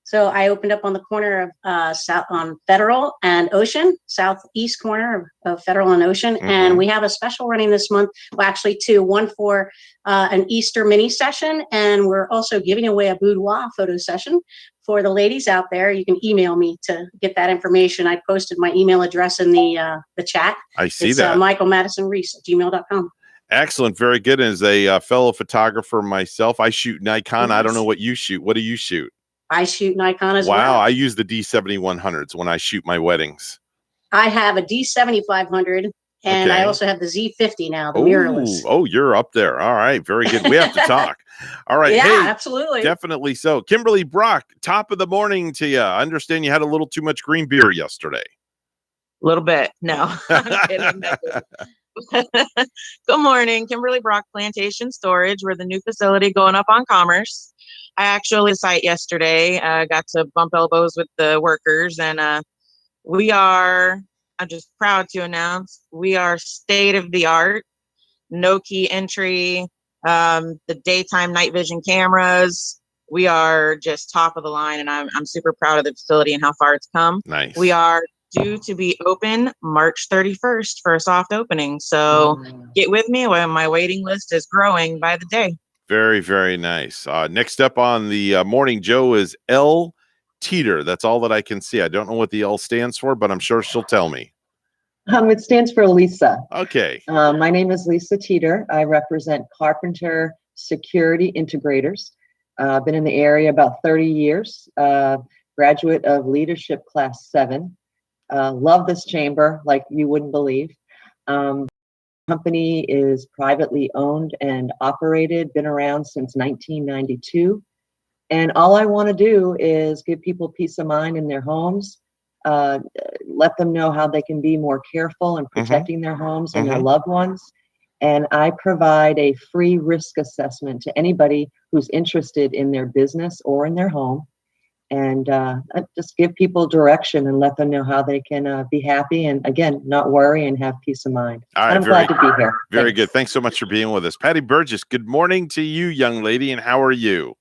So I opened up on the corner of South on Federal and Ocean, southeast corner of Federal and Ocean. Mm-hmm. And we have a special running this month. Well, actually two, one for an Easter mini session. And we're also giving away a boudoir photo session for the ladies out there. You can email me to get that information. I posted my email address in the chat. I see it's, that. michaelmadisonreese@gmail.com. Excellent. Very good. As a fellow photographer myself, I shoot Nikon. I don't know what you shoot. What do you shoot? I shoot Nikon as well. Wow. I use the D7100s when I shoot my weddings. I have a D7500 and Okay. I also have the Z50 now, the mirrorless. Oh, you're up there. All right. Very good. We have to talk. All right. Yeah, Hey, absolutely. definitely so. Kimberly Brock, top of the morning to you. I understand you had a little too much green beer yesterday. A little bit. No. I'm kidding. Good morning, Kimberly Brock, Plantation Storage. We're the new facility going up on Commerce. I actually site yesterday, got to bump elbows with the workers, and I'm just proud to announce, we are state of the art, no key entry, the daytime night vision cameras. We are just top of the line, and I'm super proud of the facility and how far it's come. Nice. We are due to be open March 31st for a soft opening. So get with me when my waiting list is growing by the day. Very, very nice. Next up on the Morning Joe is L. Teeter. That's all that I can see. I don't know what the L stands for, but I'm sure she'll tell me. It stands for Lisa. Okay. My name is Lisa Teeter. I represent Carpenter Security Integrators. I've been in the area about 30 years. Graduate of Leadership Class 7. Love this chamber like you wouldn't believe. Company is privately owned and operated, been around since 1992. And all I want to do is give people peace of mind in their homes, let them know how they can be more careful in protecting their homes and their loved ones. And I provide a free risk assessment to anybody who's interested in their business or in their home. And I just give people direction and let them know how they can be happy and, again, not worry and have peace of mind. All right, I'm glad to be here. Very good. Thanks so much for being with us. Patty Burgess, good morning to you, young lady, and how are you?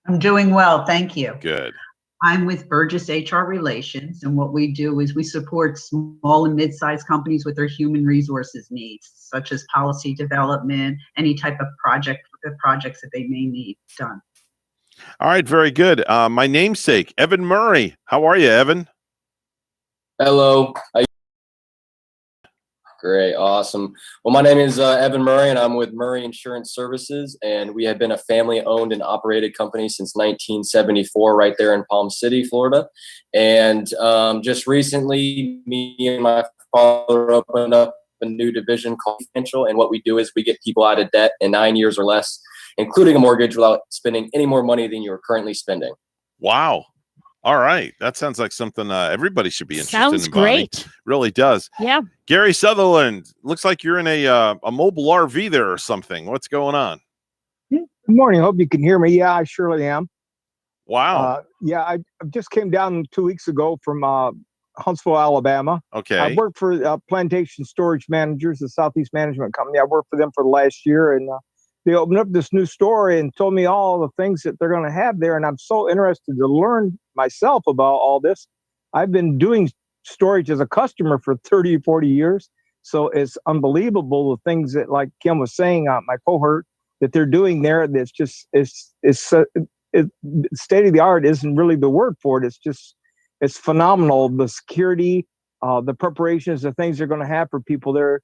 I'm doing well, thank you. Good. I'm with Burgess HR Relations, and what we do is we support small and mid-sized companies with their human resources needs, such as policy development, any type of projects that they may need done. All right, very good. My namesake, Evan Murray. How are you, Evan? Hello. Great. Awesome. Well, my name is Evan Murray, and I'm with Murray Insurance Services, and we have been a family-owned and operated company since 1974 right there in Palm City, Florida. And just recently, me and my father opened up a new division called Financial, and what we do is we get people out of debt in 9 years or less, including a mortgage, without spending any more money than you're currently spending. Wow. All right. That sounds like something everybody should be interested Sounds in. Bonnie. great. Really does. Yeah. Gary Sutherland, looks like you're in a mobile RV there or something. What's going on? Good morning. Hope you can hear me. Yeah, I surely am. Wow. Yeah, I just came down 2 weeks ago from Huntsville, Alabama. Okay. I work for Plantation Storage Managers, the Southeast Management Company. I worked for them for the last year, and they opened up this new store and told me all the things that they're going to have there. And I'm so interested to learn myself about all this. I've been doing storage as a customer for 30 or 40 years. So it's unbelievable the things that, like Kim was saying, my cohort, that they're doing there. That's just, it's state of the art isn't really the word for it. It's phenomenal. The security, the preparations, the things they're going to have for people there.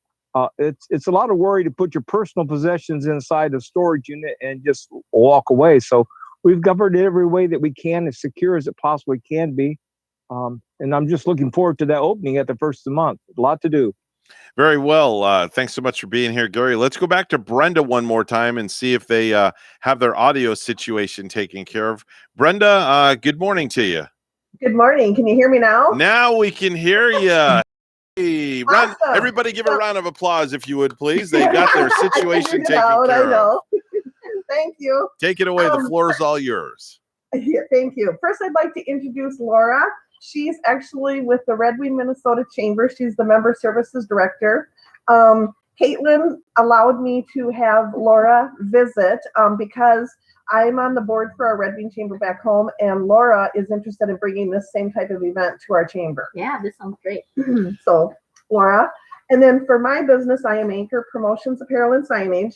It's a lot of worry to put your personal possessions inside the storage unit and just walk away. So we've covered it every way that we can, as secure as it possibly can be. And I'm just looking forward to that opening at the first of the month. A lot to do. Very well. Thanks so much for being here, Gary. Let's go back to Brenda one more time and see if they have their audio situation taken care of. Brenda, good morning to you. Good morning. Can you hear me now? Now we can hear you. Hey, Awesome. Everybody give a round of applause, if you would, please. They got their I situation figured it taken out, care I of. know. Thank you. Take it away. The floor is all yours. Yeah, thank you. First, I'd like to introduce Laura. She's actually with the Red Wing, Minnesota Chamber. She's the Member Services Director. Caitlin allowed me to have Laura visit because I'm on the board for our Red Wing Chamber back home, and Laura is interested in bringing this same type of event to our chamber. Yeah, this sounds great. So, Laura. And then for my business, I am Anchor Promotions, Apparel, and Signage.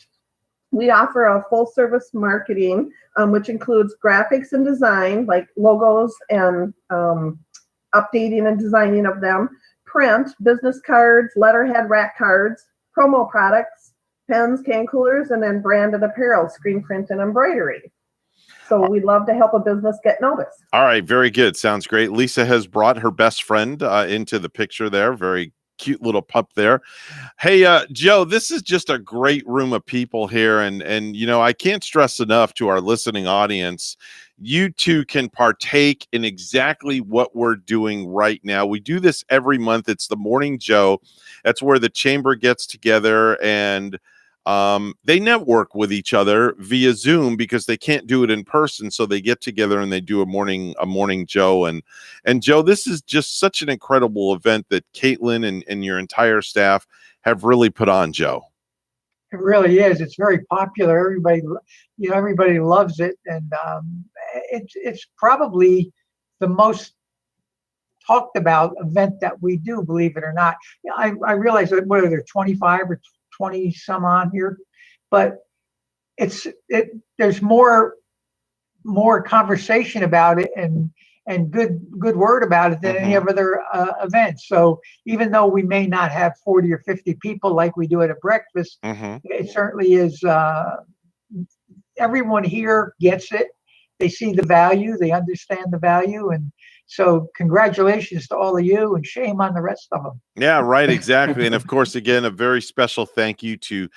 We offer a full service marketing, which includes graphics and design, like logos and updating and designing of them, print, business cards, letterhead, rack cards, promo products, pens, can coolers, and then branded apparel, screen print, and embroidery. So we'd love to help a business get noticed. All right. Very good. Sounds great. Lisa has brought her best friend into the picture there. Very cute little pup there. Hey, Joe, this is just a great room of people here. And, you know, I can't stress enough to our listening audience, you two can partake in exactly what we're doing right now. We do this every month. It's the Morning Joe. That's where the chamber gets together and they network with each other via Zoom because they can't do it in person. So they get together and they do a morning Joe. And Joe, this is just such an incredible event that Caitlin and your entire staff have really put on, Joe. It really is. It's very popular. Everybody loves it. And it's probably the most talked about event that we do, believe it or not. I realize that whether there 25 or 20 some on here, but there's more conversation about it and good word about it than any other event. So even though we may not have 40 or 50 people like we do at a breakfast, it certainly is. Everyone here gets it. They see the value, they understand the value, and so congratulations to all of you and shame on the rest of them. Yeah, right, exactly. And of course, again, a very special thank you to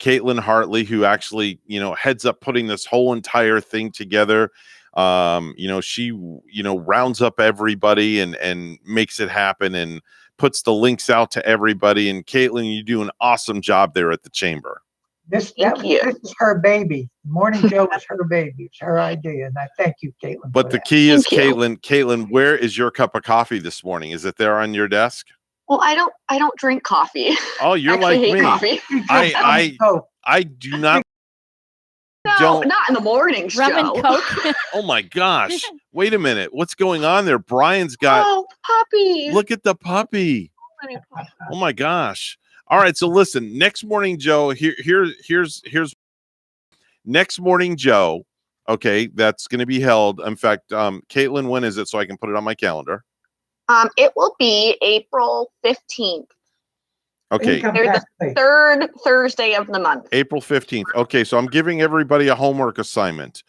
Caitlin Hartley, who actually, heads up putting this whole entire thing together. She, rounds up everybody and makes it happen and puts the links out to everybody. And Caitlin, you do an awesome job there at the chamber. This is her baby. Morning Joe is her baby. It's her idea. And I thank you, Caitlin. But the key is, Caitlin, where is your cup of coffee this morning? Is it there on your desk? Well, I don't drink coffee. Oh, you're like hate me. Coffee. I do not. No, not in the mornings, Rum Joe. and Coke. Oh my gosh. Wait a minute. What's going on there? Brian's got. Oh, puppy. Look at the puppy. Oh my gosh. All right. So listen, next morning, Joe, here's next morning, Joe. Okay. That's going to be held. In fact, Caitlin, when is it? So I can put it on my calendar. It will be April 15th. Okay. They're the third Thursday of the month. April 15th. Okay, so I'm giving everybody a homework assignment.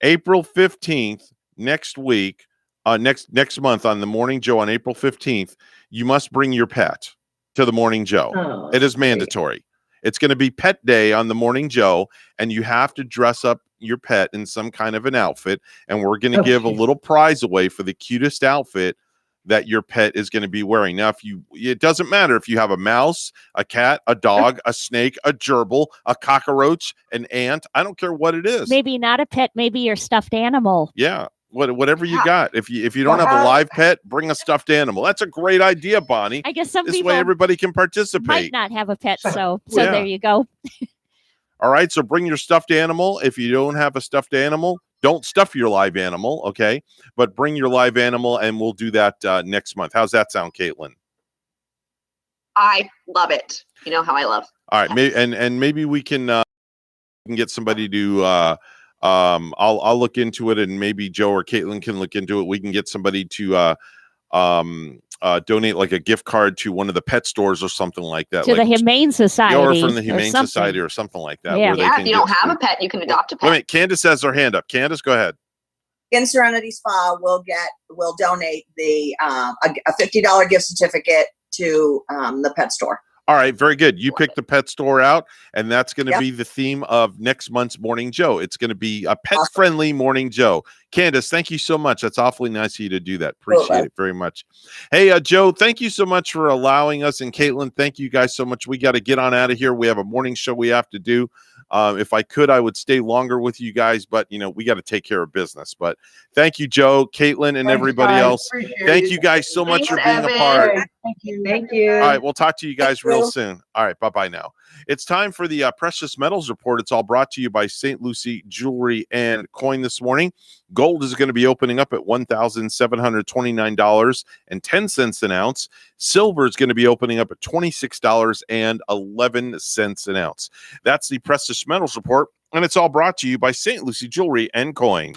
April 15th, next week, next month on the Morning Joe on April 15th, you must bring your pet to the Morning Joe. Oh, it is great. mandatory. It's going to be Pet Day on the Morning Joe, and you have to dress up your pet in some kind of an outfit, and we're going to give a little prize away for the cutest outfit that your pet is going to be wearing. Now, it doesn't matter if you have a mouse, a cat, a dog, a snake, a gerbil, a cockroach, an ant. I don't care what it is. Maybe not a pet, maybe your stuffed animal. Yeah. Whatever you got. If you don't have a live pet, bring a stuffed animal. That's a great idea, Bonnie. I guess some this people way everybody can participate. might not have a pet, so Yeah. there you go. All right, so bring your stuffed animal. If you don't have a stuffed animal, don't stuff your live animal, okay? But bring your live animal, and we'll do that next month. How's that sound, Caitlin? I love it. You know how I love. All right, maybe we can get somebody to. I'll look into it, and maybe Joe or Caitlin can look into it. We can get somebody to donate like a gift card to one of the pet stores or something like that. To like, the Humane Society. or from the Humane something. Society or something like that. Yeah. where they Yeah, can if you don't get have food. a pet, you can adopt a Wait a pet. minute, Candace has her hand up. Candace, go ahead. In Serenity Spa will donate the a $50 gift certificate to the pet store. All right, very good. You picked the pet store out, and that's going to Yep. be the theme of next month's Morning Joe. It's going to be a pet-friendly Morning Joe. Candace, thank you so much. That's awfully nice of you to do that. Appreciate it very much. Hey, Joe, thank you so much for allowing us, and Caitlin, thank you guys so much. We got to get on out of here. We have a morning show we have to do. If I could, I would stay longer with you guys, but we got to take care of business. But thank you, Joe, Caitlin, and everybody else. Thank you guys so much for being a part. Thank you. Thank you. All right, we'll talk to you guys real soon. All right, bye-bye now. It's time for the Precious Metals Report. It's all brought to you by St. Lucie Jewelry and Coin this morning. Gold is going to be opening up at $1,729.10 an ounce. Silver is going to be opening up at $26.11 an ounce. That's the Precious Metals Report, and it's all brought to you by St. Lucie Jewelry and Coin.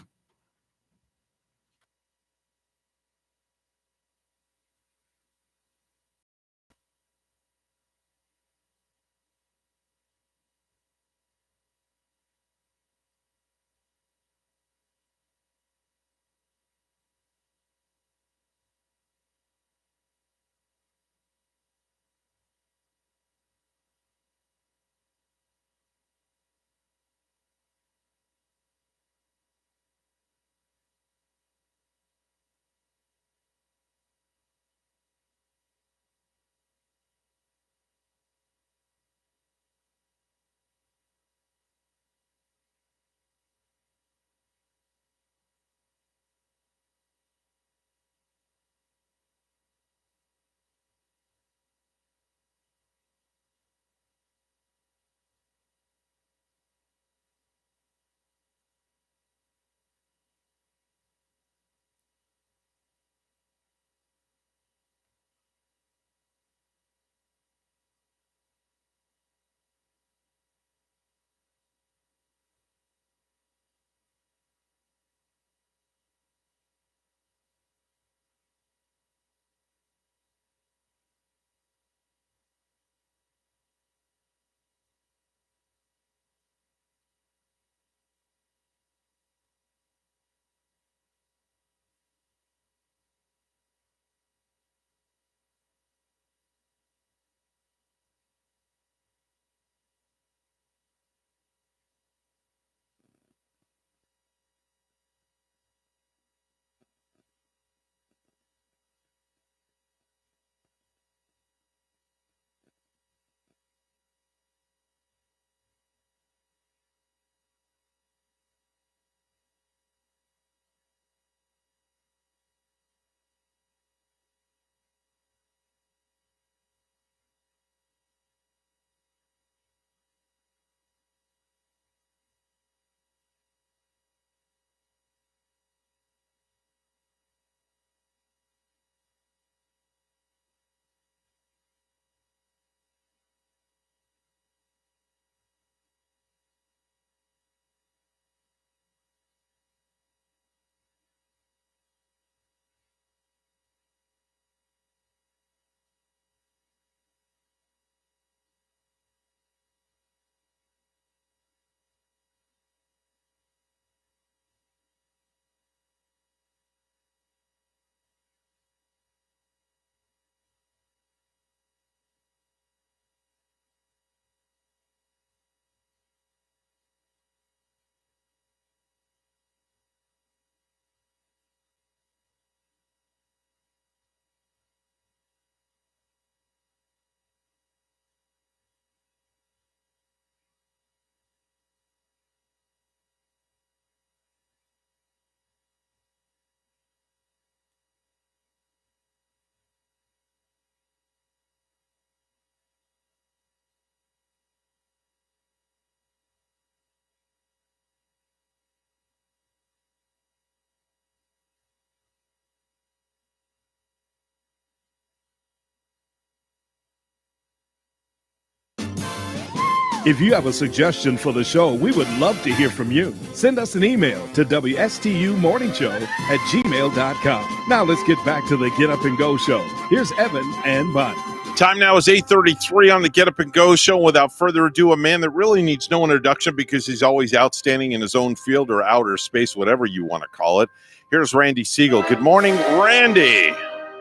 If you have a suggestion for the show, we would love to hear from you. Send us an email to WSTUmorningshow@gmail.com. Now let's get back to the Get Up and Go show. Here's Evan and Bud. Time now is 8:33 on the Get Up and Go show. Without further ado, a man that really needs no introduction because he's always outstanding in his own field or outer space, whatever you want to call it. Here's Randy Siegel. Good morning, Randy.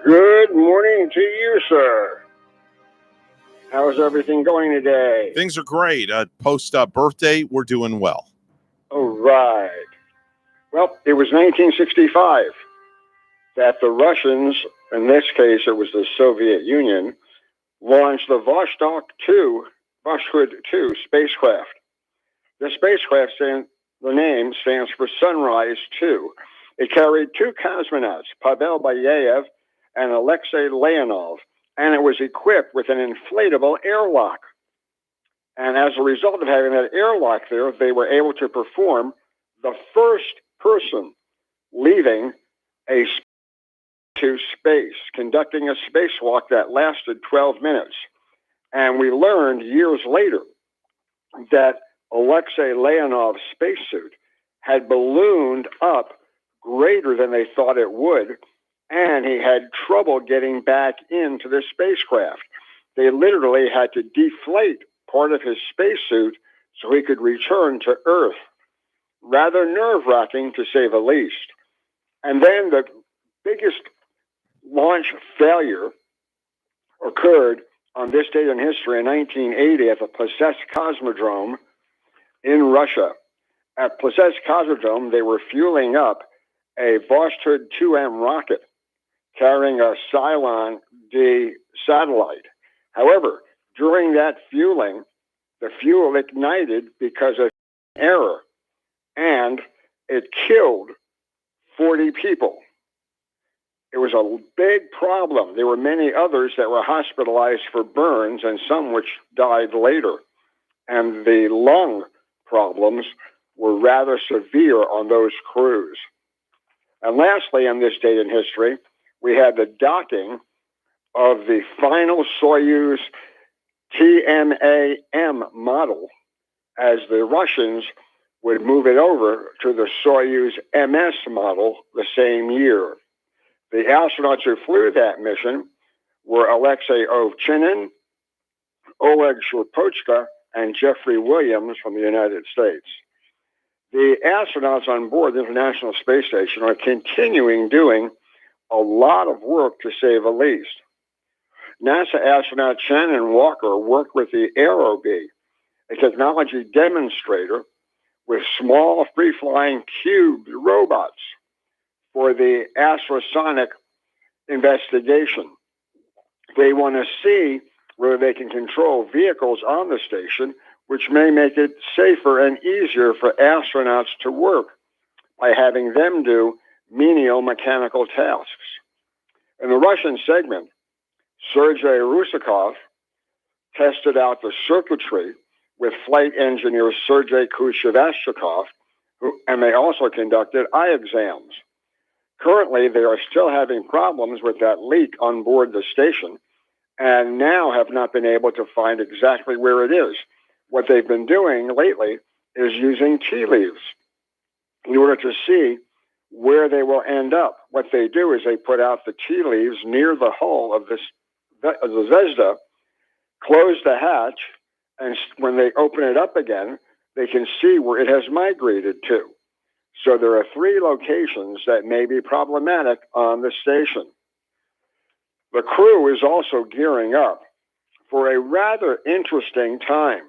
Good morning to you, sir. How's everything going today? Things are great. Post birthday, we're doing well. All right. Well, it was 1965 that the Russians, in this case it was the Soviet Union, launched the Vostok 2, Voskhod 2 spacecraft. The spacecraft, the name stands for Sunrise 2. It carried two cosmonauts, Pavel Bayev and Alexei Leonov, and it was equipped with an inflatable airlock. And as a result of having that airlock there, they were able to perform the first person leaving to space, conducting a spacewalk that lasted 12 minutes. And we learned years later that Alexei Leonov's spacesuit had ballooned up greater than they thought it would, and he had trouble getting back into the spacecraft. They literally had to deflate part of his spacesuit so he could return to Earth. Rather nerve-wracking, to say the least. And then the biggest launch failure occurred on this date in history in 1980 at the Plesetsk Cosmodrome in Russia. At Plesetsk Cosmodrome, they were fueling up a Vostok 2M rocket carrying a Cylon D satellite. However, during that fueling, the fuel ignited because of error, and it killed 40 people. It was a big problem. There were many others that were hospitalized for burns and some which died later. And the lung problems were rather severe on those crews. And lastly, on this date in history, we had the docking of the final Soyuz TMAM model as the Russians would move it over to the Soyuz MS model the same year. The astronauts who flew that mission were Alexei Ovchinin, Oleg Shurpochka, and Jeffrey Williams from the United States. The astronauts on board the International Space Station are continuing doing a lot of work, to say the least. NASA astronaut Shannon Walker worked with the Aerobee, a technology demonstrator with small free-flying cubed robots for the astrosonic investigation. They want to see whether they can control vehicles on the station, which may make it safer and easier for astronauts to work by having them do menial mechanical tasks. In the Russian segment, Sergei Rusakov tested out the circuitry with flight engineer Sergei Kushevashchikov, and they also conducted eye exams. Currently, they are still having problems with that leak on board the station and now have not been able to find exactly where it is. What they've been doing lately is using tea leaves in order to see where they will end up. What they do is they put out the tea leaves near the hull of the Zvezda, close the hatch, and when they open it up again, they can see where it has migrated to. So there are 3 locations that may be problematic on the station. The crew is also gearing up for a rather interesting time.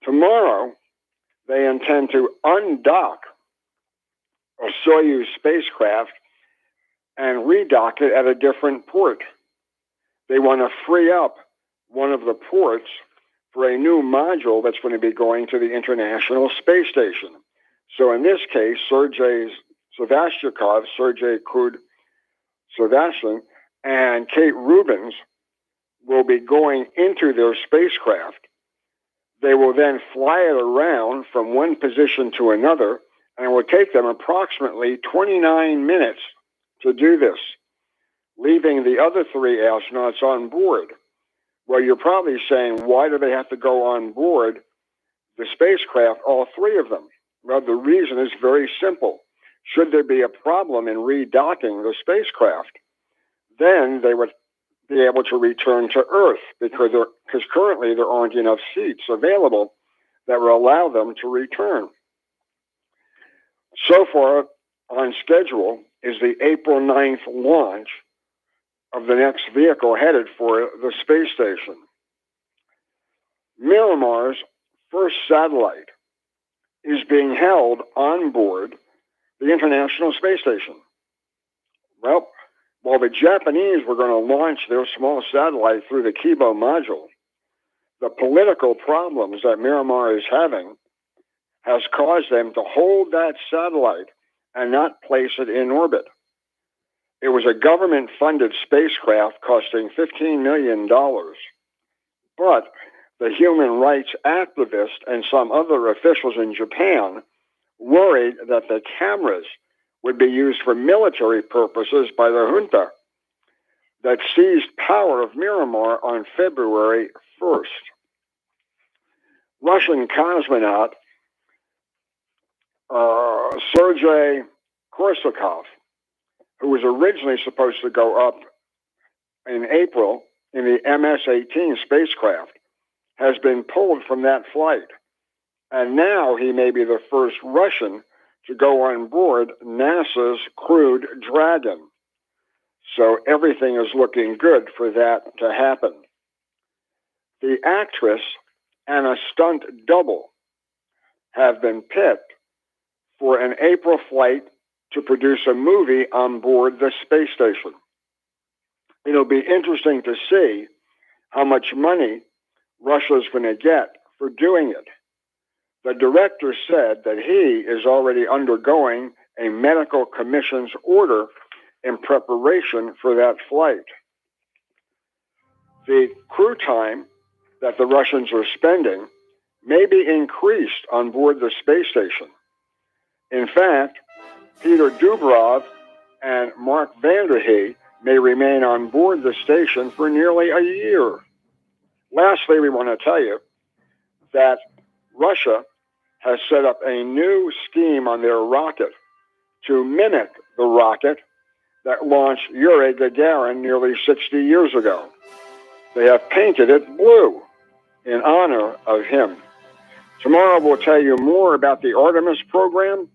Tomorrow, they intend to undock a Soyuz spacecraft and redock it at a different port. They want to free up one of the ports for a new module that's going to be going to the International Space Station. So in this case, Sergei Sevastyankov, Sergei Sebastian, and Kate Rubins will be going into their spacecraft. They will then fly it around from one position to another, and it will take them approximately 29 minutes to do this, leaving the other 3 astronauts on board. Well, you're probably saying, why do they have to go on board the spacecraft, all three of them? Well, the reason is very simple. Should there be a problem in redocking the spacecraft, then they would be able to return to Earth because currently there aren't enough seats available that will allow them to return. So far on schedule is the April 9th launch of the next vehicle headed for the space station. Miramar's first satellite is being held on board the International Space Station. Well, while the Japanese were going to launch their small satellite through the Kibo module, the political problems that Miramar is having has caused them to hold that satellite and not place it in orbit. It was a government-funded spacecraft costing $15 million, but the human rights activists and some other officials in Japan worried that the cameras would be used for military purposes by the junta that seized power of Miramar on February 1st. Russian cosmonaut Sergei Korsakov, who was originally supposed to go up in April in the MS-18 spacecraft, has been pulled from that flight. And now he may be the first Russian to go on board NASA's crewed Dragon. So everything is looking good for that to happen. The actress and a stunt double have been picked for an April flight to produce a movie on board the space station. It'll be interesting to see how much money Russia's going to get for doing it. The director said that he is already undergoing a medical commission's order in preparation for that flight. The crew time that the Russians are spending may be increased on board the space station. In fact, Peter Dubrov and Mark Vanderhee may remain on board the station for nearly a year. Lastly, we want to tell you that Russia has set up a new scheme on their rocket to mimic the rocket that launched Yuri Gagarin nearly 60 years ago. They have painted it blue in honor of him. Tomorrow we'll tell you more about the Artemis program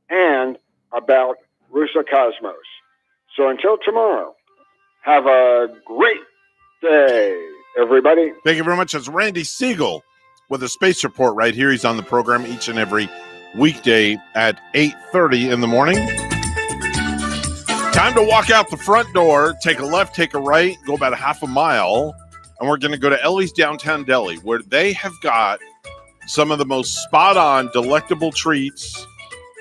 and about Rusocosmos. So until tomorrow, have a great day, everybody. Thank you very much. That's Randy Siegel with a space report right here. He's on the program each and every weekday at 8:30 in the morning. Time to walk out the front door, take a left, take a right, go about a half a mile, and we're going to go to Ellie's Downtown Deli, where they have got some of the most spot-on, delectable treats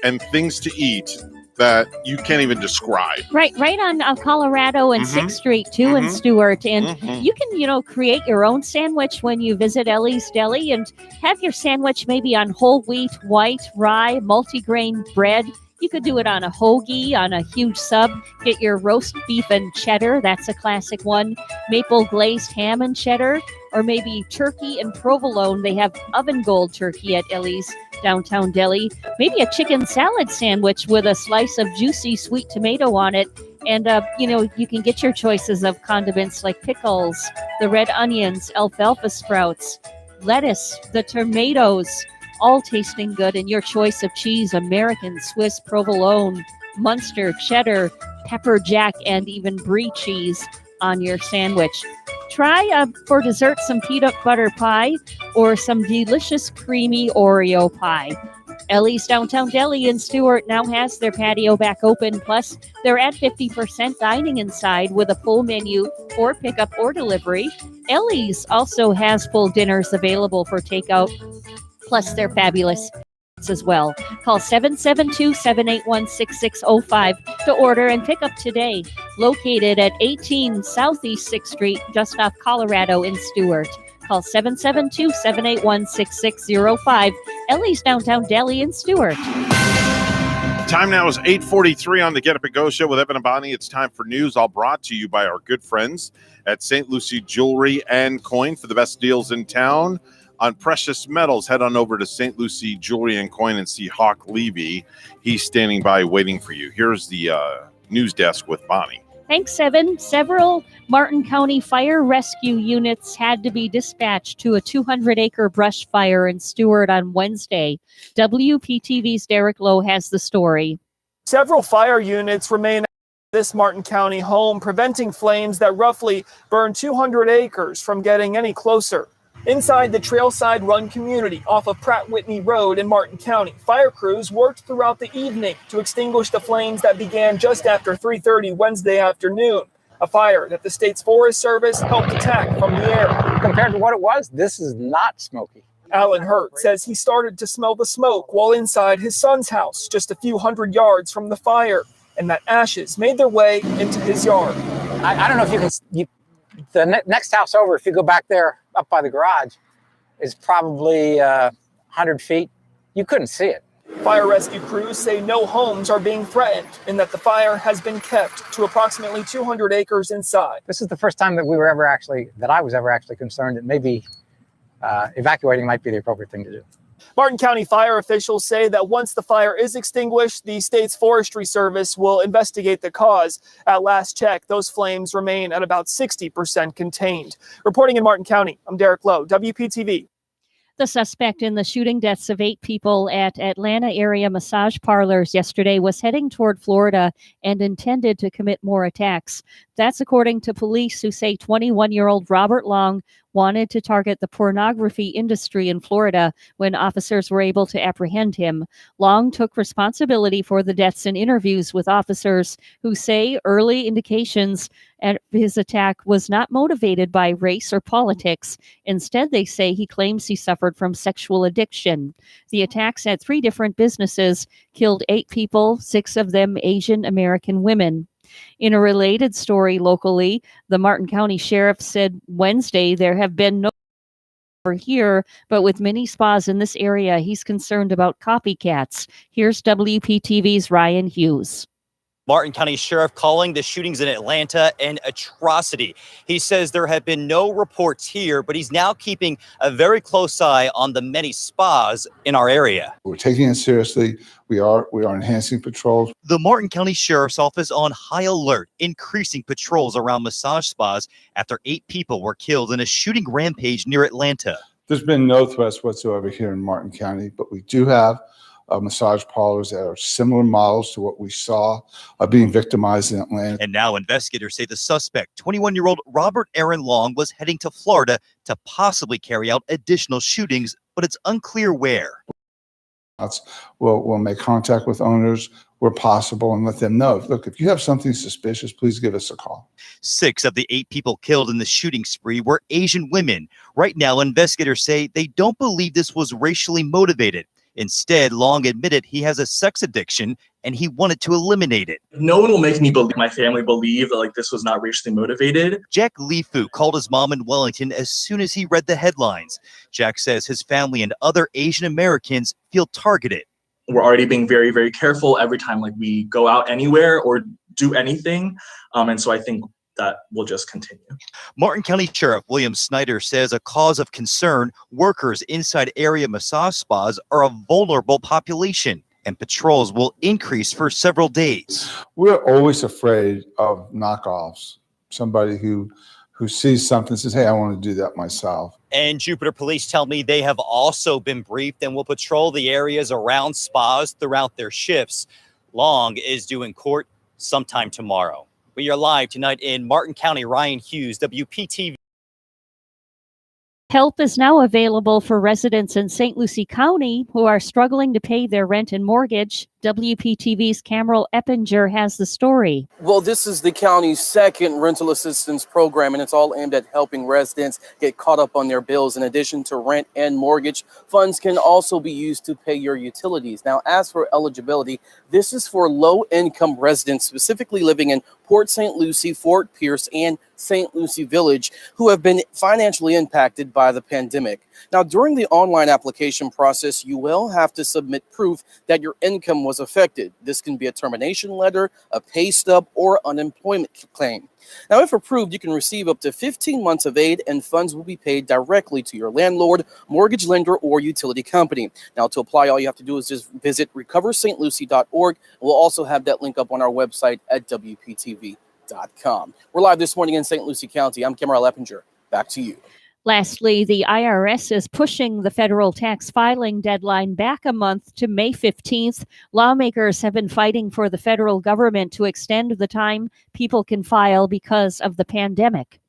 and things to eat that you can't even describe. Right on Colorado and 6th Street too in Stewart. And you can, create your own sandwich when you visit Ellie's Deli and have your sandwich maybe on whole wheat, white, rye, multigrain bread. You could do it on a hoagie, on a huge sub. Get your roast beef and cheddar. That's a classic one. Maple glazed ham and cheddar. Or maybe turkey and provolone. They have oven gold turkey at Ellie's Downtown Deli. Maybe a chicken salad sandwich with a slice of juicy sweet tomato on it. And, you can get your choices of condiments like pickles, the red onions, alfalfa sprouts, lettuce, the tomatoes, all tasting good. And your choice of cheese, American, Swiss, provolone, Munster, cheddar, pepper jack, and even brie cheese on your sandwich. Try for dessert some peanut butter pie or some delicious creamy Oreo pie. Ellie's Downtown Deli in Stewart now has their patio back open. Plus, they're at 50% dining inside with a full menu for pickup or delivery. Ellie's also has full dinners available for takeout. Plus, they're fabulous as well. Call 772-781-6605 to order and pick up today. Located at 18 Southeast 6th Street, just off Colorado in Stewart. Call 772-781-6605. Ellie's Downtown Deli in Stewart. Time now is 8:43 on the Get Up and Go show with Evan and Bonnie. It's time for news, all brought to you by our good friends at St. Lucie Jewelry and Coin for the best deals in town. on precious metals, head on over to St. Lucie Jewelry and Coin and see Hawk Levy. He's standing by waiting for you. Here's the news desk with Bonnie. Thanks, Evan. Several Martin County fire rescue units had to be dispatched to a 200-acre brush fire in Stewart on Wednesday. WPTV's Derek Lowe has the story. Several fire units remain at this Martin County home, preventing flames that roughly burn 200 acres from getting any closer. Inside the Trailside Run community off of Pratt Whitney Road in Martin County, fire crews worked throughout the evening to extinguish the flames that began just after 3:30 Wednesday afternoon, a fire that the state's Forest Service helped attack from the air. Compared to what it was, this is not smoky. Alan Hurt says he started to smell the smoke while inside his son's house just a few hundred yards from the fire, and that ashes made their way into his yard. I don't know if the next house over, if you go back there up by the garage, is probably 100 feet. You couldn't see it. Fire rescue crews say no homes are being threatened and that the fire has been kept to approximately 200 acres inside. This is the first time that I was ever actually concerned that maybe evacuating might be the appropriate thing to do. Martin County fire officials say that once the fire is extinguished, the state's Forestry Service will investigate the cause. At last check, those flames remain at about 60% contained. Reporting in Martin County, I'm Derek Lowe, WPTV. The suspect in the shooting deaths of 8 people at Atlanta area massage parlors yesterday was heading toward Florida and intended to commit more attacks. That's according to police who say 21-year-old Robert Long wanted to target the pornography industry in Florida when officers were able to apprehend him. Long took responsibility for the deaths in interviews with officers who say early indications at his attack was not motivated by race or politics. Instead, they say he claims he suffered from sexual addiction. The attacks at 3 different businesses killed 8 people, 6 of them Asian American women. In a related story locally, the Martin County Sheriff said Wednesday there have been no here, but with many spas in this area, he's concerned about copycats. Here's WPTV's Ryan Hughes. Martin County Sheriff calling the shootings in Atlanta an atrocity. He says there have been no reports here, but he's now keeping a very close eye on the many spas in our area. We're taking it seriously. We are enhancing patrols. The Martin County Sheriff's Office on high alert, increasing patrols around massage spas after 8 people were killed in a shooting rampage near Atlanta. There's been no threats whatsoever here in Martin County, but we do have massage parlors that are similar models to what we saw being victimized in Atlanta. And now investigators say the suspect, 21-year-old Robert Aaron Long, was heading to Florida to possibly carry out additional shootings, but it's unclear where. We'll make contact with owners where possible and let them know. Look, if you have something suspicious, please give us a call. 6 of the 8 people killed in the shooting spree were Asian women. Right now, investigators say they don't believe this was racially motivated. Instead, Long admitted he has a sex addiction and he wanted to eliminate it. No one will make my family believe that this was not racially motivated. Jack Lifu called his mom in Wellington as soon as he read the headlines. Jack says his family and other Asian Americans feel targeted. We're already being very, very careful every time we go out anywhere or do anything. And so I think that will just continue. Martin County Sheriff William Snyder says a cause of concern, workers inside area massage spas are a vulnerable population and patrols will increase for several days. We're always afraid of knockoffs. Somebody who sees something and says, hey, I want to do that myself. And Jupiter Police tell me they have also been briefed and will patrol the areas around spas throughout their shifts. Long is due in court sometime tomorrow. We are live tonight in Martin County. Ryan Hughes, WPTV. Help is now available for residents in St. Lucie County who are struggling to pay their rent and mortgage. WPTV's Cameron Eppinger has the story. Well, this is the county's second rental assistance program, and it's all aimed at helping residents get caught up on their bills. In addition to rent and mortgage, funds can also be used to pay your utilities. Now, as for eligibility, this is for low-income residents, specifically living in Port St. Lucie, Fort Pierce, and St. Lucie Village, who have been financially impacted by the pandemic. Now, during the online application process, you will have to submit proof that your income was affected. This can be a termination letter, a pay stub, or unemployment claim. Now, if approved, you can receive up to 15 months of aid, and funds will be paid directly to your landlord, mortgage lender, or utility company. Now, to apply, all you have to do is just visit recoverstlucie.org. We'll also have that link up on our website at WPTV.com. We're live this morning in St. Lucie County. I'm Cameron Leppinger. Back to you. Lastly, the IRS is pushing the federal tax filing deadline back a month to May 15th. Lawmakers have been fighting for the federal government to extend the time people can file because of the pandemic.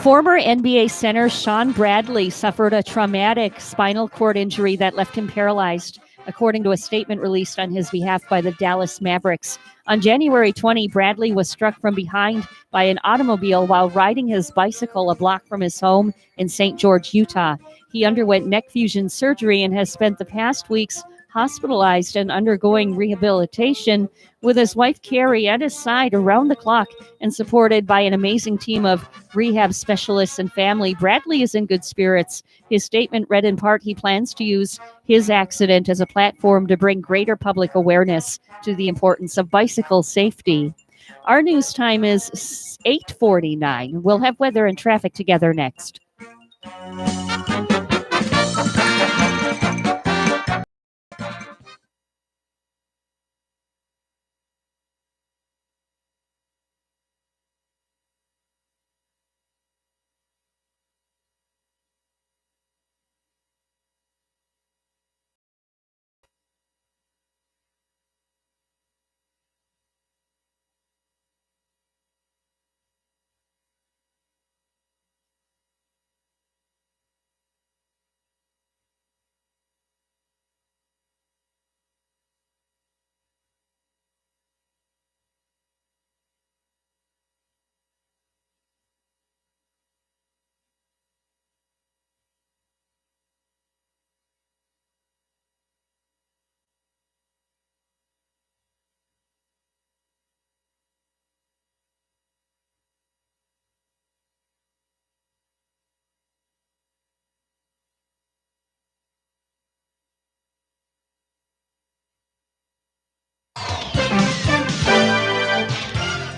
Former NBA center Sean Bradley suffered a traumatic spinal cord injury that left him paralyzed, according to a statement released on his behalf by the Dallas Mavericks. On January 20, Bradley was struck from behind by an automobile while riding his bicycle a block from his home in St. George, Utah. He underwent neck fusion surgery and has spent the past weeks hospitalized and undergoing rehabilitation with his wife Carrie at his side around the clock and supported by an amazing team of rehab specialists and family. Bradley is in good spirits. His statement read in part he plans to use his accident as a platform to bring greater public awareness to the importance of bicycle safety. Our news time is 8:49. We'll have weather and traffic together next.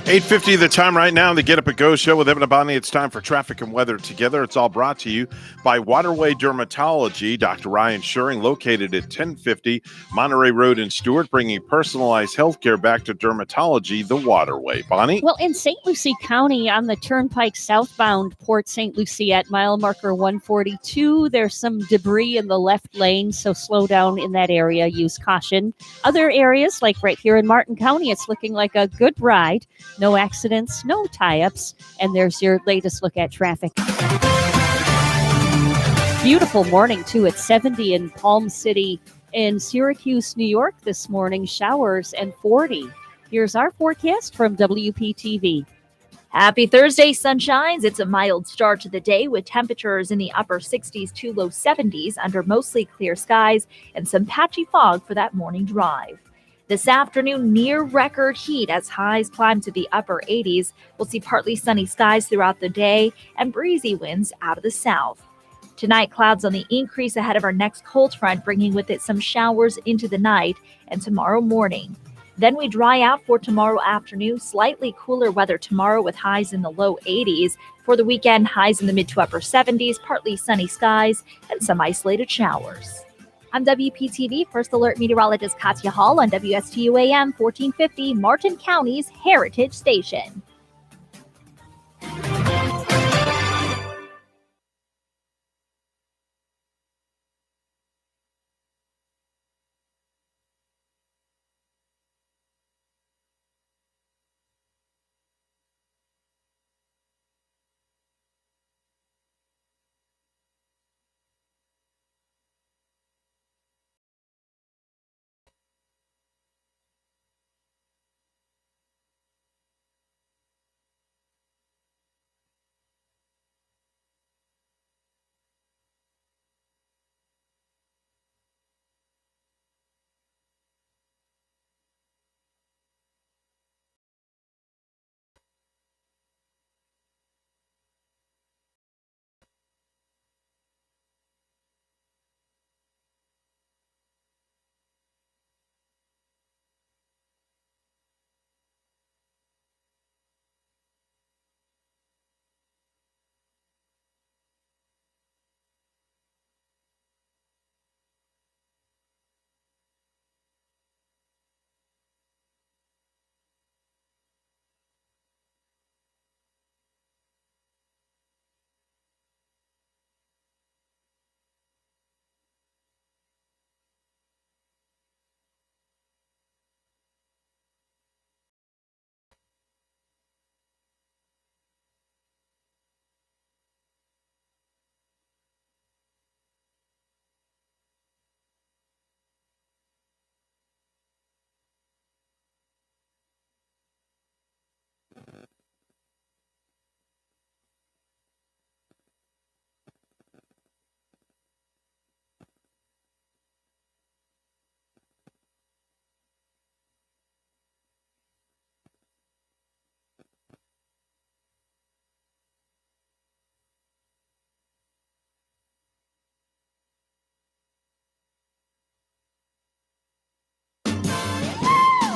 $8:50 the time right now on the Get Up and Go show with Evan and Bonnie. It's time for traffic and weather together. It's all brought to you by Waterway Dermatology. Dr. Ryan Schuring, located at 1050 Monterey Road in Stewart, bringing personalized healthcare back to dermatology the Waterway. Bonnie? Well, in St. Lucie County on the Turnpike southbound Port St. Lucie at mile marker 142, there's some debris in the left lane, so slow down in that area. Use caution. Other areas, like right here in Martin County, it's looking like a good ride. No accidents, no tie-ups, and there's your latest look at traffic. Beautiful morning, too. It's 70 in Palm City. In Syracuse, New York this morning, showers and 40. Here's our forecast from WPTV. Happy Thursday, sunshines. It's a mild start to the day with temperatures in the upper 60s to low 70s under mostly clear skies and some patchy fog for that morning drive. This afternoon, near record heat as highs climb to the upper 80s. We'll see partly sunny skies throughout the day and breezy winds out of the south. Tonight, clouds on the increase ahead of our next cold front, bringing with it some showers into the night and tomorrow morning. Then we dry out for tomorrow afternoon. Slightly cooler weather tomorrow with highs in the low 80s. For the weekend, highs in the mid to upper 70s, partly sunny skies, and some isolated showers. I'm WPTV First Alert Meteorologist Katya Hall on WSTU AM 1450, Martin County's Heritage Station.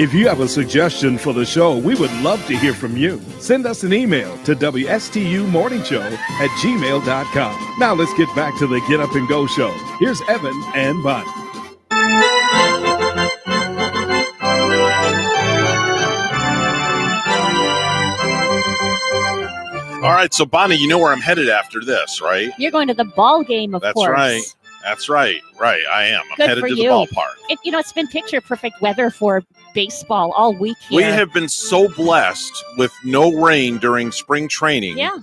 If you have a suggestion for the show, we would love to hear from you. Send us an email to WSTUmorningshow@gmail.com. Now let's get back to the Get Up and Go show. Here's Evan and Bonnie. All right, so Bonnie, you know where I'm headed after this, right? You're going to the ball game, of That's course. right. That's right. Right, I am. I'm Good headed for to you. the ballpark. It's been picture perfect weather for baseball all week here. We have been so blessed with no rain during spring training. Yeah.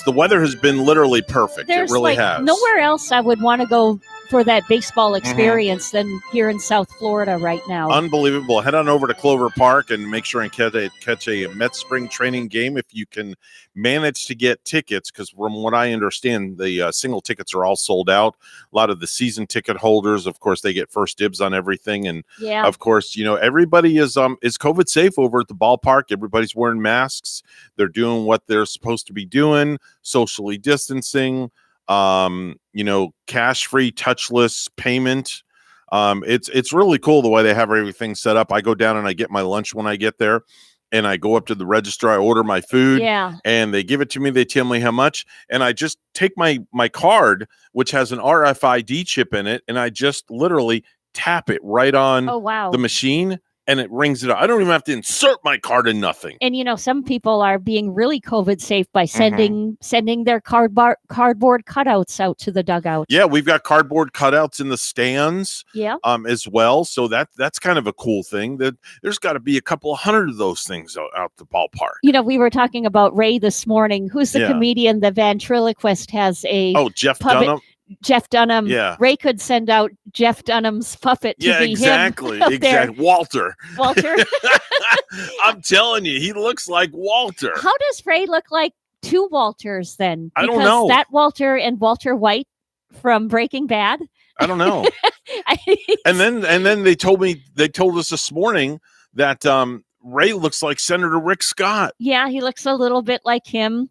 The weather has been literally perfect. There's it really has. nowhere else I would want to go for that baseball experience than here in South Florida right now. Unbelievable. Head on over to Clover Park and make sure and catch a Mets spring training game if you can manage to get tickets, because from what I understand, the single tickets are all sold out. A lot of the season ticket holders, of course, they get first dibs on everything. And Yeah. of course, everybody is COVID safe over at the ballpark. Everybody's wearing masks. They're doing what they're supposed to be doing, socially distancing. Cash-free, touchless payment. It's really cool the way they have everything set up. I go down and I get my lunch when I get there, and I go up to the register. I order my food, and they give it to me. They tell me how much, and I just take my card, which has an RFID chip in it, and I just literally tap it right on the machine, and it rings it up. I don't even have to insert my card in nothing. And some people are being really COVID safe by sending their cardboard cutouts out to the dugout. Yeah, we've got cardboard cutouts in the stands, as well. So that's kind of a cool thing. That there's got to be a couple of hundred of those things out the ballpark. We were talking about Ray this morning. Who's the comedian? The ventriloquist has a Jeff Dunham. Jeff Dunham. Yeah. Ray could send out Jeff Dunham's puppet to be exactly. him. Exactly. Walter. Walter. I'm telling you, he looks like Walter. How does Ray look like two Walters then? I don't know. That Walter and Walter White from Breaking Bad. I don't know. and then they told us this morning that Ray looks like Senator Rick Scott. Yeah, he looks a little bit like him.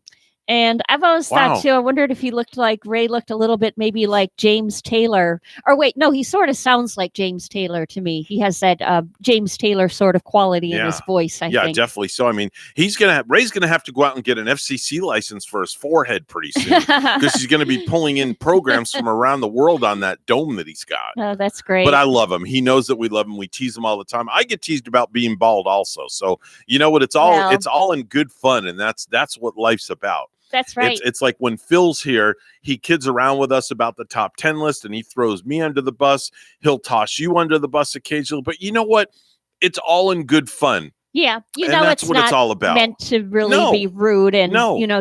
And I've always thought, too, I wondered if he looked like Ray looked a little bit maybe like James Taylor. Or wait, no, he sort of sounds like James Taylor to me. He has that James Taylor sort of quality in his voice, I think. Yeah, definitely. So, I mean, Ray's going to have to go out and get an FCC license for his forehead pretty soon, because he's going to be pulling in programs from around the world on that dome that he's got. Oh, that's great. But I love him. He knows that we love him. We tease him all the time. I get teased about being bald also. So, you know what? It's all in good fun, and that's what life's about. That's right. It's like when Phil's here, he kids around with us about the top 10 list, and he throws me under the bus. He'll toss you under the bus occasionally. But you know what? It's all in good fun. Yeah, that's it's what not it's all about. Meant to really be rude and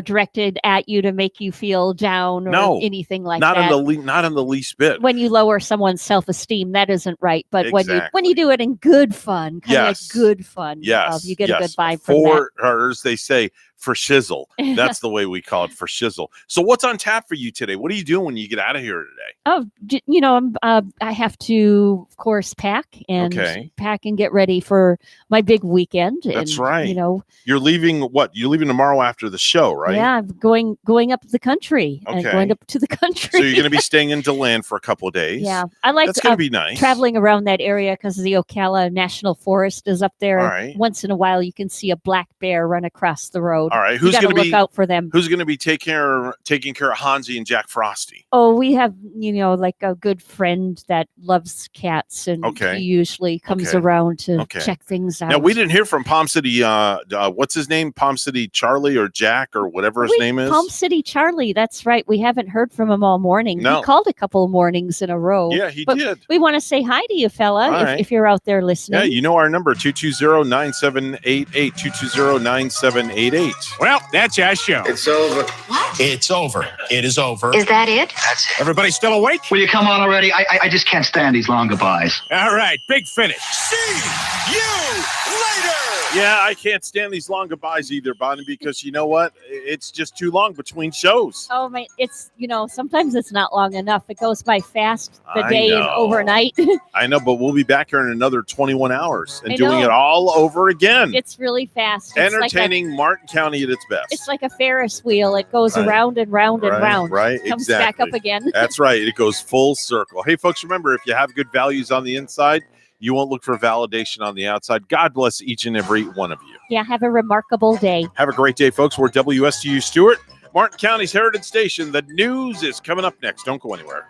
directed at you to make you feel down or anything like that. Not in the least bit. When you lower someone's self-esteem, that isn't right. But Exactly. when you do it in good fun, kind of like good fun, you get a good vibe from that. Or as they say, for shizzle. That's the way we call it, for shizzle. So what's on tap for you today? What are you doing when you get out of here today? Oh, I have to, of course, pack and get ready for my big weekend. That's and, right. You're leaving what? You're leaving tomorrow after the show, right? Yeah, I'm going up the country and going up to the country. So you're going to be staying in DeLand for a couple of days. Yeah, I like that's going to be nice. Traveling around that area because the Ocala National Forest is up there. All right. Once in a while, you can see a black bear run across the road. All right, who's going to look out for them? Who's going to be taking care of Hansi and Jack Frosty? Oh, we have like a good friend that loves cats, and he usually comes around to check things out. Now we didn't hear from Palm City. What's his name? Palm City Charlie or Jack or whatever his name is. Palm City Charlie. That's right. We haven't heard from him all morning. No. He called a couple of mornings in a row. Yeah, he but did. We want to say hi to you, fella, if you're out there listening. Yeah, you know our number 220-9788 220-9788. Well, that's our show. It's over. What? It's over. It is over. Is that it? That's it. Everybody still awake? Will you come on already? I just can't stand these long goodbyes. All right, big finish. See you later. Yeah, I can't stand these long goodbyes either, Bonnie, because you know what? It's just too long between shows. Oh my! It's sometimes it's not long enough. It goes by fast. The day and overnight. I know, but we'll be back here in another 21 hours and doing it all over again. It's really fast. It's entertaining Martin County at its best. It's like a Ferris wheel. It goes around and round and round. Right, Comes back up again. That's right. It goes full circle. Hey, folks, remember, if you have good values on the inside, You won't look for validation on the outside. God bless each and every one of you. Yeah, have a remarkable day. Have a great day, folks. We're WSTU Stewart, Martin County's Heritage Station. The news is coming up next. Don't go anywhere.